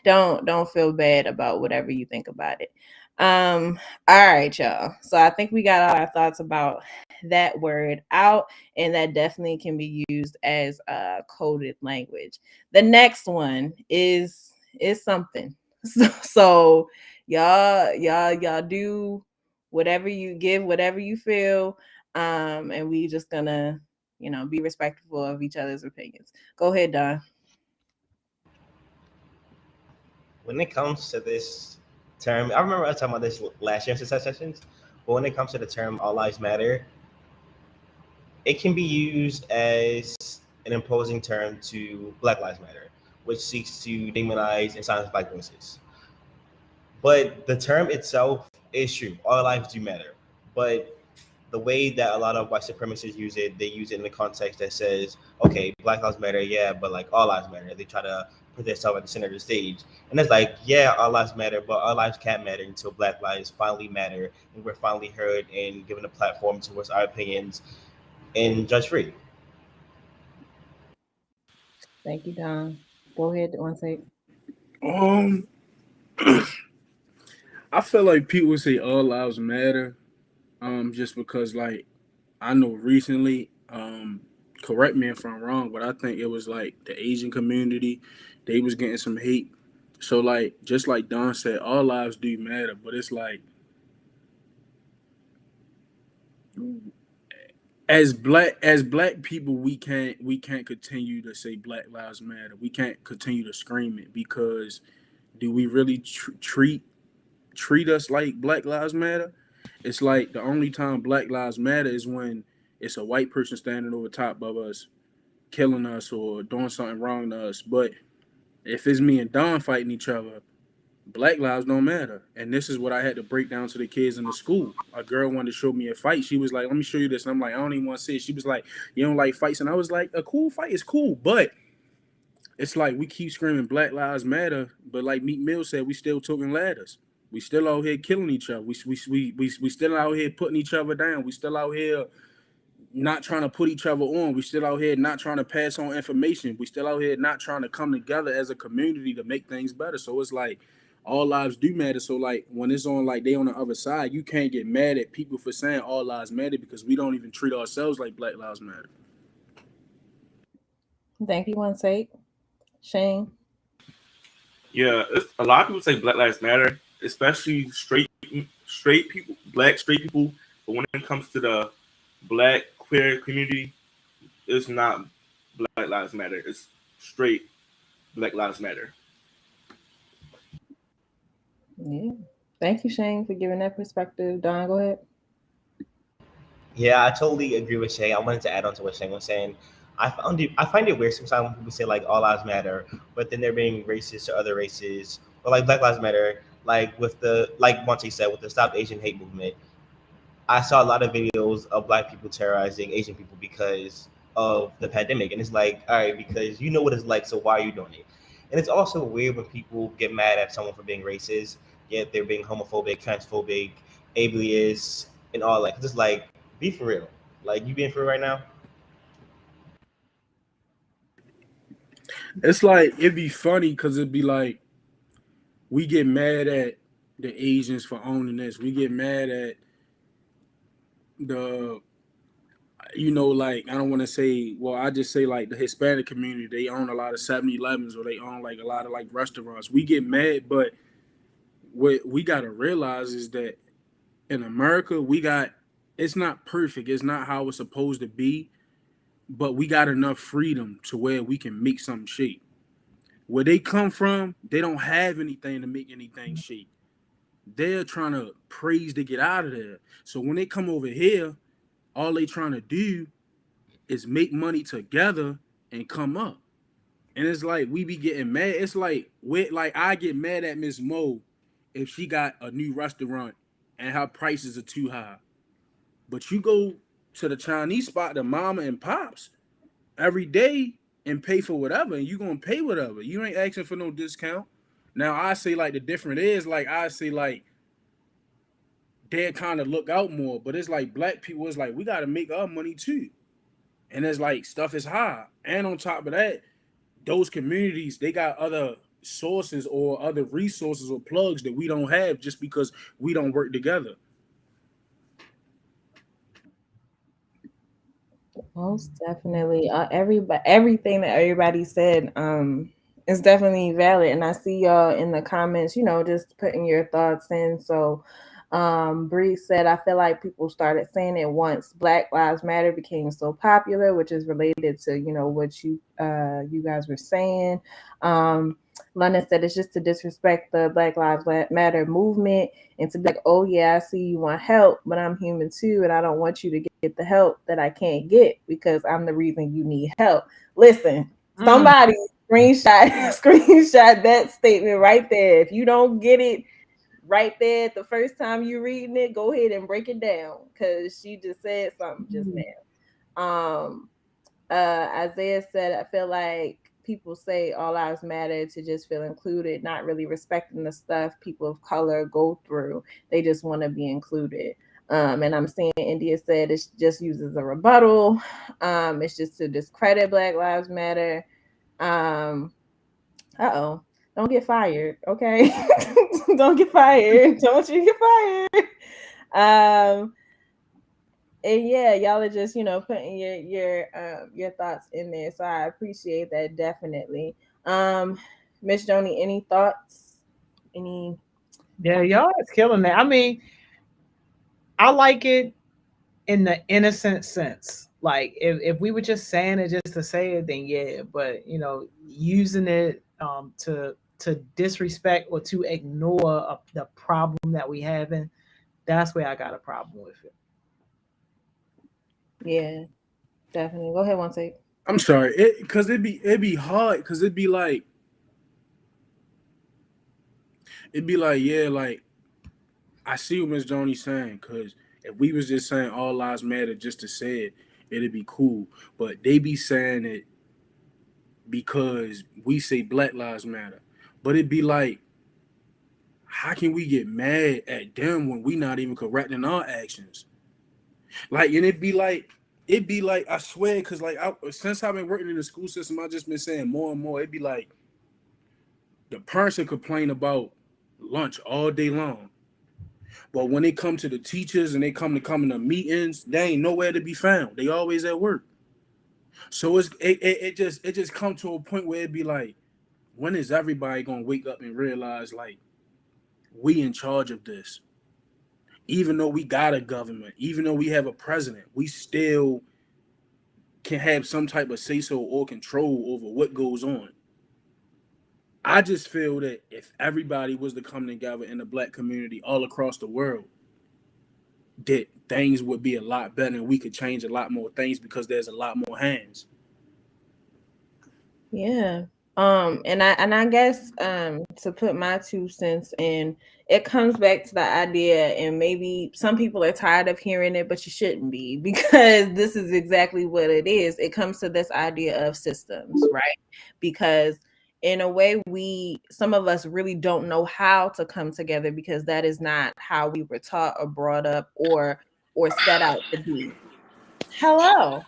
don't feel bad about whatever you think about it. All right, y'all. So I think we got all our thoughts about that word out, and that definitely can be used as a coded language. The next one is something. So y'all do whatever you give, whatever you feel, and we just gonna be respectful of each other's opinions. Go ahead, Don. When it comes to this term, I remember I was talking about this last year in success sessions. But when it comes to the term "all lives matter," it can be used as an imposing term to Black Lives Matter, which seeks to demonize and silence Black voices. But the term itself is true. All lives do matter. But the way that a lot of white supremacists use it, they use it in the context that says, okay, Black Lives Matter, yeah, but like all lives matter. They try to put themselves at the center of the stage. And it's like, yeah, all lives matter, but our lives can't matter until Black lives finally matter and we're finally heard and given a platform to voice our opinions and judge free. Thank you, Don. Go ahead, one sec. Um, I feel like people say all lives matter, just because like I know recently, correct me if I'm wrong, but I think it was like the Asian community, they was getting some hate. So like just like Don said, all lives do matter, but it's like as black people we can't continue to say Black Lives Matter. We can't continue to scream it because do we really treat us like Black Lives Matter? It's like the only time Black Lives Matter is when it's a white person standing over top of us, killing us or doing something wrong to us. But if it's me and Don fighting each other, Black lives don't matter. And this is what I had to break down to the kids in the school. A girl wanted to show me a fight. She was like, "Let me show you this." And I'm like, "I don't even want to see it." She was like, "You don't like fights?" And I was like, "A cool fight is cool, but it's like we keep screaming Black Lives Matter, but like Meek Mill said, we still talking ladders. We still out here killing each other. We still out here putting each other down. We still out here not trying to put each other on. We still out here not trying to pass on information. We still out here not trying to come together as a community to make things better. So it's like all lives do matter. So like when it's on like they on the other side, you can't get mad at people for saying all lives matter because we don't even treat ourselves like Black Lives Matter. Thank you, one sec. Shane. Yeah, a lot of people say Black Lives Matter, especially straight people, black straight people. But when it comes to the black queer community, it's not Black Lives Matter. It's straight Black Lives Matter. Yeah. Thank you, Shane, for giving that perspective. Don, go ahead. Yeah, I totally agree with Shay. I wanted to add on to what Shay was saying. I find it weird sometimes when people say like all lives matter, but then they're being racist to other races, or like Black Lives Matter, like with the like Monte said with the Stop Asian Hate movement. I saw a lot of videos of Black people terrorizing Asian people because of the pandemic, and it's like, all right, because you know what it's like, so why are you doing it? And it's also weird when people get mad at someone for being racist, yet they're being homophobic, transphobic, ableist, and all that. 'Cause it's like, be for real. Like, you being for real right now? It's like it'd be funny because it'd be like we get mad at the Asians for owning this. We get mad at the like I don't want to say, well, I just say like the Hispanic community, they own a lot of 7-Elevens or they own like a lot of like restaurants. We get mad, but what we got to realize is that in America, it's not perfect. It's not how it's supposed to be, but we got enough freedom to where we can make something shake. Where they come from, they don't have anything to make anything shake. They're trying to praise to get out of there. So when they come over here, all they trying to do is make money together and come up. And it's like we be getting mad. It's like I get mad at Miss Mo if she got a new restaurant and her prices are too high. But you go to the Chinese spot, the mama and pops, every day and pay for whatever, and you gonna pay whatever. You ain't asking for no discount. Now I say like the different is like I say like they kind of look out more, but it's like black people is like we gotta make our money too. And it's like stuff is high. And on top of that, those communities, they got other sources or other resources or plugs that we don't have just because we don't work together. Most definitely. Everything that everybody said is definitely valid. And I see y'all in the comments, just putting your thoughts in. So Bree said, I feel like people started saying it once Black Lives Matter became so popular, which is related to, what you guys were saying. London said it's just to disrespect the Black Lives Matter movement and to be like, oh yeah, I see you want help, but I'm human too, and I don't want you to get the help that I can't get because I'm the reason you need help. Listen, somebody screenshot that statement right there. If you don't get it right there the first time you reading it, go ahead and break it down because she just said something just now. Isaiah said, I feel like people say all lives matter to just feel included, not really respecting the stuff people of color go through. They just want to be included. And I'm seeing India said it's just used as a rebuttal. It's just to discredit Black Lives Matter. Don't get fired, okay? Don't get fired. Don't you get fired. And yeah, y'all are just putting your thoughts in there, so I appreciate that definitely. Miss Joni, any thoughts? Yeah, y'all is killing that. I mean, I like it in the innocent sense. Like if we were just saying it just to say it, then yeah. But using it to disrespect or to ignore the problem that we having, that's where I got a problem with it. Yeah, definitely. Go ahead, one take. I'm sorry, because it'd be hard, because it'd be like yeah, like I see what Miss Joni's saying, because if we was just saying all lives matter just to say it, it'd be cool. But they be saying it because we say Black Lives Matter. But it'd be like, how can we get mad at them when we not even correcting our actions? Like, and it'd be like, I swear, because like since I've been working in the school system, I've just been saying more and more. It'd be like the parents will complain about lunch all day long, but when they come to the teachers and they come in the meetings, they ain't nowhere to be found. They always at work. So it just come to a point where it'd be like, when is everybody gonna wake up and realize like we in charge of this? Even though we got a government, even though we have a president, we still can have some type of say-so or control over what goes on. I just feel that if everybody was to come together in the Black community all across the world, that things would be a lot better and we could change a lot more things because there's a lot more hands. Yeah. And I guess to put my 2 cents in, it comes back to the idea, and maybe some people are tired of hearing it, but you shouldn't be, because this is exactly what it is. It comes to this idea of systems, right? Because in a way, some of us really don't know how to come together because that is not how we were taught or brought up or set out to be. Hello.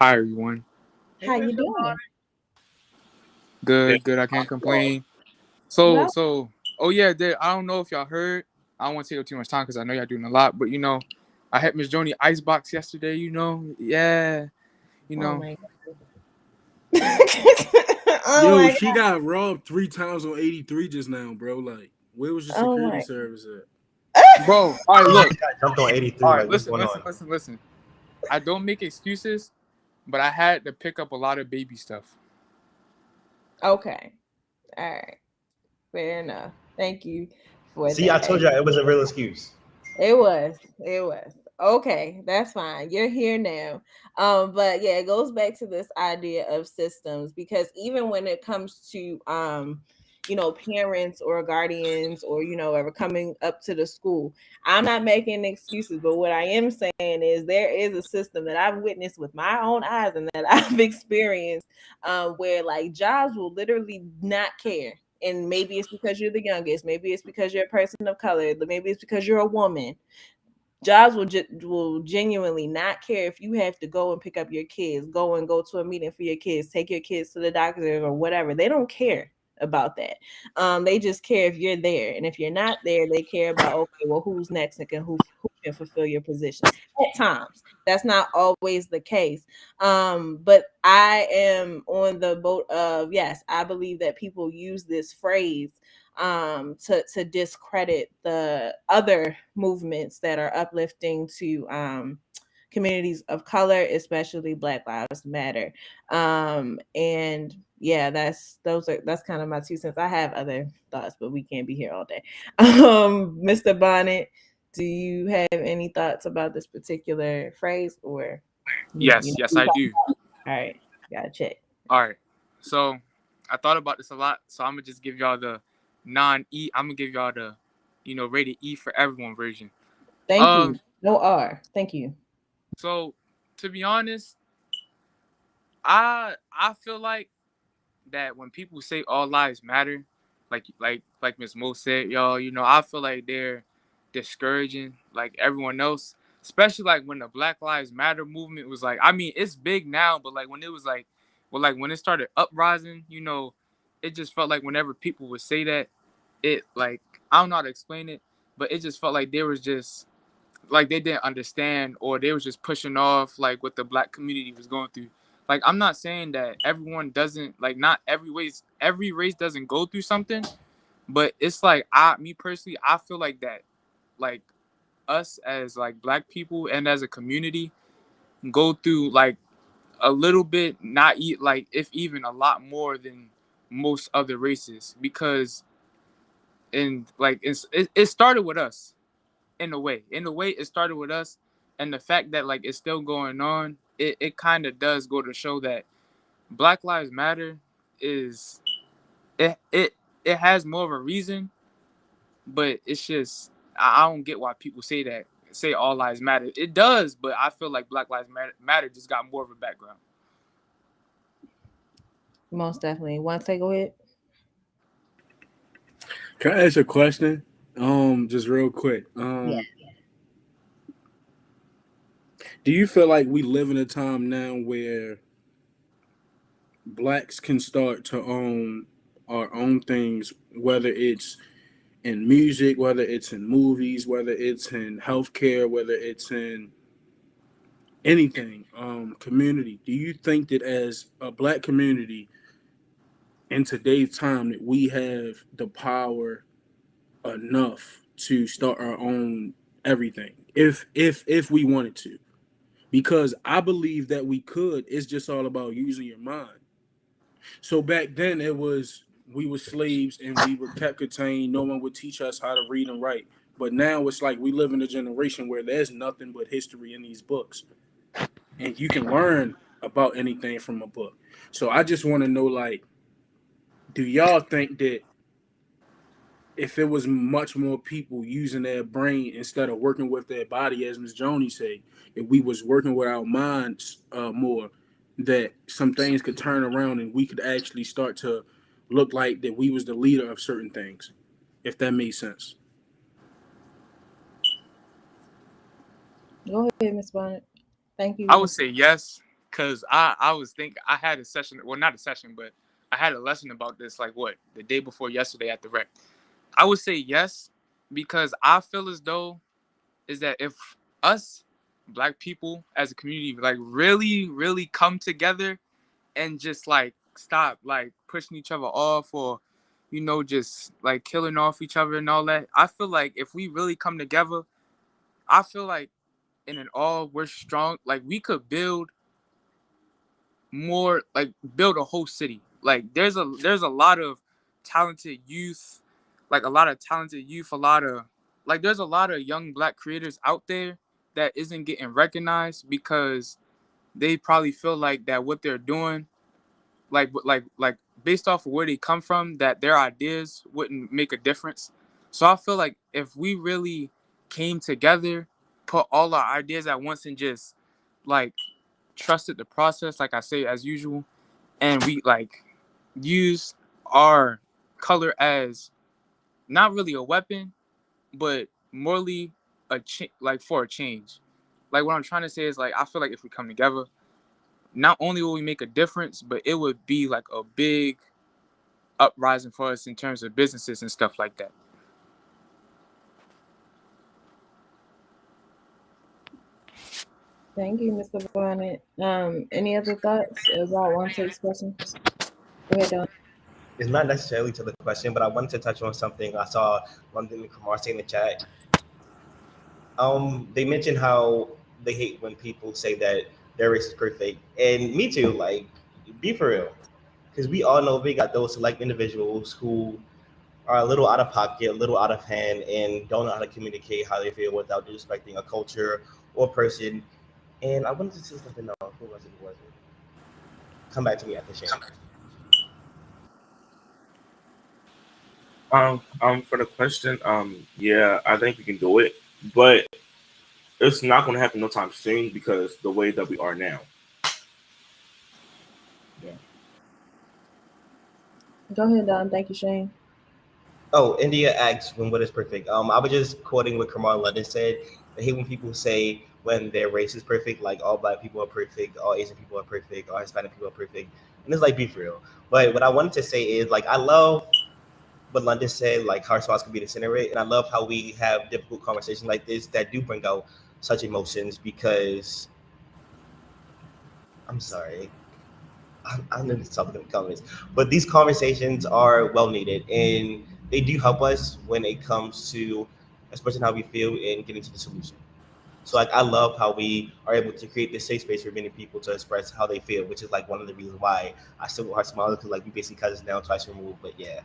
Hi everyone. How you doing? Good. I can't complain. Well, Oh yeah, I don't know if y'all heard. I don't want to take up too much time because I know y'all doing a lot, but I had Miss Joni icebox yesterday. Yeah, oh my oh Yo, my she got robbed 3 times on 83 just now, bro. Like, where was the oh security my service at? bro. All right, He look. just got jumped on 83. All right, Like, what's listen, going listen, on? listen, listen. I don't make excuses, but I had to pick up a lot of baby stuff. Okay. All right. Fair enough. Thank you for See, I that. told you it was a real excuse. It was. It was. Okay, that's fine. You're here now. But yeah, it goes back to this idea of systems because even when it comes to parents or guardians or ever coming up to the school, I'm not making excuses, but what I am saying is there is a system that I've witnessed with my own eyes and that I've experienced where like jobs will literally not care. And maybe it's because you're the youngest, maybe it's because you're a person of color, maybe it's because you're a woman. Jobs will genuinely not care if you have to go and pick up your kids, go to a meeting for your kids, take your kids to the doctor or whatever. They don't care about that. They just care if you're there, and if you're not there, they care about, okay, well, who's next and who can fulfill your position. At times, that's not always the case. But I am on the boat of, yes, I believe that people use this phrase to discredit the other movements that are uplifting to communities of color, especially Black Lives Matter. And yeah, that's kind of my 2 cents. I have other thoughts, but we can't be here all day. Mr. Bonnet, do you have any thoughts about this particular phrase, or Yes, yes, I do. all right, gotta check. All right. So I thought about this a lot. So I'm gonna just give y'all the non-E. I'm gonna give y'all the, rated E for everyone version. Thank you. No R. Thank you. So to be honest, I feel like that when people say all lives matter, like Miss Mo said, y'all, I feel like they're discouraging like everyone else, especially like when the Black Lives Matter movement was like, I mean, it's big now, but like when it was like, well, like when it started uprising, it just felt like whenever people would say that, it like I don't know how to explain it, but it just felt like there was just like they didn't understand or they was just pushing off like what the black community was going through. Like I'm not saying that everyone doesn't like not every race doesn't go through something, but it's like me personally, I feel like that like us as like black people and as a community go through like a little bit, not eat like if even a lot more than most other races because and like it started with us in a way. In a way, it started with us, and the fact that like it's still going on, it kind of does go to show that Black Lives Matter is it has more of a reason, but it's just I don't get why people say that. Say all lives matter. It does, but I feel like Black Lives Matter just got more of a background. Most definitely. Once they go ahead. Can I ask a question? Just real quick. Yeah. Do you feel like we live in a time now where blacks can start to own our own things, whether it's in music, whether it's in movies, whether it's in healthcare, whether it's in anything, community? Do you think that as a black community in today's time that we have the power enough to start our own everything if we wanted to? Because I believe that we could. It's just all about using your mind. So back then it was we were slaves and we were kept contained. No one would teach us how to read and write. But now it's like we live in a generation where there's nothing but history in these books. And you can learn about anything from a book. So I just want to know, like, do y'all think that if it was much more people using their brain instead of working with their body, as Ms. Joni said, if we was working with our minds more, that some things could turn around and we could actually start to look like that we was the leader of certain things, if that makes sense. Go ahead, Miss Bonnet. Thank you, I would Miss. say yes, cause I was thinking I had a session, well not a session, but I had a lesson about this like the day before yesterday at the rec. I would say yes because I feel as though is that if us black people as a community like really come together and just like stop like pushing each other off or just like killing off each other and all that. I feel like if we really come together, I feel like in all we're strong. Like we could build more, like build a whole city. Like there's a lot of talented youth, like a lot of talented youth, a lot of like there's a lot of young black creators out there that isn't getting recognized because they probably feel like that what they're doing, like based off of where they come from, that their ideas wouldn't make a difference. So I feel like if we really came together, put all our ideas at once and just like trusted the process, like I say as usual, and we like use our color as not really a weapon, but morally like for a change. Like what I'm trying to say is like I feel like if we come together, not only will we make a difference, but it would be like a big uprising for us in terms of businesses and stuff like that. Thank you, Mr. Bonnet. Any other thoughts about one takes question? Go ahead, Don. It's not necessarily to the question, but I wanted to touch on something I saw London and Kamar say in the chat. They mentioned how they hate when people say that their race is perfect, and me too. Like, be for real, because we all know we got those select individuals who are a little out of pocket, a little out of hand, and don't know how to communicate how they feel without disrespecting a culture or person. And I wanted to say something else. Who was it? Who was it? Come back to me after Shane. For the question, yeah, I think we can do it, but it's not going to happen no time soon because the way that we are now. Go ahead, Don. Thank you, Shane. Oh, India asks when what is perfect. I was just quoting what Kamar London said. I hate when people say when their race is perfect, like all black people are perfect, all Asian people are perfect, all Hispanic people are perfect. And it's like, be for real. But what I wanted to say is like I love what London said, like our spots can be the center of it. And I love how we have difficult conversations like this that do bring out such emotions because I'm sorry. I'm going to talk in the comments, but these conversations are well needed and they do help us when it comes to expressing how we feel and getting to the solution. So like I love how we are able to create this safe space for many people to express how they feel, which is like one of the reasons why I still heart smile because like we basically cousins now twice removed. But yeah.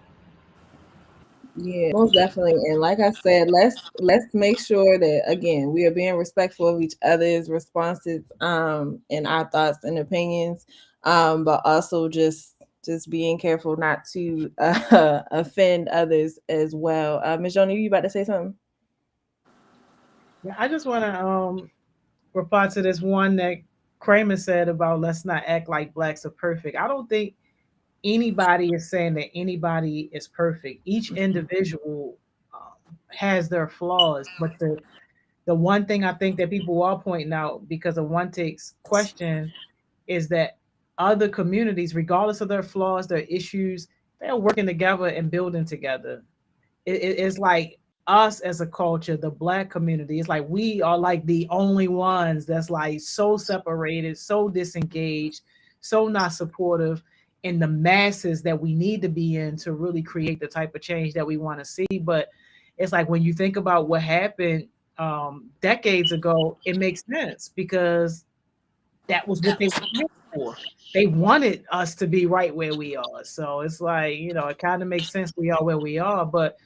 Yeah, most definitely. And like I said, let's make sure that again we are being respectful of each other's responses, and our thoughts and opinions, but also just being careful not to offend others as well. Ms. Joni, you about to say something? Yeah, I just want to reply to this one that Kramer said about let's not act like blacks are perfect. I don't think anybody is saying that anybody is perfect. Each individual has their flaws, but the one thing I think that people are pointing out because of one takes question is that other communities, regardless of their flaws, their issues, they're working together and building together. It's like us as a culture, the black community, it's like we are like the only ones that's like so separated, so disengaged, so not supportive in the masses that we need to be in to really create the type of change that we want to see. But it's like when you think about what happened decades ago, it makes sense because that was what they were fighting for. They wanted us to be right where we are. So it's like, it kind of makes sense we are where we are, but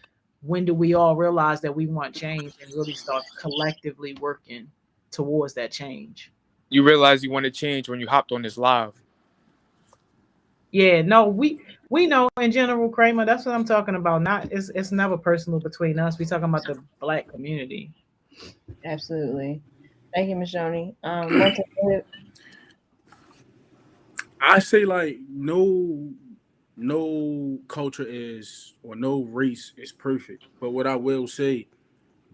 when do we all realize that we want change and really start collectively working towards that change? You realize you want to change when you hopped on this live. Yeah, no, we know in general, Kramer, that's what I'm talking about. Not it's never personal between us. We talking about the black community. Absolutely. Thank you, Ms. Joni. One take. I say like no culture is or no race is perfect. But what I will say,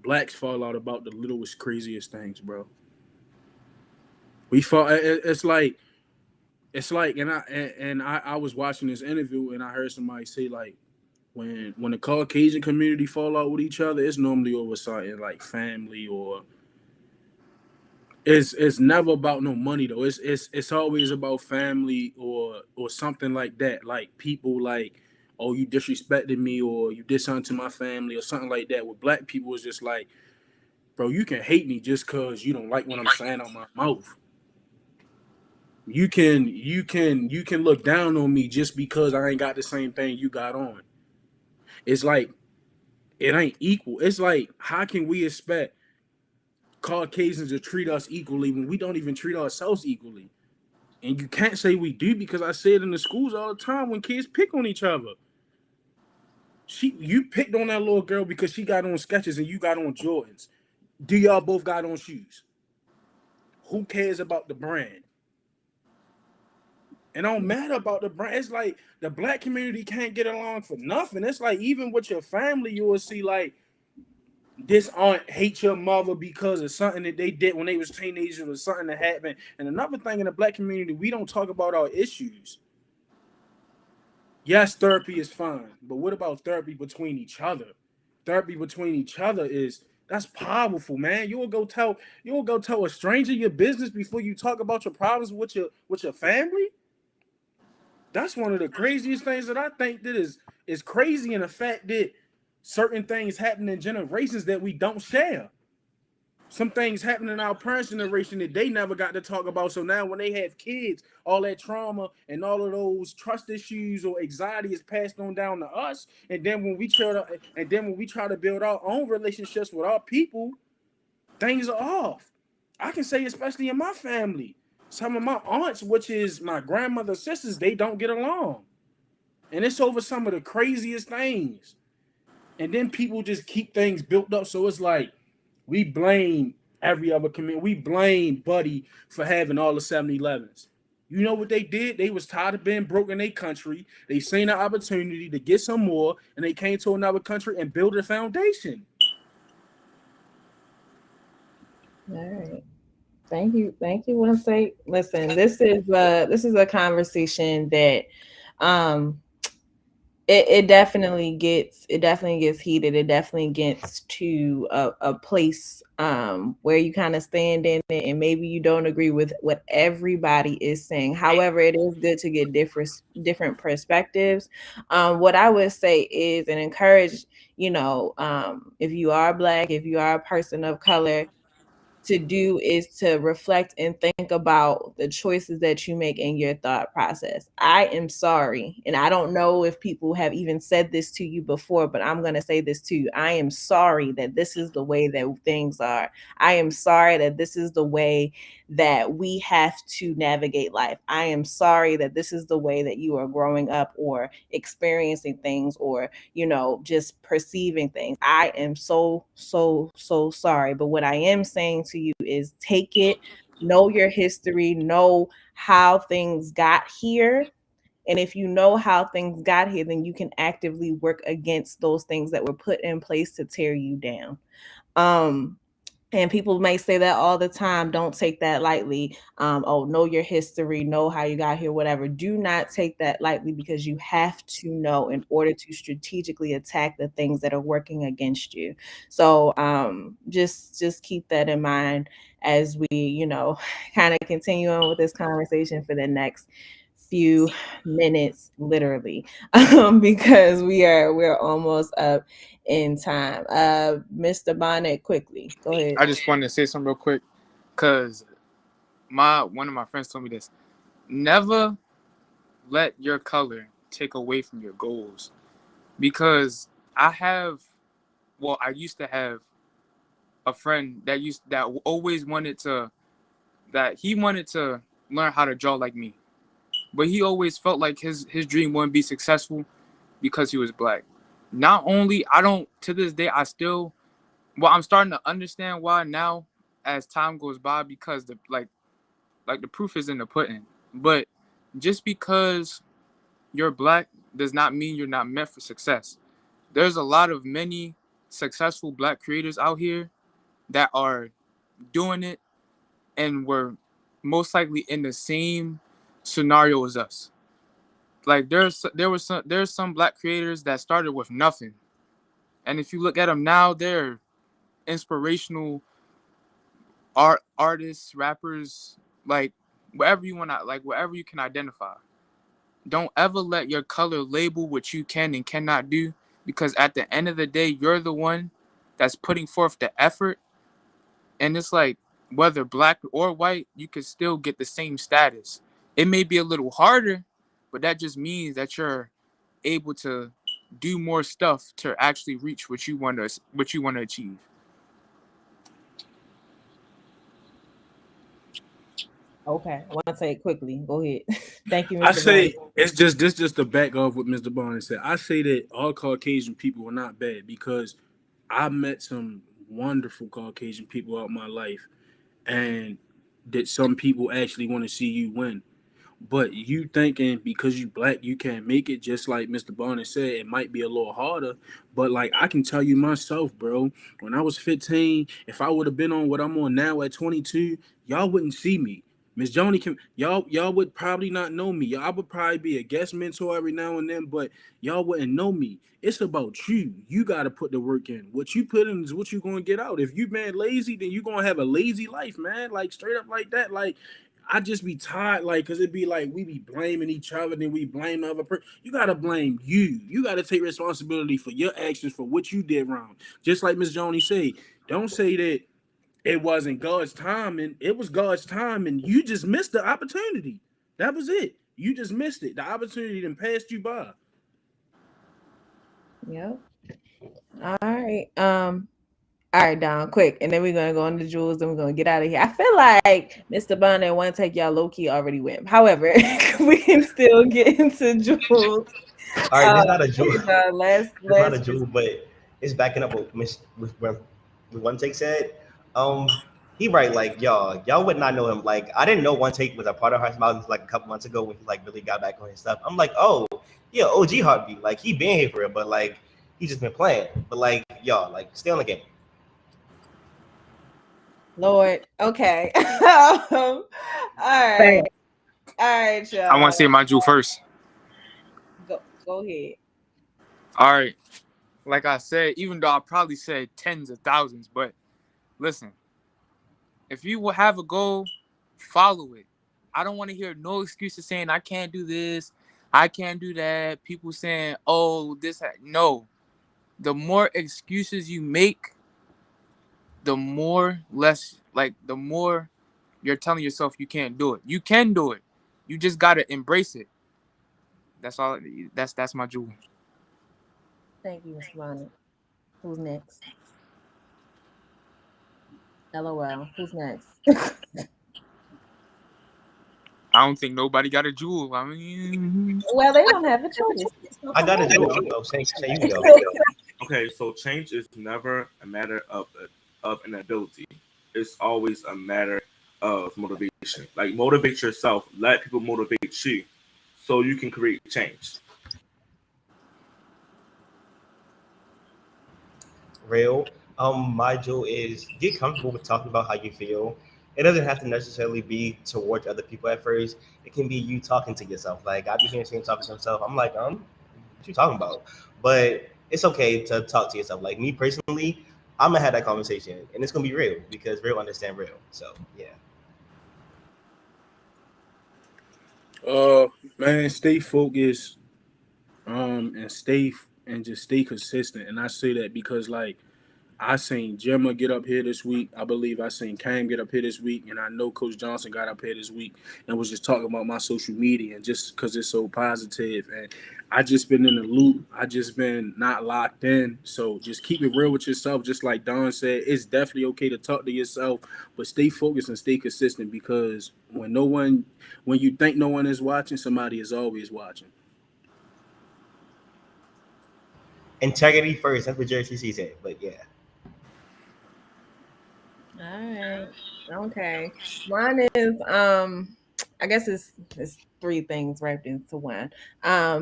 blacks fall out about the littlest, craziest things, bro. We fall. It's like it's like, I was watching this interview and I heard somebody say like when the Caucasian community fall out with each other, it's normally over something like family or it's never about no money though. It's always about family or something like that. Like people like, oh, you disrespected me or you did something to my family or something like that. With black people, it's just like, bro, you can hate me just cause you don't like what I'm saying on my mouth. You can look down on me just because I ain't got the same thing you got on. It's like it ain't equal. It's like how can we expect Caucasians to treat us equally when we don't even treat ourselves equally? And you can't say we do because I say it in the schools all the time when kids pick on each other. You picked on that little girl because she got on Skechers and you got on Jordans. Do y'all both got on shoes? Who cares about the brand? And don't matter about the brand. It's like the black community can't get along for nothing. It's like even with your family, you will see like this aunt hate your mother because of something that they did when they was teenagers or something that happened. And another thing in the black community, we don't talk about our issues. Yes, therapy is fine, but what about therapy between each other? Therapy between each other is that's powerful, man. You will go tell a stranger your business before you talk about your problems with your family. That's one of the craziest things that I think that is crazy in the fact that certain things happen in generations that we don't share. Some things happen in our parents' generation that they never got to talk about. So now when they have kids, all that trauma and all of those trust issues or anxiety is passed on down to us. And then when we try to build our own relationships with our people, things are off. I can say especially in my family. Some of my aunts, which is my grandmother's sisters, they don't get along. And it's over some of the craziest things. And then people just keep things built up. So it's like we blame every other community. We blame Buddy for having all the 7-Elevens. You know what they did? They was tired of being broke in their country. They seen an opportunity to get some more, and they came to another country and built a foundation. All right. Thank you. Want to say, listen, this is a conversation that um it definitely gets heated. It definitely gets to a place where you kind of stand in it and maybe you don't agree with what everybody is saying. However, it is good to get different perspectives. What I would say is and encourage, if you are black, if you are a person of color, to do is to reflect and think about the choices that you make in your thought process. I am sorry, and I don't know if people have even said this to you before, but I'm going to say this to you. I am sorry that this is the way that things are. I am sorry that this is the way that we have to navigate life. I am sorry that this is the way that you are growing up or experiencing things or just perceiving things. I am so, so, so sorry. But what I am saying to you is take it, know your history, know how things got here. And if you know how things got here, then you can actively work against those things that were put in place to tear you down. Um, and people may say that all the time. Don't take that lightly. Oh, know your history, know how you got here, whatever. Do not take that lightly because you have to know in order to strategically attack the things that are working against you. So just keep that in mind as we, kind of continue on with this conversation for the next few minutes, literally, because we're almost up in time. Mr. Bonnet, quickly, go ahead. I just wanted to say something real quick, cause one of my friends told me this: never let your color take away from your goals. Because I used to have a friend that always wanted to learn how to draw like me, but he always felt like his dream wouldn't be successful because he was black. Not only I don't to this day I still I'm starting to understand why now as time goes by, because the proof is in the pudding. But just because you're black does not mean you're not meant for success. There's a lot of many successful black creators out here that are doing it and were most likely in the same scenario as us. Like there's some black creators that started with nothing, and if you look at them now, they're inspirational artists, rappers, like whatever you can identify. Don't ever let your color label what you can and cannot do, because at the end of the day, you're the one that's putting forth the effort. And it's like, whether black or white, you can still get the same status. It may be a little harder, but that just means that you're able to do more stuff to actually reach what you want to achieve. Okay, I want to say it quickly. Go ahead. Thank you, I Mr. Bonner. say it's just this just to back off what Mr. Barnes said. I say that all Caucasian people are not bad because I met some wonderful Caucasian people out my life, and that some people actually want to see you win. But you thinking because you black you can't make it, just like Mr. Barnes said, it might be a little harder. But like I can tell you myself, bro, when I was 15, if I would have been on what I'm on now at 22, y'all wouldn't see me. Miss Joni can y'all would probably not know me. Y'all would probably be a guest mentor every now and then, but y'all wouldn't know me. It's about you. You gotta put the work in. What you put in is what you gonna get out. If you been lazy, then you gonna have a lazy life, man. Like straight up like that. Like I just be tired, like, cause it be like we be blaming each other, then we blame the other person. You gotta blame you. You gotta take responsibility for your actions for what you did wrong. Just like Miss Joni said, don't say that it wasn't God's time, and it was God's time, and you just missed the opportunity. That was it. You just missed it. The opportunity then passed you by. Yep. All right. All right, Don, quick, and then we're gonna go into Jules, then we're gonna get out of here. I feel like Mr. Bond and One Take y'all low key already went. However, we can still get into Jules. All right, there's not a jewel. Last, It's not a jewel, but it's backing up what with One Take said. He right, like y'all would not know him. Like I didn't know One Take was a part of Heart's Mouth like a couple months ago when he like really got back on his stuff. I'm like, oh yeah, OG Heartbeat. Like he been here for it, but like he just been playing. But like y'all, like stay on the game. Lord. Okay. All right. All right, y'all. I want to say my Jew first. Go ahead. All right. Like I said, even though I probably said tens of thousands, but listen, if you will have a goal, follow it. I don't want to hear no excuses saying I can't do this, I can't do that. People saying, "Oh, this." No, the more excuses you make, the more you're telling yourself you can't do it. You can do it. You just gotta embrace it. That's all. That's my jewel. Thank you, Mr. Bonnet. Who's next? LOL. Who's next? I don't think nobody got a jewel. I mean, Well, they don't have a choice. I got a jewel. Oh, say you go. Okay, so change is never a matter of an ability. It's always a matter of motivation. Like motivate yourself. Let people motivate you, so you can create change. Real. My jewel is get comfortable with talking about how you feel. It doesn't have to necessarily be towards other people at first. It can be you talking to yourself. Like I be hearing someone talking to himself. I'm like, what you talking about? But it's okay to talk to yourself. Like me personally, I'm gonna have that conversation, and it's gonna be real because real understand real. So yeah. Man, stay focused, and just stay consistent. And I say that because like I seen Gemma get up here this week. I believe I seen Cam get up here this week, and I know Coach Johnson got up here this week and was just talking about my social media and just because it's so positive. And I just been in the loop. I just been not locked in. So just keep it real with yourself. Just like Don said, it's definitely okay to talk to yourself, but stay focused and stay consistent because when you think no one is watching, somebody is always watching. Integrity first. That's what Jersey C said. But yeah. All right. Okay. Mine is I guess it's three things wrapped into one.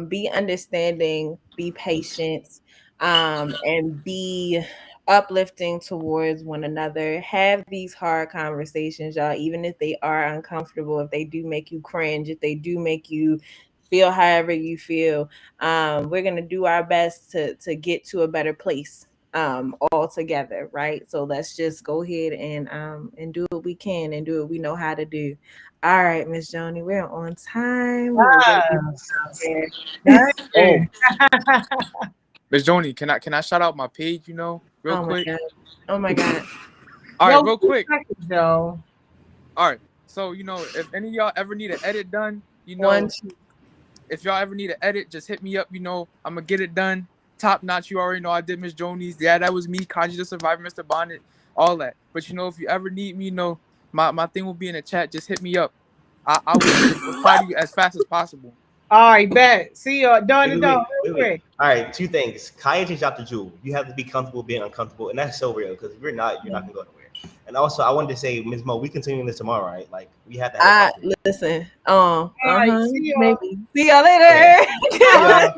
Be understanding, be patient, and be uplifting towards one another. Have these hard conversations, y'all, even if they are uncomfortable, if they do make you cringe, if they do make you feel however you feel. We're gonna do our best to get to a better place all together, right? So let's just go ahead and do what we can and do what we know how to do. All right, Miss Joni, we're on time. We were ready to start. Thank Oh, you. Miss Joni, can I shout out my page? Real Oh my quick. god. Oh my god. All right, Yo, real 2 quick. seconds, yo. All right. So if any of y'all ever need an edit done, One, two. if y'all ever need an edit, just hit me up. I'm gonna get it done. Top notch. You already know I did Miss Joni's. Yeah, that was me. Kanji the Survivor, Mr. Bonnet, all that. But if you ever need me, my thing will be in the chat. Just hit me up. I will reply to you as fast as possible. All right, bet. See you. Done Wait, and wait, done. wait, Real wait, wait. quick. All right, two things. Kaya just dropped the jewel. You have to be comfortable being uncomfortable, and that's so real because if you're not gonna go nowhere. And also, I wanted to say, Ms. Mo, we continuing this tomorrow, right? Like we have to have a I part 3. listen. All right, see y'all. Maybe. See y'all Yeah. later. See y'all.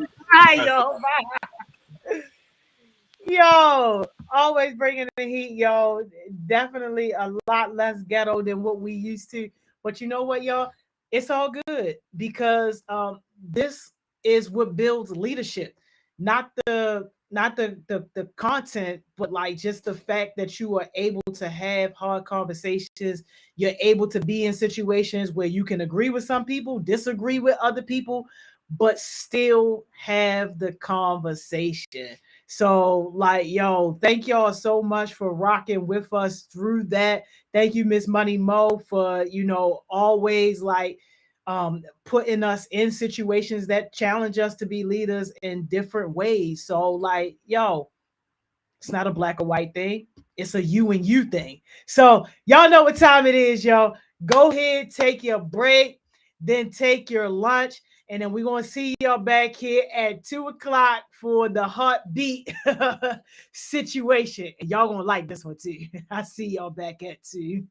Bye, yo. Bye. Yo, always bringing the heat, yo. Definitely a lot less ghetto than what we used to. But you know what, y'all? It's all good because this is what builds leadership, not the content, but like just the fact that you are able to have hard conversations. You're able to be in situations where you can agree with some people, disagree with other people, but still have the conversation. So, like, yo, thank y'all so much for rocking with us through that. Thank you, Miss Money Mo, for always like putting us in situations that challenge us to be leaders in different ways. So, like, yo, it's not a black or white thing. It's a you and you thing. So y'all know what time it is, yo. Go ahead, take your break, then take your lunch, and then we're gonna see y'all back here at 2 o'clock for the heartbeat situation. And y'all gonna like this one too. I see y'all back at 2.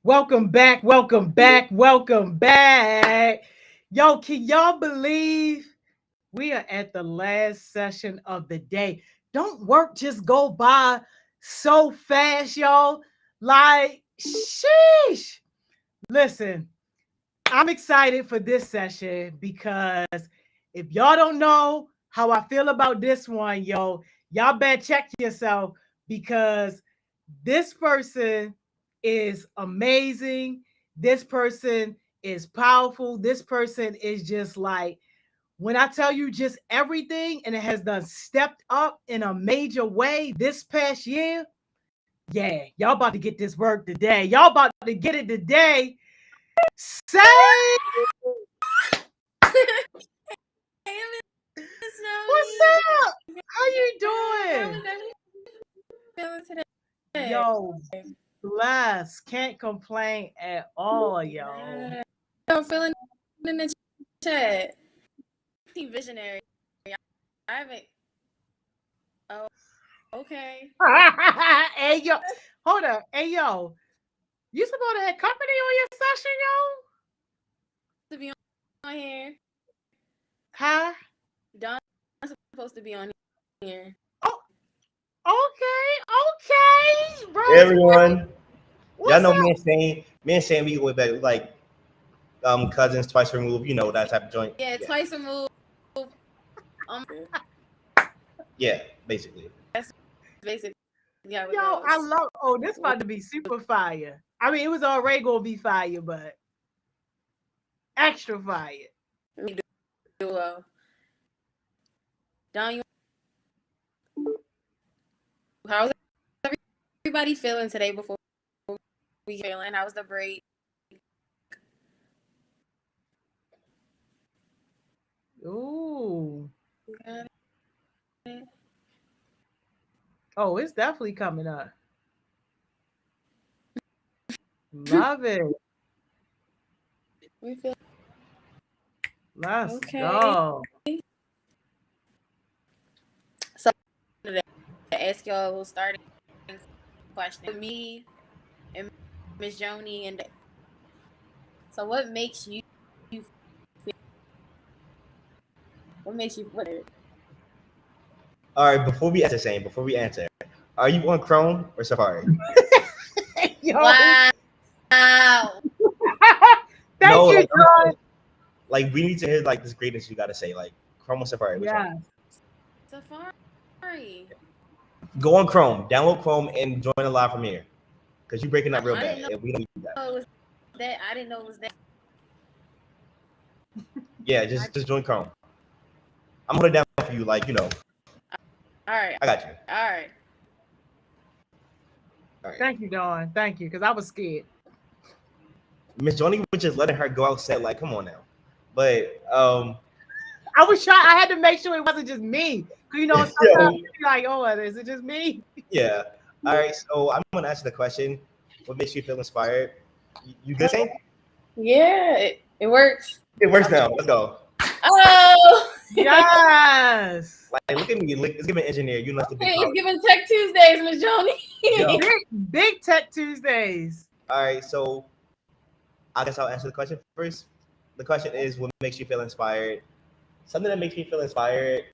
Welcome back, welcome back, welcome back. Yo, can y'all believe we are at the last session of the day? Don't work just go by so fast, y'all. Like, sheesh. Listen, I'm excited for this session because if y'all don't know how I feel about this one, yo, y'all better check yourself because this person is amazing. This person is powerful. This person is just like, when I tell you just everything, and it has done stepped up in a major way this past year. Yeah, y'all about to get this work today. Y'all about to get it today. Say, what's up? How you doing? Yo, bless. Can't complain at all, yo. I'm feeling in the chat. Visionary. I haven't. Oh, okay. Hey, yo. Hold up. Hey, yo. You supposed to have company on your session, yo? To be on here. Huh? Don's supposed to be on here. Oh, okay, bro. Hey, everyone. What's Y'all know up? me and Sam, we go way back. We like cousins, twice removed. You know that type of joint. Yeah, twice removed. Yeah, basically. That's basically how it Yo, goes. I love. Oh, this about to be super fire. I mean, it was already gonna be fire, but extra fire. Me duo. Don, how's everybody feeling today before we feeling? How's the break? Ooh. Oh, it's definitely coming up. Love it. We feel Let's okay. go. So to ask y'all a little starting question. With me and Miss Joni and so what makes you feel, what makes you put it? All right, before we answer, are you on Chrome or Safari? Yo. Wow. Thank No, you, John. like we need to hear like this greatness you gotta say, like Chrome or Safari. Which Yeah. one? Safari. Go on Chrome, download Chrome, and join the live from here. Because you're breaking up real bad. And we don't do that. It was that. I didn't know it was that. Yeah, just join Chrome. I'm gonna down for you, like, you know. All right. I got you. All right. Thank you, Dawn. Thank you, because I was scared. Miss Joni was just letting her go outside, like, come on now. But I was trying. I had to make sure it wasn't just me. Cause you know sometimes you be like, "Oh, is it just me?" Yeah. All right. So I'm gonna answer the question. What makes you feel inspired? You good, Saint? Yeah, it works. It works now. Let's go. Oh. Yes. Like, look at me. Let's give an engineer. You must have been. It's giving Tech Tuesdays, Miss Joni. Big Tech Tuesdays. All right. So I guess I'll answer the question first. The question is, what makes you feel inspired? Something that makes me feel inspired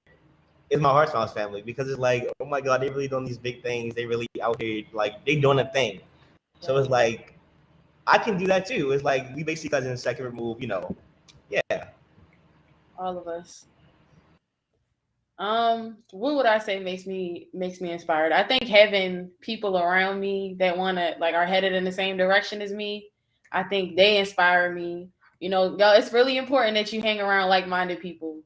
is my Heart Smiles family, because it's like, oh my God, they really doing these big things. They really out here, like they doing a thing. So it's like, I can do that too. It's like we basically cousins, second remove, you know. Yeah. All of us. What would I say makes me inspired? I think having people around me that are headed in the same direction as me. I think they inspire me. You know, y'all, it's really important that you hang around like-minded people.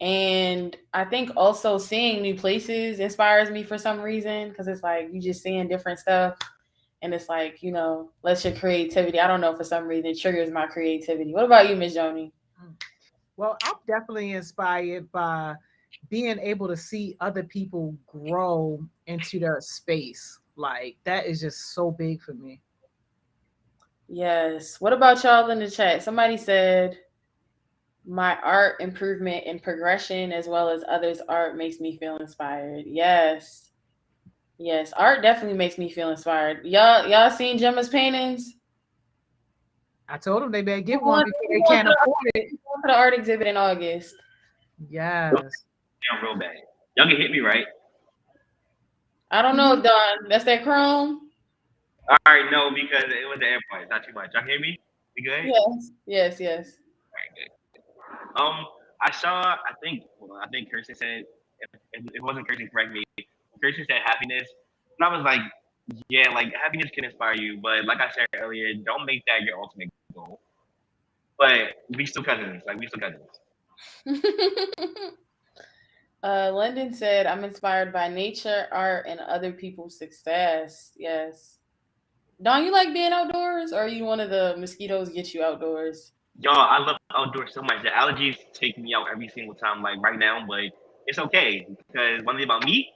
And I think also seeing new places inspires me for some reason, because it's like you just seeing different stuff. And it's like, you know, lets your creativity. I don't know, for some reason, it triggers my creativity. What about you, Miss Joni? Well, I'm definitely inspired by being able to see other people grow into their space. Like that is just so big for me. Yes. What about y'all in the chat? Somebody said my art improvement and progression as well as others' art makes me feel inspired. Yes. Yes. Art definitely makes me feel inspired. Y'all seen Gemma's paintings? I told them they better get We're one going before they can't afford it. to the art exhibit in August. Yes. Damn, real bad. Y'all can hit me, right? I don't know, Don. That's that Chrome. All right, no, because it was the AirPods, not too much. Y'all can hear me? We good? Yes. All right, good. I saw. I think Kirsten said. If it wasn't Kirsten, correct me. Kirsten said happiness, and I was like, yeah, like happiness can inspire you, but like I said earlier, don't make that your ultimate goal. But we still cousins. Like we still cousins. London said, "I'm inspired by nature, art, and other people's success." Yes. Don, you like being outdoors, or are you one of the mosquitoes get you outdoors? Y'all, I love outdoors so much. The allergies take me out every single time, like right now, but it's okay because one thing about me,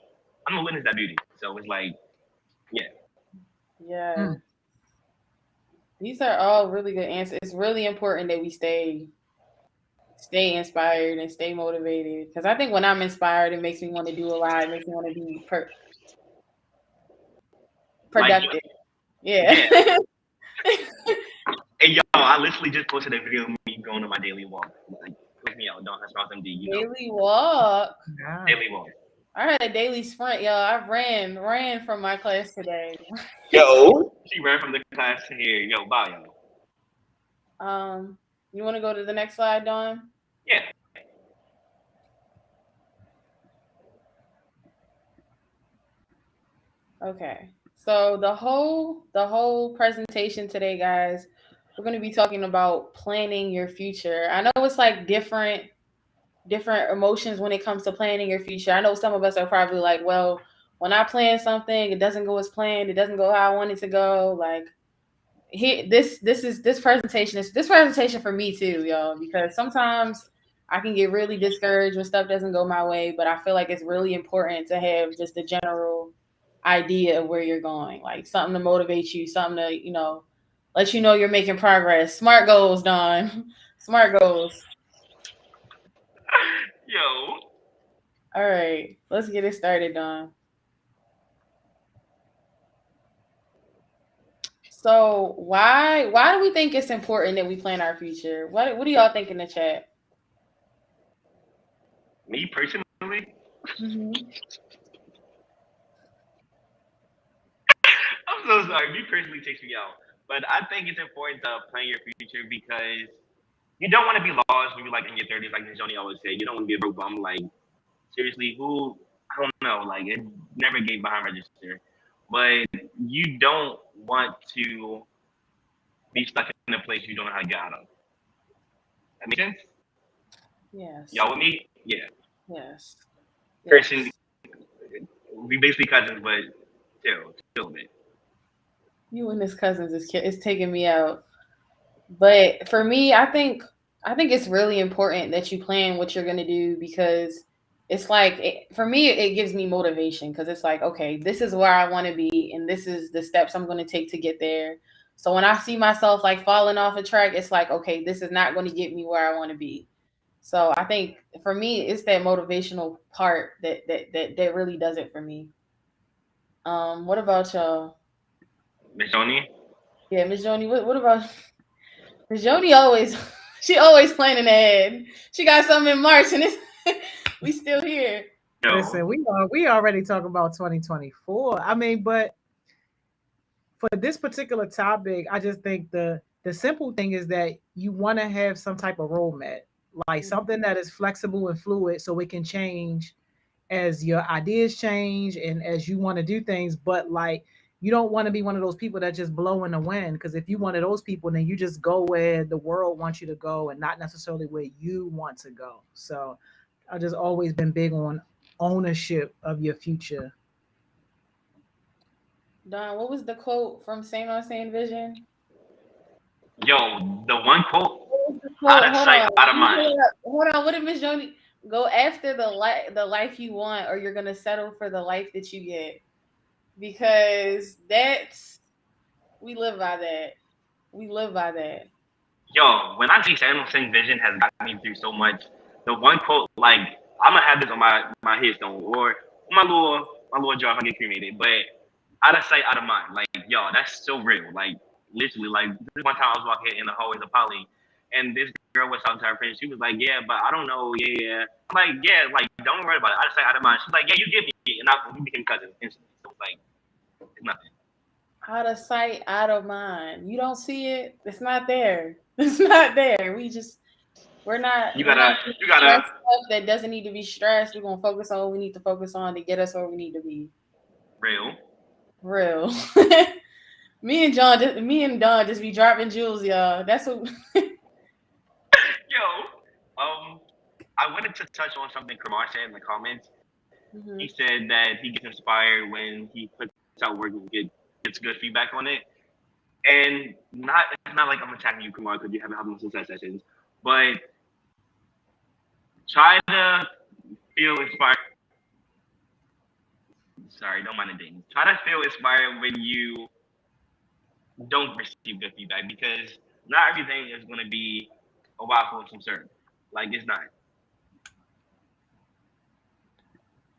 I'm a witness that beauty. So it's like, yeah. Yeah. These are all really good answers. It's really important that we stay inspired and stay motivated. Because I think when I'm inspired, it makes me want to do a lot. It makes me want to be productive. Like, yeah. Hey, yo, I literally just posted a video of me going on my daily walk. Like, click me out. Don't have something to you know. Daily walk. Daily walk. I had a daily sprint, yo. I ran from my class today. Yo, she ran from the class to here. Yo, bye, yo. You want to go to the next slide, Dawn? Yeah. Okay. So the whole presentation today, guys, we're going to be talking about planning your future. I know it's like different emotions when it comes to planning your future. I know some of us are probably like, well, when I plan something, it doesn't go as planned. It doesn't go how I want it to go. Like, this presentation for me too, y'all, because sometimes I can get really discouraged when stuff doesn't go my way, but I feel like it's really important to have just a general idea of where you're going, like something to motivate you, something to, let you know you're making progress. Smart goals, Don. Smart goals. Yo. All right, let's get it started, Don. So why do we think it's important that we plan our future? What do y'all think in the chat? Me personally? Mm-hmm. I'm so sorry. Me personally takes me out. But I think it's important to plan your future because you don't want to be lost when you're like in your 30s, like Johnny always said. You don't want to be a broke bum. Like, seriously, I don't know. Like, it never gave behind register. But you don't want to be stuck in a place you don't know how to get out of. That makes sense? Yes. Y'all with me? Yeah. Yes. Person, we basically cousins, but still a bit. You and his cousins is taking me out. But for me, I think it's really important that you plan what you're going to do, because it's like, for me, it gives me motivation, because it's like, okay, this is where I want to be, and this is the steps I'm going to take to get there. So when I see myself like falling off a track, it's like, okay, this is not going to get me where I want to be. So I think for me, it's that motivational part that really does it for me. What about y'all? Miss Joni? Yeah, Miss Joni, what about Miss Joni? She always planning ahead. She got something in March, and we still here. No. Listen, we already talk about 2024. I mean, but for this particular topic, I just think the simple thing is that you want to have some type of roadmap, like something that is flexible and fluid, so it can change as your ideas change and as you want to do things. But like, you don't want to be one of those people that just blow in the wind, because if you're one of those people, then you just go where the world wants you to go and not necessarily where you want to go. So I've just always been big on ownership of your future. Don, what was the quote from Saint on Saint Vision? Yo, the one quote, out of sight, out of mind. Hold on, what did Miss Joni go after the life you want, or you're gonna settle for the life that you get? Because we live by that. We live by that. Yo, when I say Saint on Saint Vision has got me through so much, the one quote, like, I'm gonna have this on my headstone or my little jar if I get cremated, but out of sight, out of mind. Like, yo, that's so real. Like, literally, like this one time I was walking in the hallways of Poly, and this girl was talking to her friend. She was like, "Yeah, but I don't know. Yeah." I'm like, "Yeah, like don't worry about it. I just say out of mind." She's like, "Yeah, you give me," and we became cousins instantly. So it's like it's nothing. Out of sight, out of mind. You don't see it. It's not there. It's not there. We're not You we're gotta, not you stress gotta. stuff that doesn't need to be stressed. We're gonna focus on what we need to focus on to get us where we need to be. Real. Real. Me and Don just be dropping jewels, y'all. That's what. Yo, I wanted to touch on something Kamar said in the comments. Mhm. He said that he gets inspired when he puts out work and gets good feedback on it. And it's not like I'm attacking you, Kumar, because you haven't had no success sessions, but try to feel inspired. Sorry, don't mind the ding. Try to feel inspired when you don't receive good feedback because not everything is going to be a wow for some certain. Like it's not.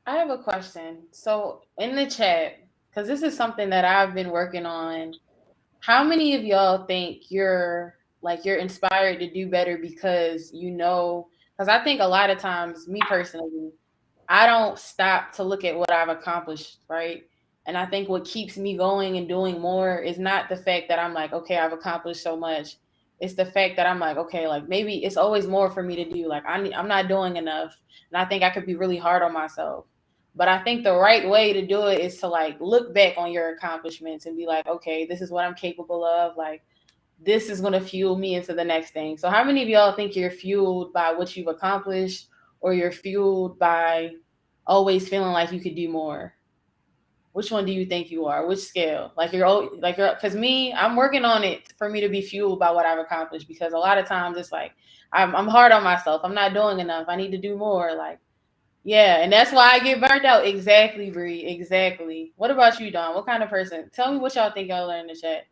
I have a question. So in the chat, because this is something that I've been working on. How many of y'all think you're inspired to do better because because I think a lot of times, me personally, I don't stop to look at what I've accomplished, right? And I think what keeps me going and doing more is not the fact that I'm like, okay, I've accomplished so much. It's the fact that I'm like, okay, like maybe it's always more for me to do. Like I'm not doing enough, and I think I could be really hard on myself. But I think the right way to do it is to like look back on your accomplishments and be like, okay, this is what I'm capable of. Like this is going to fuel me into the next thing. So how many of y'all think you're fueled by what you've accomplished or you're fueled by always feeling like you could do more? Which one do you think you are? Which scale? Cause me, I'm working on it for me to be fueled by what I've accomplished because a lot of times it's like, I'm hard on myself. I'm not doing enough. I need to do more. Like, yeah. And that's why I get burnt out. Exactly, Bree. Exactly. What about you, Don? What kind of person? Tell me what y'all think y'all learn in the chat.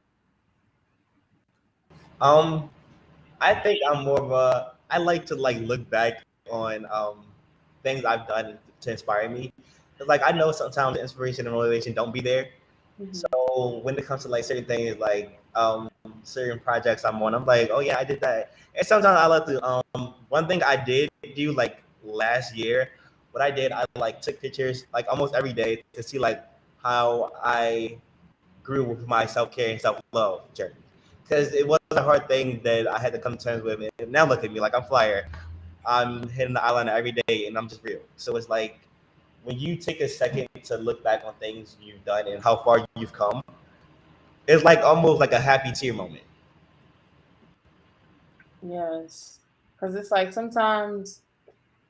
Um, I think I'm more of a. I like to like look back on things I've done to inspire me. 'Cause, like I know sometimes the inspiration and motivation don't be there. Mhm. So when it comes to like certain things, like certain projects I'm on, I'm like, oh yeah, I did that. And sometimes I like to one thing I did do like last year, what I did, I like took pictures like almost every day to see like how I grew with my self-care and self-love journey. Because it was a hard thing that I had to come to terms with. And now look at me, like I'm flyer. I'm hitting the eyeliner every day and I'm just real. So it's like when you take a second to look back on things you've done and how far you've come, it's like almost like a happy tear moment. Yes. Cause it's like sometimes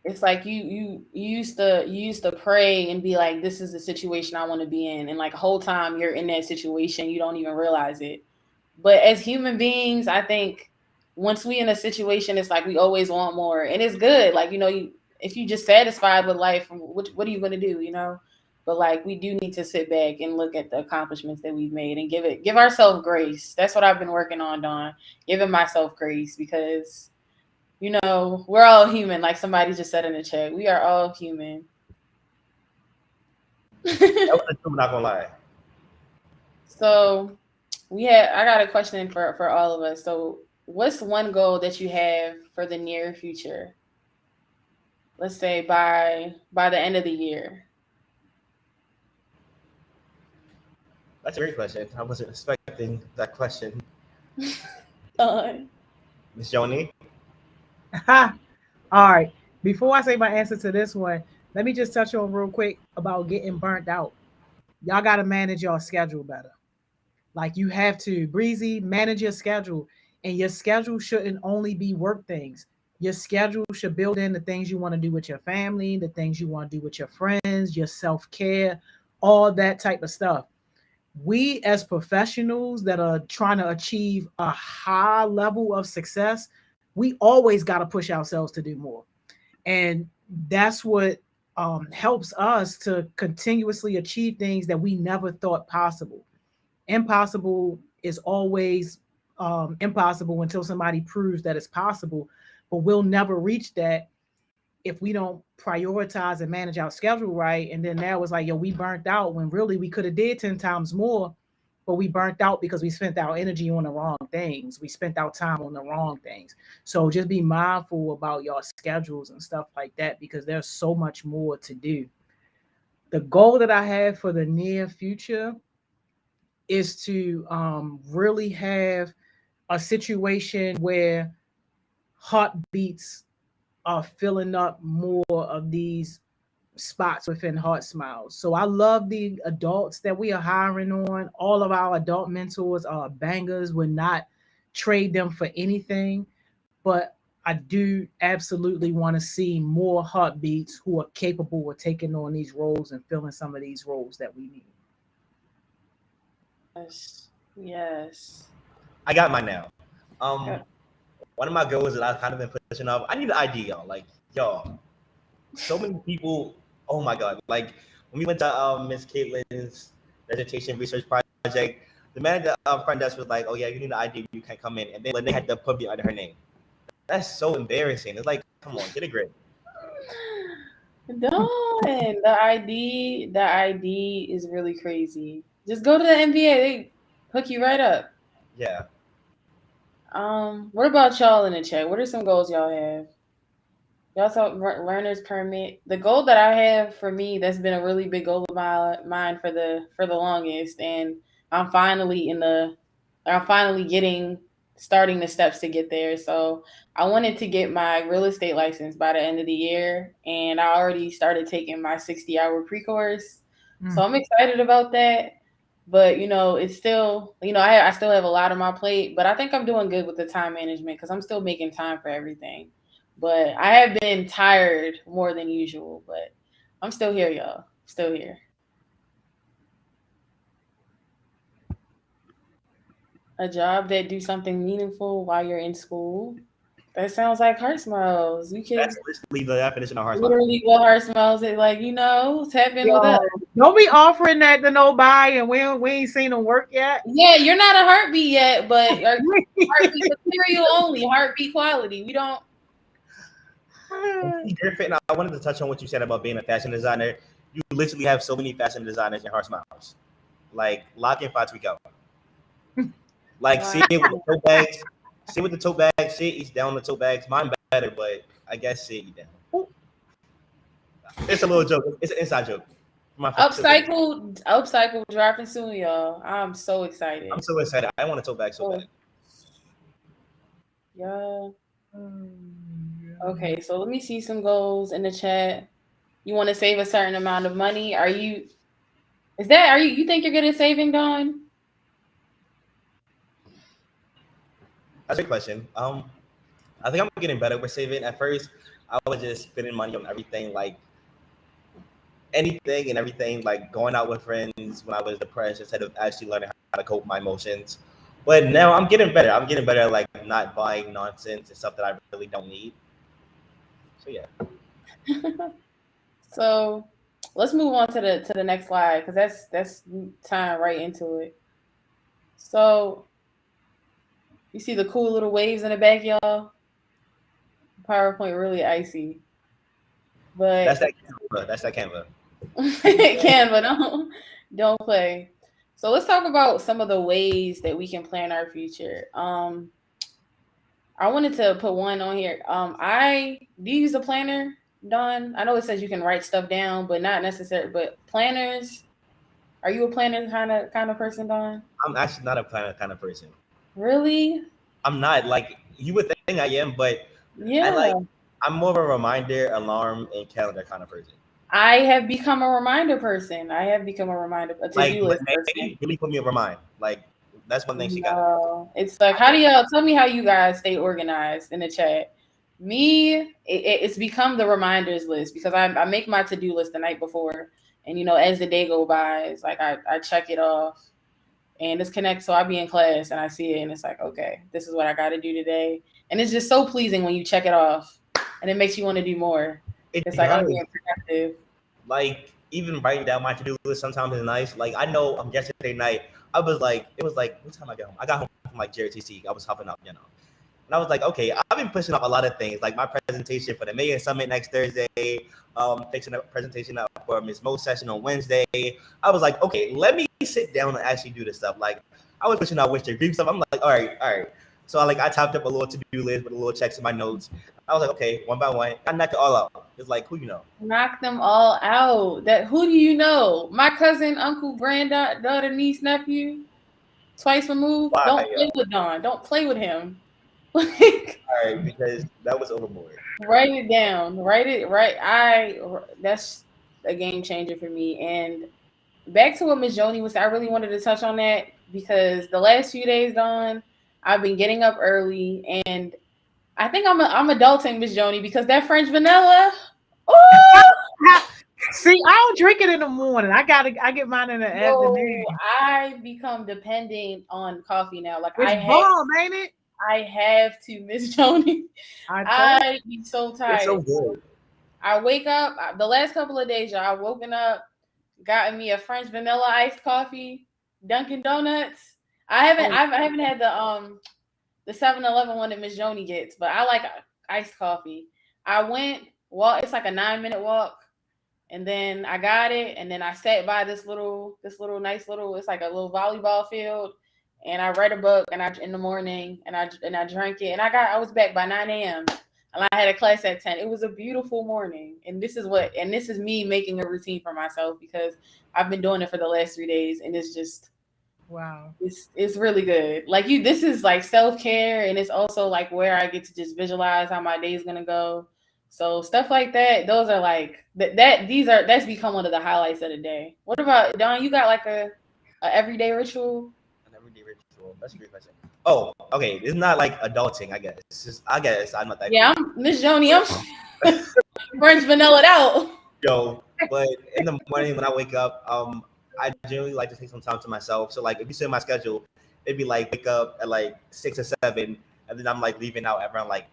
it's like you used to pray and be like, this is the situation I want to be in. And like the whole time you're in that situation, you don't even realize it. But as human beings, I think once we in a situation, it's like we always want more. And it's good. Like, if you just satisfied with life, what are you gonna do, But like we do need to sit back and look at the accomplishments that we've made and give ourselves grace. That's what I've been working on, Dawn. Giving myself grace because we're all human, like somebody just said in the chat. We are all human. That was the truth, I'm not gonna lie. So I got a question for all of us. So what's one goal that you have for the near future? Let's say by the end of the year. That's a great question. I wasn't expecting that question. Miss Joni? All right. Before I say my answer to this one, let me just touch on real quick about getting burnt out. Y'all got to manage your schedule better. Like you have to, Breezy, manage your schedule. And your schedule shouldn't only be work things. Your schedule should build in the things you want to do with your family, the things you want to do with your friends, your self care, all that type of stuff. We, as professionals that are trying to achieve a high level of success, we always got to push ourselves to do more. And that's what helps us to continuously achieve things that we never thought possible. Impossible is always impossible until somebody proves that it's possible, but we'll never reach that if we don't prioritize and manage our schedule right. And then now it's like, yo, we burnt out when really we could have did 10 times more, but we burnt out because we spent our energy on the wrong things. We spent our time on the wrong things. So just be mindful about your schedules and stuff like that, because there's so much more to do. The goal that I have for the near future is to really have a situation where heartbeats are filling up more of these spots within Heart Smiles. So I love the adults that we are hiring on. All of our adult mentors are bangers. Would not trade them for anything. But I do absolutely want to see more heartbeats who are capable of taking on these roles and filling some of these roles that we need. Yes. Yes. I got mine now. Yeah. One of my goals that I've kind of been pushing off. I need an idea, y'all. Like, y'all, so many people. Oh my God! Like when we went to Miss Caitlin's vegetation research project, the manager front desk was like, "Oh yeah, you need an ID, you can't come in." And then when they had to put me under her name, that's so embarrassing. It's like, come on, get a grip. Don't. The ID is really crazy. Just go to the NBA. They hook you right up. Yeah. What about y'all in the chat? What are some goals y'all have? Y'all saw learner's permit. The goal that I have for me, that's been a really big goal of mine for the longest, and I'm finally starting the steps to get there. So I wanted to get my real estate license by the end of the year, and I already started taking my 60-hour pre-course. So I'm excited about that. But it's still, I still have a lot on my plate, but I think I'm doing good with the time management because I'm still making time for everything. But I have been tired more than usual, but I'm still here, y'all. Still here. A job that do something meaningful while you're in school. That sounds like Heart Smiles. You can That's literally the definition of Heart Smiles. literally what Heart Smiles is like. Tap in with us. Don't be offering that to nobody, and we ain't seen them work yet. Yeah, you're not a heartbeat yet, but heartbeat material only, heartbeat quality. We don't. Griffin, I wanted to touch on what you said about being a fashion designer. You literally have so many fashion designers in Heart Smiles. Like Lock and Fatrico. Like see it with the tote bags. See with the tote bags. See each down the tote bags. Mine better, but I guess see eat down. It's a little joke. It's an inside joke. Upcycle dropping soon, y'all. I'm so excited. I'm so excited. I want a tote bag so bad. Yeah. Okay, so let me see some goals in the chat. You want to save a certain amount of money? You think you're good at saving, Dawn? That's a good question. I think I'm getting better with saving. At first, I was just spending money on everything, like anything and everything, like going out with friends when I was depressed instead of actually learning how to cope with my emotions. But now I'm getting better. I'm getting better at like not buying nonsense and stuff that I really don't need. So yeah. So let's move on to the next slide because that's tying right into it. So you see the cool little waves in the back, y'all. PowerPoint really icy, but that's that Canva. That's that Canva. Canva, don't play. So let's talk about some of the ways that we can plan our future. I wanted to put one on here. Do you use a planner, Dawn? I know it says you can write stuff down, but not necessarily. But planners, are you a planner kind of person, Dawn? I'm actually not a planner kind of person. Really? I'm not. Like you would think I am, but yeah, I'm more of a reminder, alarm, and calendar kind of person. I have become a reminder person. A to-do list person. Really put me a remind. Like that's one thing she got. It's like, how do y'all tell me how you guys stay organized in the chat? Me, it's become the reminders list because I make my to-do list the night before, and as the day go by, it's like I check it off, and it's connected. So I be in class and I see it, and it's like, okay, this is what I got to do today, and it's just so pleasing when you check it off, and it makes you want to do more. It's like I'm being productive. Like even writing down my to-do list sometimes is nice. Like I know yesterday night it was like what time I got home? I got home from like JRTC. I was hopping up, and I was like, okay, I've been pushing up a lot of things, like my presentation for the Mayor Summit next Thursday, fixing a presentation up for Ms. Mo's session on Wednesday. I was like, okay, let me sit down and actually do this stuff. Like I was pushing out wish to dream stuff. I'm like, all right. So I typed up a little to-do list with a little checks in my notes. I was like, okay, one by one. I knocked it all out. It's like, who you know? Knock them all out. Who do you know? My cousin, uncle, granddaughter, niece, nephew, twice removed. Why, Don't play with Don. Don't play with him. All right, because that was overboard. Write it down. That's a game changer for me. And back to what Ms. Joni was saying, I really wanted to touch on that because the last few days, Don, I've been getting up early, and I think I'm adulting, Ms. Joni, because that French vanilla. Ooh! See, I don't drink it in the morning. I get mine in the afternoon. I become dependent on coffee now. Like it's bomb, ain't it? I have to, Miss Joni. I be so tired. It's so good. I wake up the last couple of days, y'all. I woken up, gotten me a French vanilla iced coffee, Dunkin' Donuts. I haven't had the 7-Eleven one that Miss Joni gets, but I like iced coffee. I went it's like a 9-minute walk, and then I got it, and then I sat by this nice little, it's like a little volleyball field, and I read a book in the morning, and I drank it, and I was back by 9 a.m. and I had a class at 10. It was a beautiful morning, and this is me making a routine for myself because I've been doing it for the last 3 days, and it's just wow. It's really good. Like this is like self-care, and it's also like where I get to just visualize how my day is gonna go. So stuff like that, those are like that's become one of the highlights of the day. What about Don? You got like a everyday ritual? An everyday ritual. That's a great question. Oh, okay. It's not like adulting, I guess. I'm not that. Yeah, I'm Miss Joni. I'm French vanilla out. Yo, but in the morning when I wake up, I generally like to take some time to myself. So like if you see my schedule, it'd be like wake up at like 6 or 7, and then I'm like leaving out around like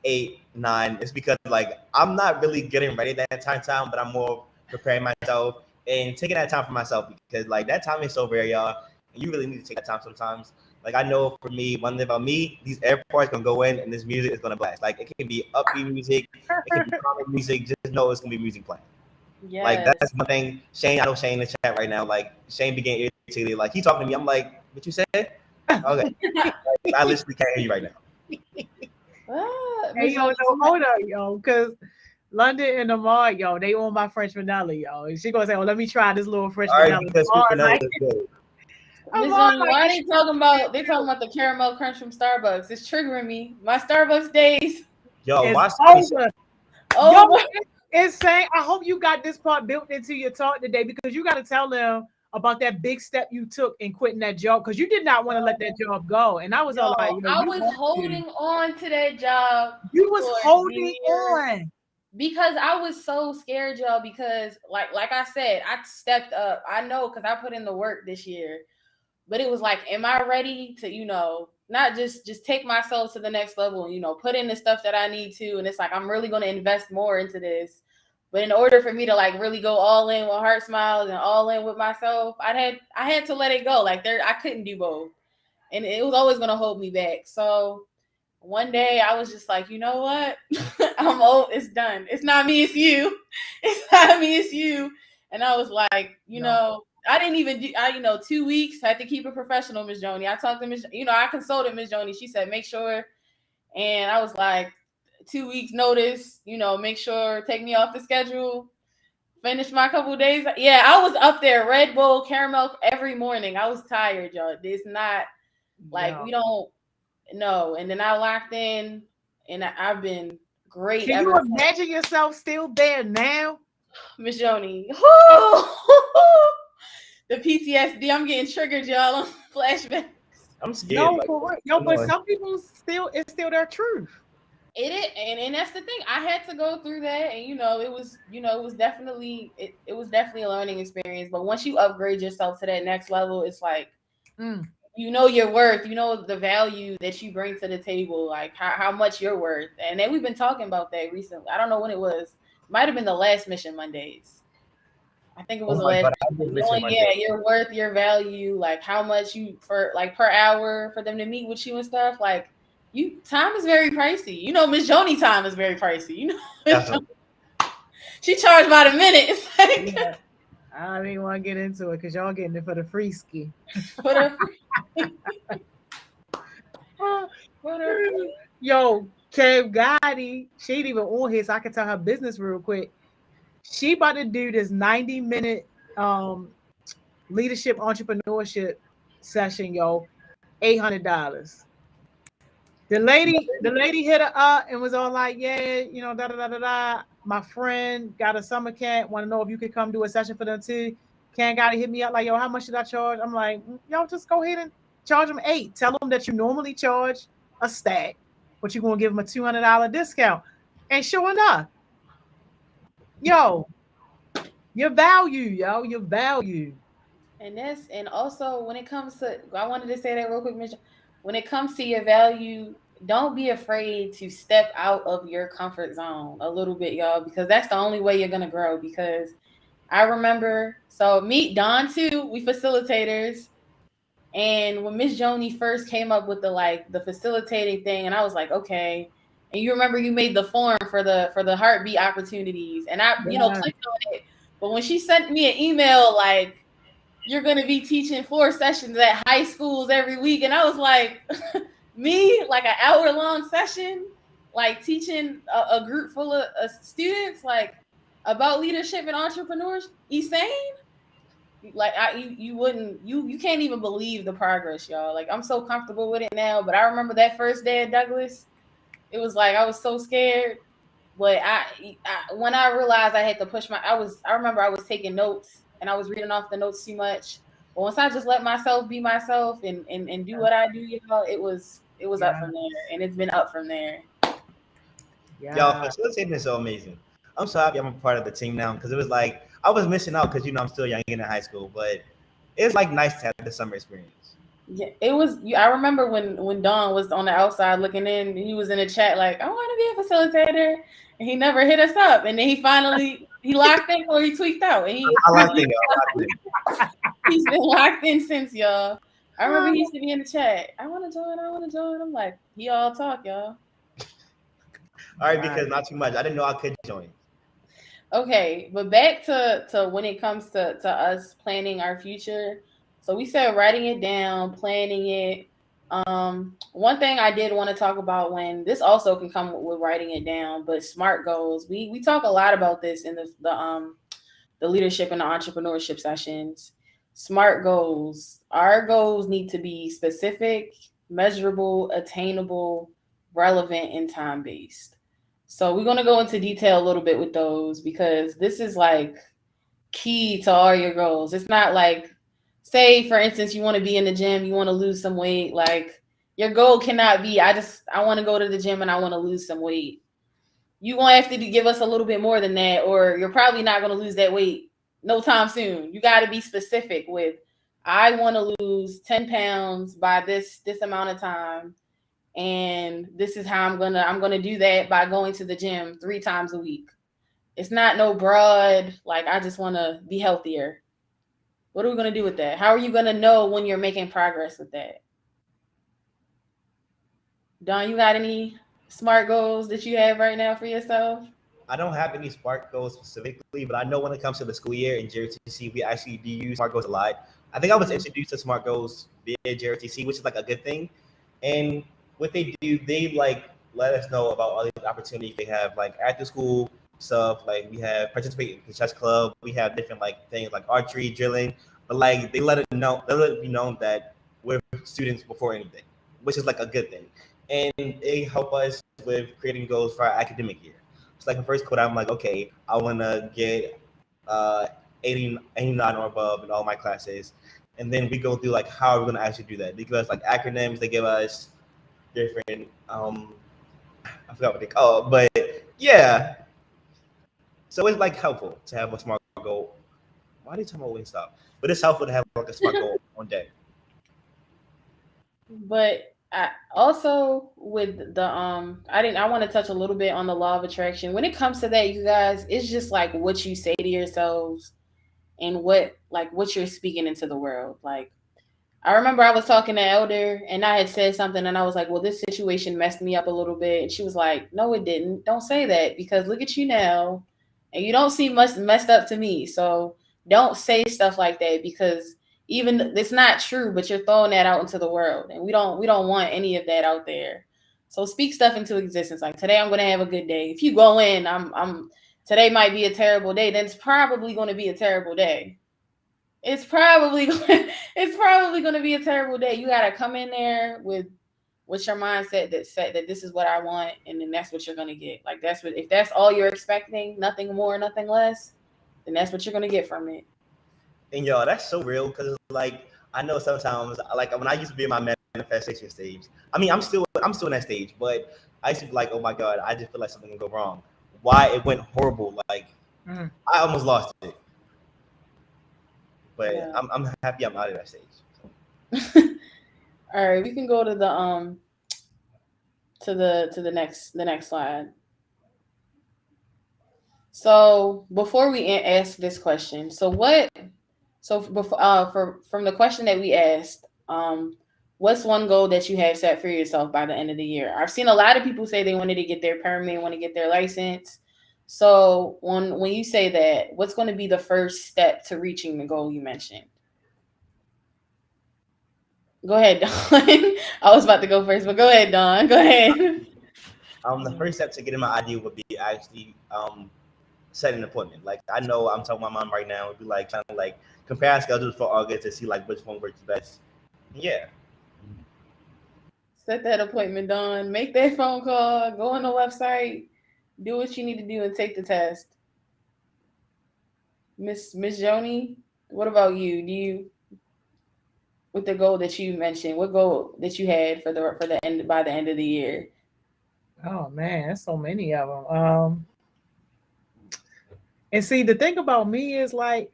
8, 9. It's because like I'm not really getting ready that time, but I'm more preparing myself and taking that time for myself because like that time is so rare, y'all. And you really need to take that time sometimes. Like I know for me, one thing about me, these AirPods gonna go in and this music is gonna blast. Like it can be upbeat music, it can be comic music. Just know it's gonna be music playing. Yes. Like that's one thing. Shane, I know Shane in the chat right now. Like Shane began irritated. Like he talking to me. I'm like, what you said? Okay. Like, I literally can't hear you right now. Hey, yo, no, hold on, yo, because London and Amar, yo, they own my French vanilla, yo. And she gonna say, "Oh, let me try this little French vanilla." Because vanilla is good. Why are they talking about? They talking about the caramel crunch from Starbucks. It's triggering me. My Starbucks days. Yo, watch over. Yo, it's saying. I hope you got this part built into your talk today because you got to tell them about that big step you took in quitting that job because you did not want to let that job go. And I was all like, I was holding on to that job. You was holding on. Because I was so scared, y'all, because like I said, I stepped up. I know because I put in the work this year. But it was like, am I ready to, not just take myself to the next level and, put in the stuff that I need to. And it's like, I'm really going to invest more into this. But in order for me to like really go all in with Heart Smiles and all in with myself, I had to let it go. Like I couldn't do both. And it was always going to hold me back. So one day I was just like, you know what? I'm old. It's done. It's not me. It's you. It's not me. It's you. And I was like, I didn't even do, 2 weeks. I had to keep it professional, Ms. Joni. I talked to Ms. I consulted Ms. Joni. She said, make sure. And I was like, 2 weeks notice, make sure, take me off the schedule, finish my couple days. Yeah, I was up there, Red Bull, caramel every morning. I was tired, y'all. It's not like we don't know. And then I locked in and I've been great. Can you imagine yourself still there now? Ms. Joni. The PTSD, I'm getting triggered, y'all. Flashbacks. I'm scared. But some people it's still their truth. It is, and that's the thing. I had to go through that, and it was definitely a learning experience. But once you upgrade yourself to that next level, it's like your worth, the value that you bring to the table, like how much you're worth. And then we've been talking about that recently. I don't know when it was. Might have been the last Mission Mondays. I think it was the last. Your worth, your value, like how much you for like per hour for them to meet with you and stuff. Like time is very pricey. Ms. Joni time is very pricey. She charged by the minute. I don't even want to get into it because y'all getting it for the free ski. What a what a Yo, Kev Gotti, she ain't even on here, so I can tell her business real quick. She about to do this 90-minute leadership entrepreneurship session, yo. $800. The lady hit her up and was all like, yeah, da da da da da. My friend got a summer camp. Want to know if you could come do a session for them too. Ken got to hit me up like, yo, how much should I charge? I'm like, yo, just go ahead and charge them 8. Tell them that you normally charge a stack, but you're gonna give them a $200 discount. And sure enough, yo, your value, your value. and also when it comes to, I wanted to say that real quick, Mitch. When it comes to your value, don't be afraid to step out of your comfort zone a little bit, y'all, because that's the only way you're gonna grow. Because I remember, so meet Don too, we facilitators. And when Miss Joni first came up with the facilitating thing, and I was like, okay. And you remember you made the form for the heartbeat opportunities, and I Yeah, clicked on it. But when she sent me an email like you're gonna be teaching 4 sessions at high schools every week, and I was like, me like an hour-long session, like teaching a group full of students like about leadership and entrepreneurs, insane. Like you wouldn't you can't even believe the progress, y'all. Like I'm so comfortable with it now, but I remember that first day at Douglas, it was like I was so scared. But when I realized I had to push I remember I was taking notes and I was reading off the notes too much. But once I just let myself be myself and do what I do, it was up yeah, from there, and it's been up from there. Y'all, yeah, facilitating is so amazing. I'm so happy I'm a part of the team now because it was like I was missing out because I'm still young in high school, but it's like nice to have the summer experience. Yeah, it was. I remember when Don was on the outside looking in, he was in the chat like, "I want to be a facilitator," and he never hit us up. And then he locked in or he tweaked out, and I like that. I like he's been locked in since, y'all. I remember he used to be in the chat. I want to join. I want to join. I'm like, he all talk, y'all. All right, right. because not too much. I didn't know I could join. Okay, but back to when it comes to us planning our future. So we said writing it down, planning it. One thing I did want to talk about, when this also can come with writing it down, but SMART goals. We talk a lot about this in the leadership and the entrepreneurship sessions. SMART goals. Our goals need to be specific, measurable, attainable, relevant, and time based. So we're going to go into detail a little bit with those because this is like key to all your goals. It's not like, say for instance, you want to be in the gym, you want to lose some weight. Like your goal cannot be, I want to go to the gym and I want to lose some weight. You going to have to give us a little bit more than that, or you're probably not going to lose that weight no time soon. You got to be specific with, I want to lose 10 pounds by this amount of time, and this is how I'm gonna do that by going to the gym 3 times a week. It's not no broad like I just want to be healthier. What are we gonna do with that? How are you gonna know when you're making progress with that? Don, you got any SMART goals that you have right now for yourself? I don't have any SMART goals specifically, but I know when it comes to the school year in JRTC, we actually do use SMART goals a lot. I think I was introduced to SMART goals via JRTC, which is like a good thing. And what they do, they like let us know about all these opportunities they have, like after school stuff. Like we have participate in the chess club. We have different like things like archery, drilling. But like they let it be known that we're students before anything, which is like a good thing. And they help us with creating goals for our academic year. It's like the first quarter, I'm like, okay, I want to get 89 or above in all my classes. And then we go through like how are we going to actually do that. They give us like acronyms. They give us different, I forgot what they call it, but yeah. So it's like helpful to have a SMART goal. Why do you tell me always stop? But it's helpful to have like a SMART goal on deck. But I also with the I want to touch a little bit on the law of attraction. When it comes to that, you guys, it's just like what you say to yourselves and what you're speaking into the world. Like I remember I was talking to Elder and I had said something and I was like, well, this situation messed me up a little bit. And she was like, no, it didn't. Don't say that because look at you now. And you don't seem much messed up to me. So don't say stuff like that, because even it's not true, but you're throwing that out into the world, and we don't want any of that out there. So speak stuff into existence. Like, today I'm gonna have a good day. If you go in, I'm today might be a terrible day, then it's probably gonna be a terrible day. It's probably gonna be a terrible day. You gotta come in there with your mindset that this is what I want, and then that's what you're gonna get. Like, that's what, if that's all you're expecting, nothing more, nothing less, then that's what you're gonna get from it. And yo, that's so real, because like I know sometimes, like when I used to be in my manifestation stage. I mean, I'm still in that stage, but I used to be like, oh my god, I just feel like something can go wrong. Why it went horrible? Like I almost lost it, but Yeah. I'm happy I'm out of that stage. All right, we can go to the next slide. So before we ask this question, before from the question that we asked, what's one goal that you have set for yourself by the end of the year? I've seen a lot of people say they wanted to get their permit, want to get their license. So when you say that, what's going to be the first step to reaching the goal you mentioned? Go ahead, Don. I was about to go first, but go ahead, Don. Go ahead. The first step to getting my ID would be actually set an appointment. Like, I know I'm talking to my mom right now. It'd be like trying to like compare schedules for August to see like which one works best. Yeah. Set that appointment, Don. Make that phone call. Go on the website. Do what you need to do and take the test. Miss Joni, what about you? Do you, with the goal that you mentioned, what goal that you had for the end by the end of the year? Oh man, there's so many of them. And see, the thing about me is like,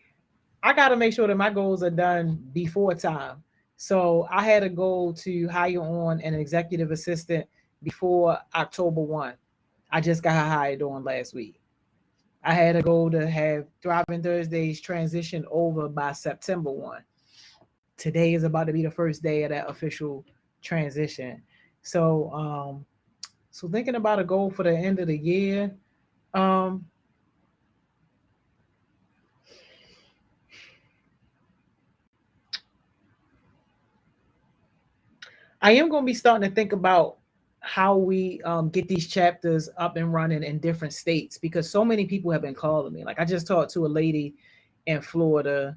I got to make sure that my goals are done before time. So I had a goal to hire on an executive assistant before October 1. I just got hired on last week. I had a goal to have Thriving Thursdays transition over by September 1. Today is about to be the first day of that official transition. So, so thinking about a goal for the end of the year, I am going to be starting to think about how we get these chapters up and running in different states, because so many people have been calling me. Like, I just talked to a lady in Florida,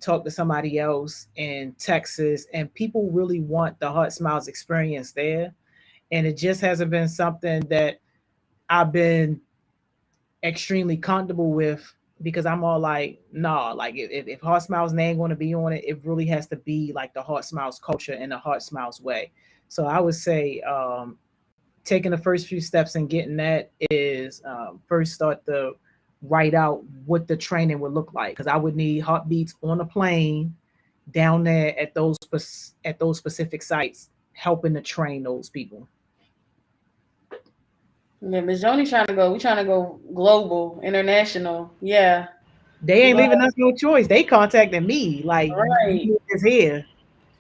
talked to somebody else in Texas, and people really want the Heart Smiles experience there. And it just hasn't been something that I've been extremely comfortable with, because I'm all like, nah, like if Heart Smiles name going to be on it, it really has to be like the Heart Smiles culture and the Heart Smiles way. So I would say taking the first few steps and getting that is first start to write out what the training would look like, because I would need heartbeats on a plane down there at those specific sites, helping to train those people. Yeah, Miss Joni trying to go. We trying to go global, international. Yeah. They ain't leaving us no choice. They contacted me like, right, is here.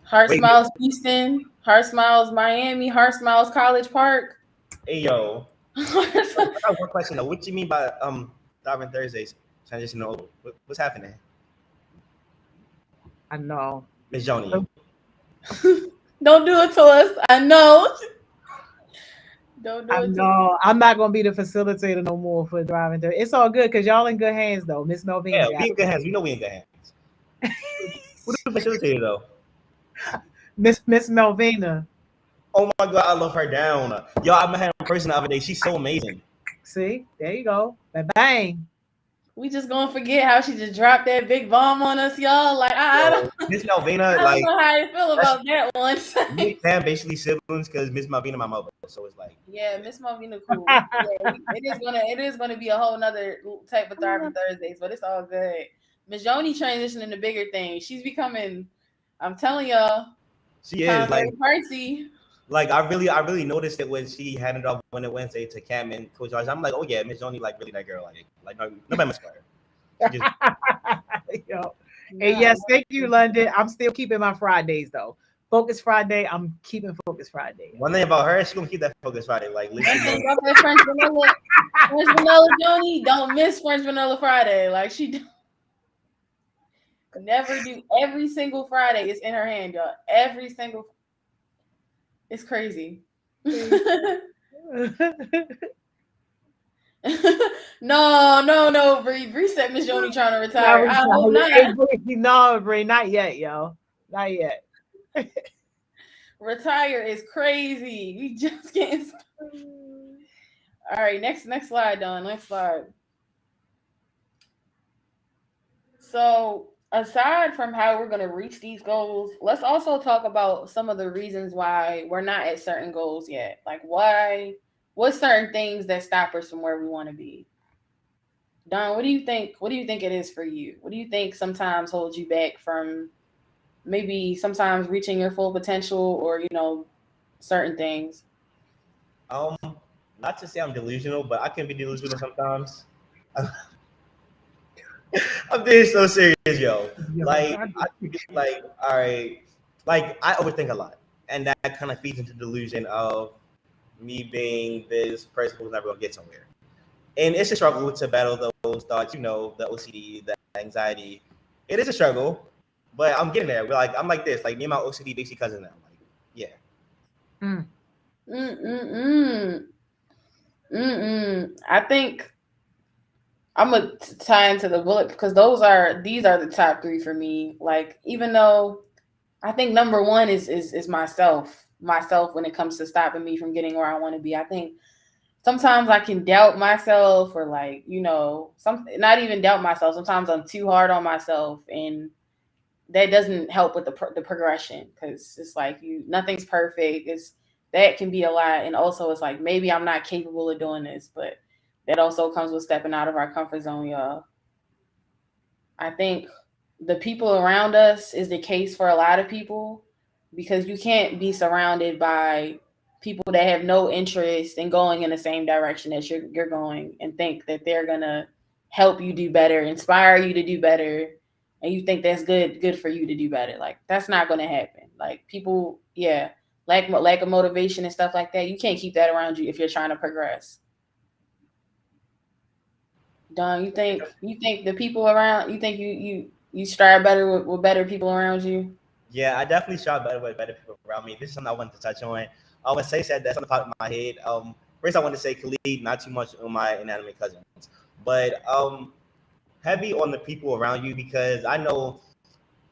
Heart Smiles Houston, Heart Smiles Miami, Heart Smiles College Park. Hey yo. I got one question though. What do you mean by Thriving Thursdays transition over? What's happening? I know. Miss Joni. Don't do it to us. I know. Don't do it. No, I'm not gonna be the facilitator no more for Thriving Thursdays. It's all good because y'all in good hands though. Miss Melvina. Yeah, we in good hands. We know we in good hands. Who's the facilitator though? Miss Melvina. Oh my god, I love her down. Yo, I met her in person the other day. She's so amazing. See, there you go. Bang. We just gonna forget how she just dropped that big bomb on us, y'all. Like I don't. Miss Melvina, I don't know how you feel about that one. Me and Sam basically siblings because Miss Melvina my mother, so it's like. Yeah, Miss Melvina cool. Yeah, it is gonna be a whole nother type of Thriving Thursdays, but it's all good. Miss Joni transitioning to bigger things. She's becoming. I'm telling y'all. She is like party. Like I really noticed it when she handed off when it Wednesday to Cam and Coach George. I'm like, oh yeah, Miss Joni, like really that girl, like nobody must her. Yo. And yes, thank you, London. I'm still keeping my Fridays though. Focus Friday. I'm keeping Focus Friday. One thing about her, she's gonna keep that Focus Friday. Like, French Vanilla Joni, don't miss French Vanilla Friday. Like she. Never do. Every single Friday is in her hand, y'all. Every single. It's crazy. No, Bree. Bree said Miss Joni trying to retire. I hope not. No, Bree, not yet, yo. Not yet. Retire is crazy. We just getting started. All right, next slide, Don. Next slide. So aside from how we're gonna reach these goals, let's also talk about some of the reasons why we're not at certain goals yet. Like what's certain things that stop us from where we want to be? Don, what do you think? What do you think it is for you? What do you think sometimes holds you back from maybe sometimes reaching your full potential or certain things? Not to say I'm delusional, but I can be delusional sometimes. I'm being so serious, yo. Like I could get like, all right, like I overthink a lot, and that kind of feeds into the delusion of me being this person who's never gonna get somewhere. And it's a struggle to battle those thoughts, the OCD, the anxiety. It is a struggle, but I'm getting there. I'm like this, like me and my OCD basically cousin now. Like, yeah. I think I'm gonna tie into the bullet because these are the top three for me. Like, even though I think number one is myself when it comes to stopping me from getting where I want to be. I think sometimes I can doubt myself or not even doubt myself. Sometimes I'm too hard on myself, and that doesn't help with the progression because it's like nothing's perfect. That can be a lot, and also it's like maybe I'm not capable of doing this, but that also comes with stepping out of our comfort zone, y'all. I think the people around us is the case for a lot of people because you can't be surrounded by people that have no interest in going in the same direction that you're going and think that they're gonna help you do better, inspire you to do better, and you think that's good for you to do better. Like, that's not gonna happen. Like, people, lack of motivation and stuff like that. You can't keep that around you if you're trying to progress. Don, you think the people around you think you strive better with better people around you? Yeah, I definitely strive better with better people around me. This is something I wanted to touch on. When Say said that's on the top of my head. First I want to say Khalid, not too much on my inanimate cousins, but heavy on the people around you because I know,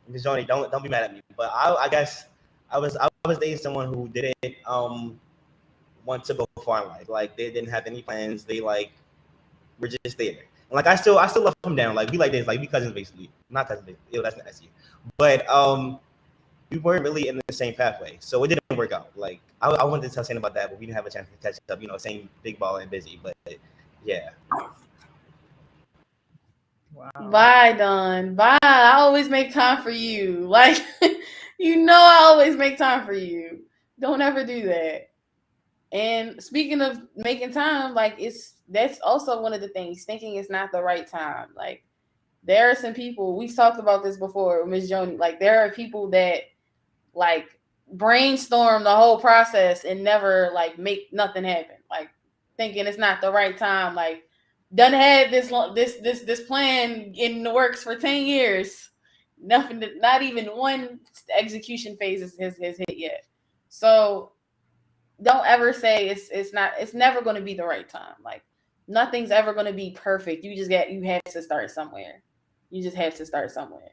Ms. Joni, don't be mad at me, but I guess I was dating someone who didn't want to go far in life. Like, they didn't have any plans. They were just there. And like I still love him down. Like, we like this, like we cousins basically. Not cousins, basically. Ew, that's nasty. But we weren't really in the same pathway, so it didn't work out. Like, I wanted to tell Shane about that, but we didn't have a chance to catch up. Same big ball and busy, but yeah. Wow. Bye, Don. Bye. I always make time for you. Like, I always make time for you. Don't ever do that. And speaking of making time, like, that's also one of the things. Thinking it's not the right time. Like, there are some people, we've talked about this before, Ms. Joni. Like, there are people that like brainstorm the whole process and never like make nothing happen. Like, thinking it's not the right time. Like, done had this plan in the works for 10 years. Nothing, not even one execution phase has hit yet. So don't ever say it's never going to be the right time. Like, nothing's ever going to be perfect. You have to start somewhere. You just have to start somewhere.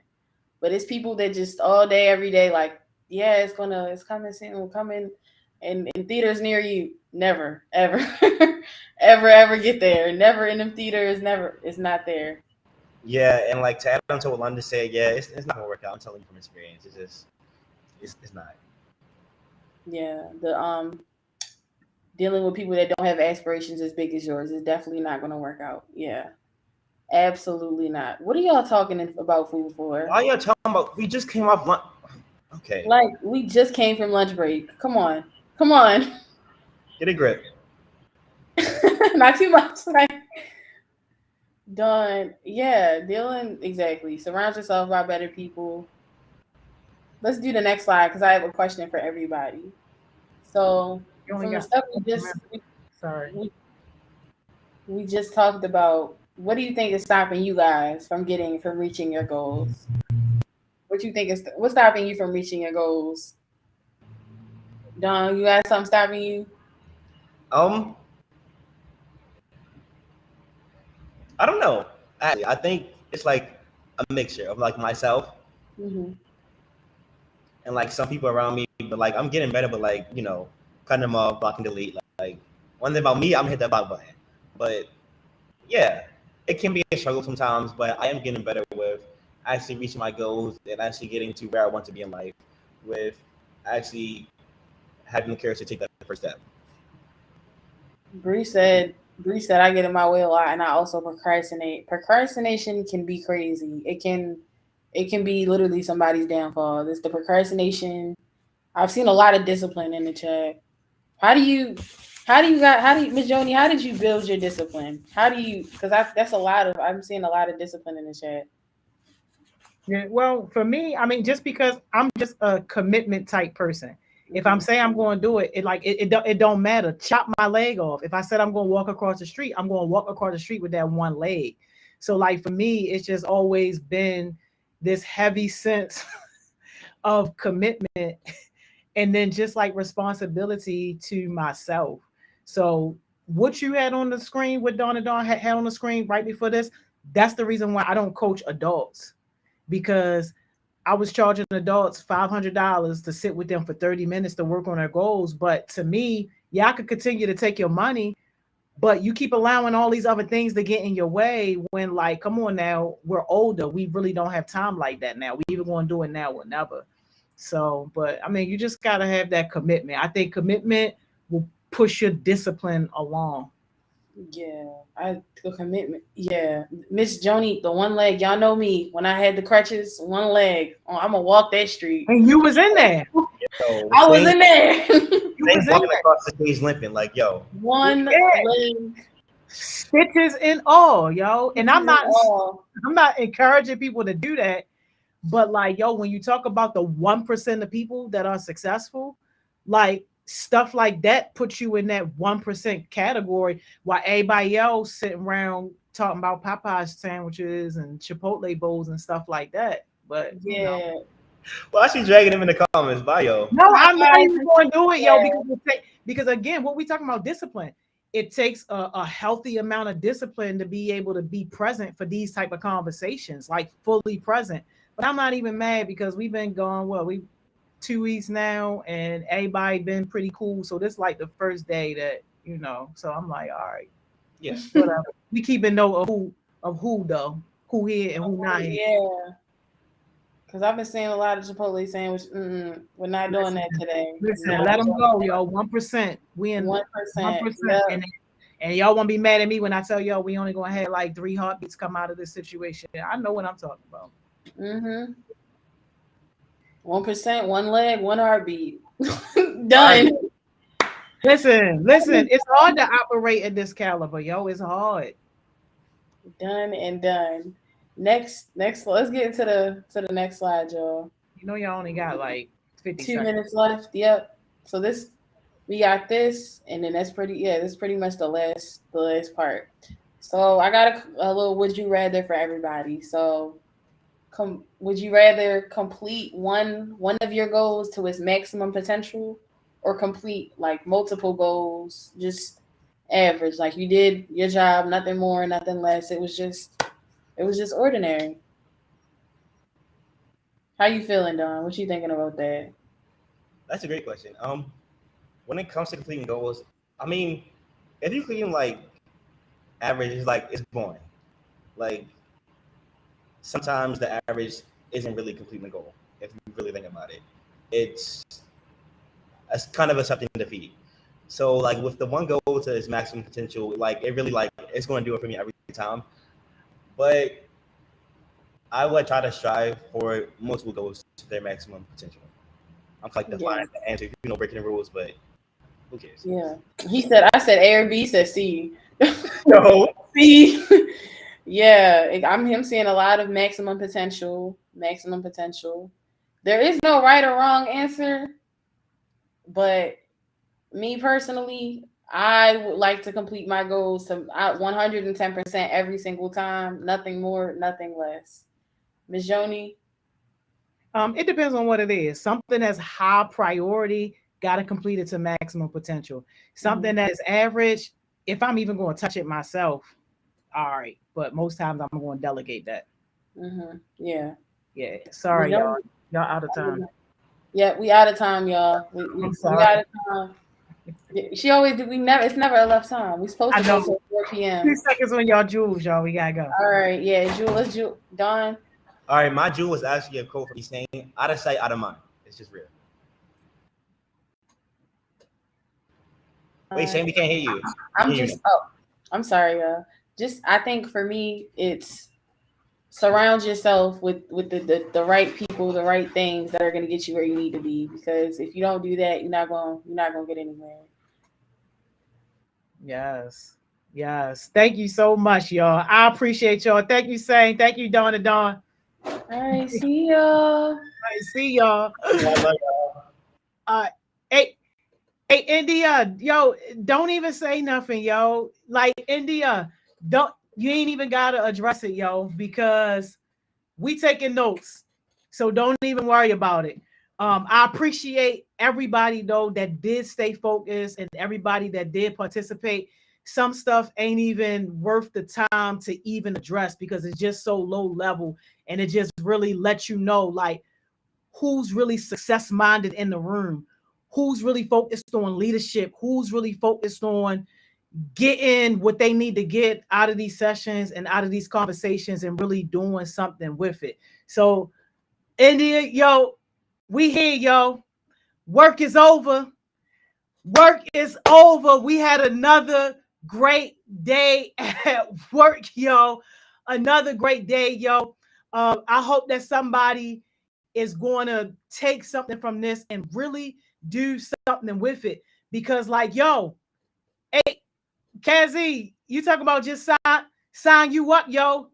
But it's people that just all day, every day, like, yeah, it's coming soon, will come in theaters near you. Never, ever, ever get there. Never in them theaters, never. It's not there. Yeah, and like to add on to what London said, yeah, it's not gonna work out. I'm telling you from experience. It's just it's not. Yeah, the dealing with people that don't have aspirations as big as yours is definitely not gonna work out. Yeah. Absolutely not. What are y'all talking about food for? Why y'all talking about? We just came off lunch. Okay. Like, we just came from lunch break. Come on. Get a grip. Not too much. Like, done. Yeah, dealing exactly. Surround yourself by better people. Let's do the next slide because I have a question for everybody. So from the stuff we just talked about, what do you think is stopping you guys from reaching your goals? What you think is what's stopping you from reaching your goals? Don, you got something stopping you? Um, I don't know. Actually, I think it's like a mixture of like myself Mm-hmm. and like some people around me. But like I'm getting better, but like cutting them off, block and delete. Like one thing about me, I'm gonna hit that block button. But yeah, it can be a struggle sometimes. But I am getting better with actually reaching my goals and actually getting to where I want to be in life, with actually having the courage to take that first step. Bree said, I get in my way a lot and I also procrastinate. Procrastination can be crazy. It can be literally somebody's downfall. It's the procrastination. I've seen a lot of discipline in the chat. How do you Miss Joni, how did you build your discipline? How do you because that's a lot of I'm seeing a lot of discipline in the chat. Yeah, well, for me, I mean, just because I'm just a commitment type person. If I'm saying I'm going to do it, it don't matter. Chop my leg off. If I said I'm going to walk across the street, I'm going to walk across the street with that one leg. So, like for me, it's just always been this heavy sense of commitment, and then just like responsibility to myself. So, what you had on the screen, what Dawn and Dawn had on the screen right before this, that's the reason why I don't coach adults, because I was charging adults $500 to sit with them for 30 minutes to work on their goals. But to me, yeah, I could continue to take your money, but you keep allowing all these other things to get in your way when, like, come on now, we're older. We really don't have time like that now. We either going to do it now or never. So, but I mean, you just got to have that commitment. I think commitment will push your discipline along. Yeah, the commitment. Yeah, Miss Joni, the one leg. Y'all know me. When I had the crutches, one leg. Oh, I'm gonna walk that street. And you was in there. Yo, I was in there. Same walking across the stage limping, like yo. One leg. Stitches in all, yo. And I'm not encouraging people to do that. But like, yo, when you talk about the 1% of people that are successful, like stuff like that puts you in that 1% category, while everybody else sitting around talking about Popeye sandwiches and Chipotle bowls and stuff like that. But yeah. Well, I see dragging him in the comments. Bye, yo. No, I'm not even going to do it, yo, because again, what we talking about discipline. It takes a healthy amount of discipline to be able to be present for these type of conversations, like fully present. But I'm not even mad because we've been gone, we 2 weeks now, and everybody been pretty cool. So this like the first day that, so I'm like, all right, yeah, whatever. We keeping note of who though, who here and who not here. Yeah. Because I've been seeing a lot of Chipotle sandwich. We're not doing that today. Listen, let them go, yo. 1%. We in 1%. 1%. Yep. And y'all won't be mad at me when I tell y'all we only gonna have like 3 heartbeats come out of this situation. I know what I'm talking about. 1%, one leg, one heartbeat. Done. Listen. It's hard to operate at this caliber, yo. It's hard. Done and done. Next, let's get into the next slide, y'all. You know, y'all only got like 50 2 seconds. minutes left. Yep. So we got this, and then that's pretty much the last part. So I got a little would you rather for everybody. So would you rather complete one of your goals to its maximum potential, or complete like multiple goals, just average, like you did your job, nothing more, nothing less. It was just ordinary. How you feeling, Don? What you thinking about that? That's a great question. When it comes to completing goals, I mean, if you clean like average, it's boring. Like sometimes the average isn't really completing the goal. If you really think about it, it's kind of accepting defeat. So like with the one goal to its maximum potential, like it really it's going to do it for me every time. But I would try to strive for multiple goals to their maximum potential. I'm like defining the answer, breaking the rules, but who cares? Yeah. I said A or B, said C. No. C. Yeah. I'm seeing a lot of maximum potential. There is no right or wrong answer, but me personally, I would like to complete my goals to 110% every single time. Nothing more, nothing less. Ms. Joni? It depends on what it is. Something that's high priority, got to complete it to maximum potential. Something that's average, if I'm even going to touch it myself, all right. But most times I'm going to delegate that. Yeah. Yeah. You Sorry, y'all. know, Y'all out of time. yeah, we out of time, y'all. I'm We sorry. out of time. She always do. We never. It's never enough time. We supposed I to go know. till 4 2 p.m. seconds on y'all jewels, y'all. We gotta go. All right. Yeah. Jewel. Let's Jewel. Don. All right, my jewel was actually a quote from me saying, "Out of sight, out of mind." It's just real. Wait, Shane, we can't hear you. I'm Hear you just. Oh, I'm sorry, y'all. Just. I think for me, it's surround yourself with the right people, the right things that are going to get you where you need to be. Because if you don't do that, you're not gonna get anywhere. Yes. Yes. Thank you so much, y'all. I appreciate y'all. Thank you, Sane. Thank you, Dawn and Dawn. All right. See y'all. All right, see y'all. me. I love y'all. Hey, hey, India, yo, don't even say nothing, yo. Like India, don't you ain't even gotta address it, yo, because we taking notes. So don't even worry about it. I appreciate everybody though that did stay focused and everybody that did participate. Some stuff ain't even worth the time to even address because it's just so low level and it just really lets you know like who's really success minded in the room, who's really focused on leadership, who's really focused on getting what they need to get out of these sessions and out of these conversations and really doing something with it. So, India, yo, we here, yo. Work is over. Work is over. We had another great day at work, yo. Another great day, yo. I hope that somebody is going to take something from this and really do something with it. Because, like, yo, hey, Kazi, you talk about just sign you up, yo.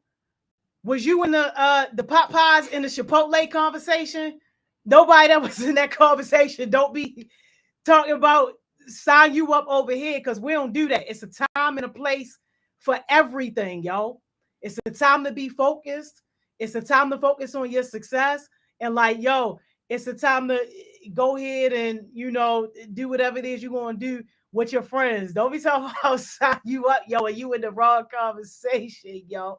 Was you in the Popeyes in the Chipotle conversation? Nobody that was in that conversation. Don't be talking about sign you up over here because we don't do that. It's a time and a place for everything, yo. It's a time to be focused. It's a time to focus on your success. And like, yo, it's a time to go ahead and, do whatever it is you're going to do with your friends. Don't be talking about sign you up, yo, and you in the wrong conversation, yo.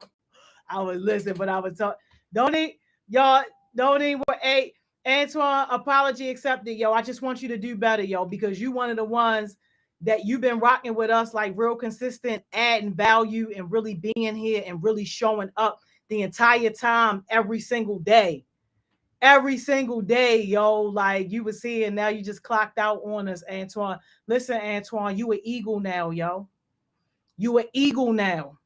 I was listening, but I was talking. Don't eat, y'all. Don't even. Hey, Antoine, apology accepted, yo. I just want you to do better, yo, because you one of the ones that you've been rocking with us, like real consistent, adding value and really being here and really showing up the entire time, every single day. Every single day, yo. Like you was here, and now you just clocked out on us, Antoine. Listen, Antoine, you an eagle now, yo. You an eagle now.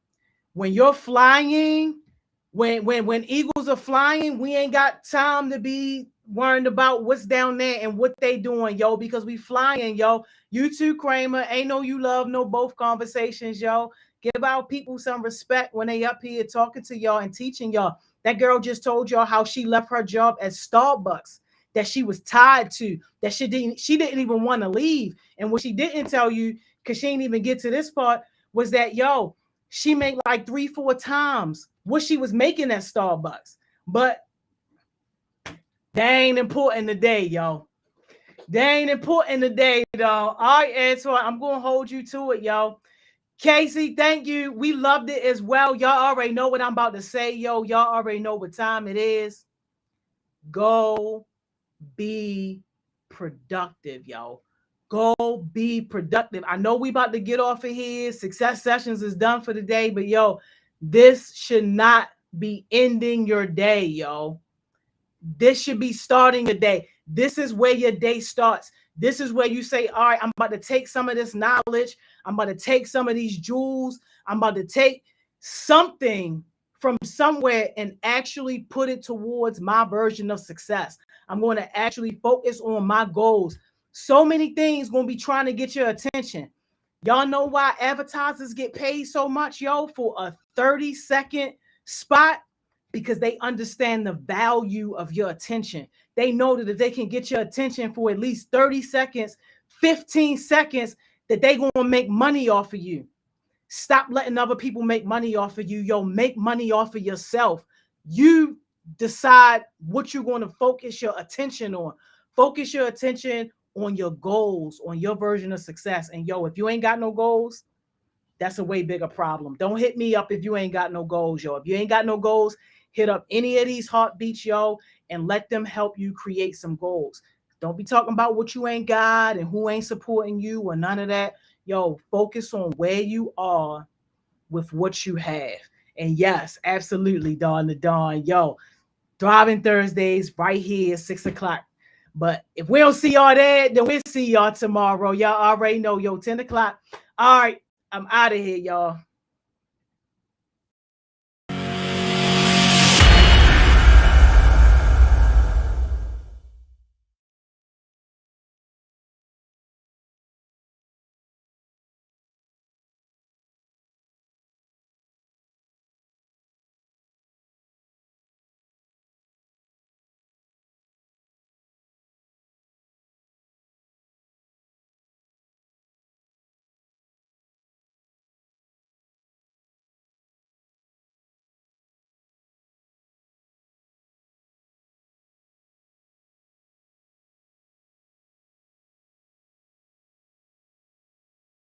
When you're flying, when eagles are flying, we ain't got time to be worrying about what's down there and what they doing, yo, because we flying, yo. You too, Kramer. Ain't no you love, no both conversations, yo. Give our people some respect when they up here talking to y'all and teaching y'all. That girl just told y'all how she left her job at Starbucks that she was tied to, that she didn't even want to leave. And what she didn't tell you, because she didn't even get to this part, was that yo, she made like 3-4 times what she was making at Starbucks. But that ain't important today, yo. That ain't important today, though. All right, Antoine, I'm going to hold you to it, yo. Casey, thank you. We loved it as well. Y'all already know what I'm about to say, yo. Y'all already know what time it is. Go be productive, yo. Go be productive. I know we about to get off of here. Success Sessions is done for the day, but yo, this should not be ending your day, yo. This should be starting a day. This is where your day starts. This is where you say, all right, I'm about to take some of this knowledge. I'm about to take some of these jewels. I'm about to take something from somewhere and actually put it towards my version of success. I'm going to actually focus on my goals. So many things going to be trying to get your attention. Y'all know why advertisers get paid so much, yo, for a 30-second spot? Because they understand the value of your attention. They know that if they can get your attention for at least 30 seconds, 15 seconds, that they going to make money off of you. Stop letting other people make money off of you. Yo, make money off of yourself. You decide what you're going to focus your attention on. Focus your attention on your goals, on your version of success. And yo, if you ain't got no goals, that's a way bigger problem. Don't hit me up if you ain't got no goals, yo. If you ain't got no goals, hit up any of these heartbeats, yo, and let them help you create some goals. Don't be talking about what you ain't got and who ain't supporting you or none of that. Yo, focus on where you are with what you have. And yes, absolutely, Dawn the Dawn. Yo, Thriving Thursdays right here, 6 o'clock. But if we don't see y'all there, then we'll see y'all tomorrow. Y'all already know, yo, 10 o'clock. All right, I'm out of here, y'all.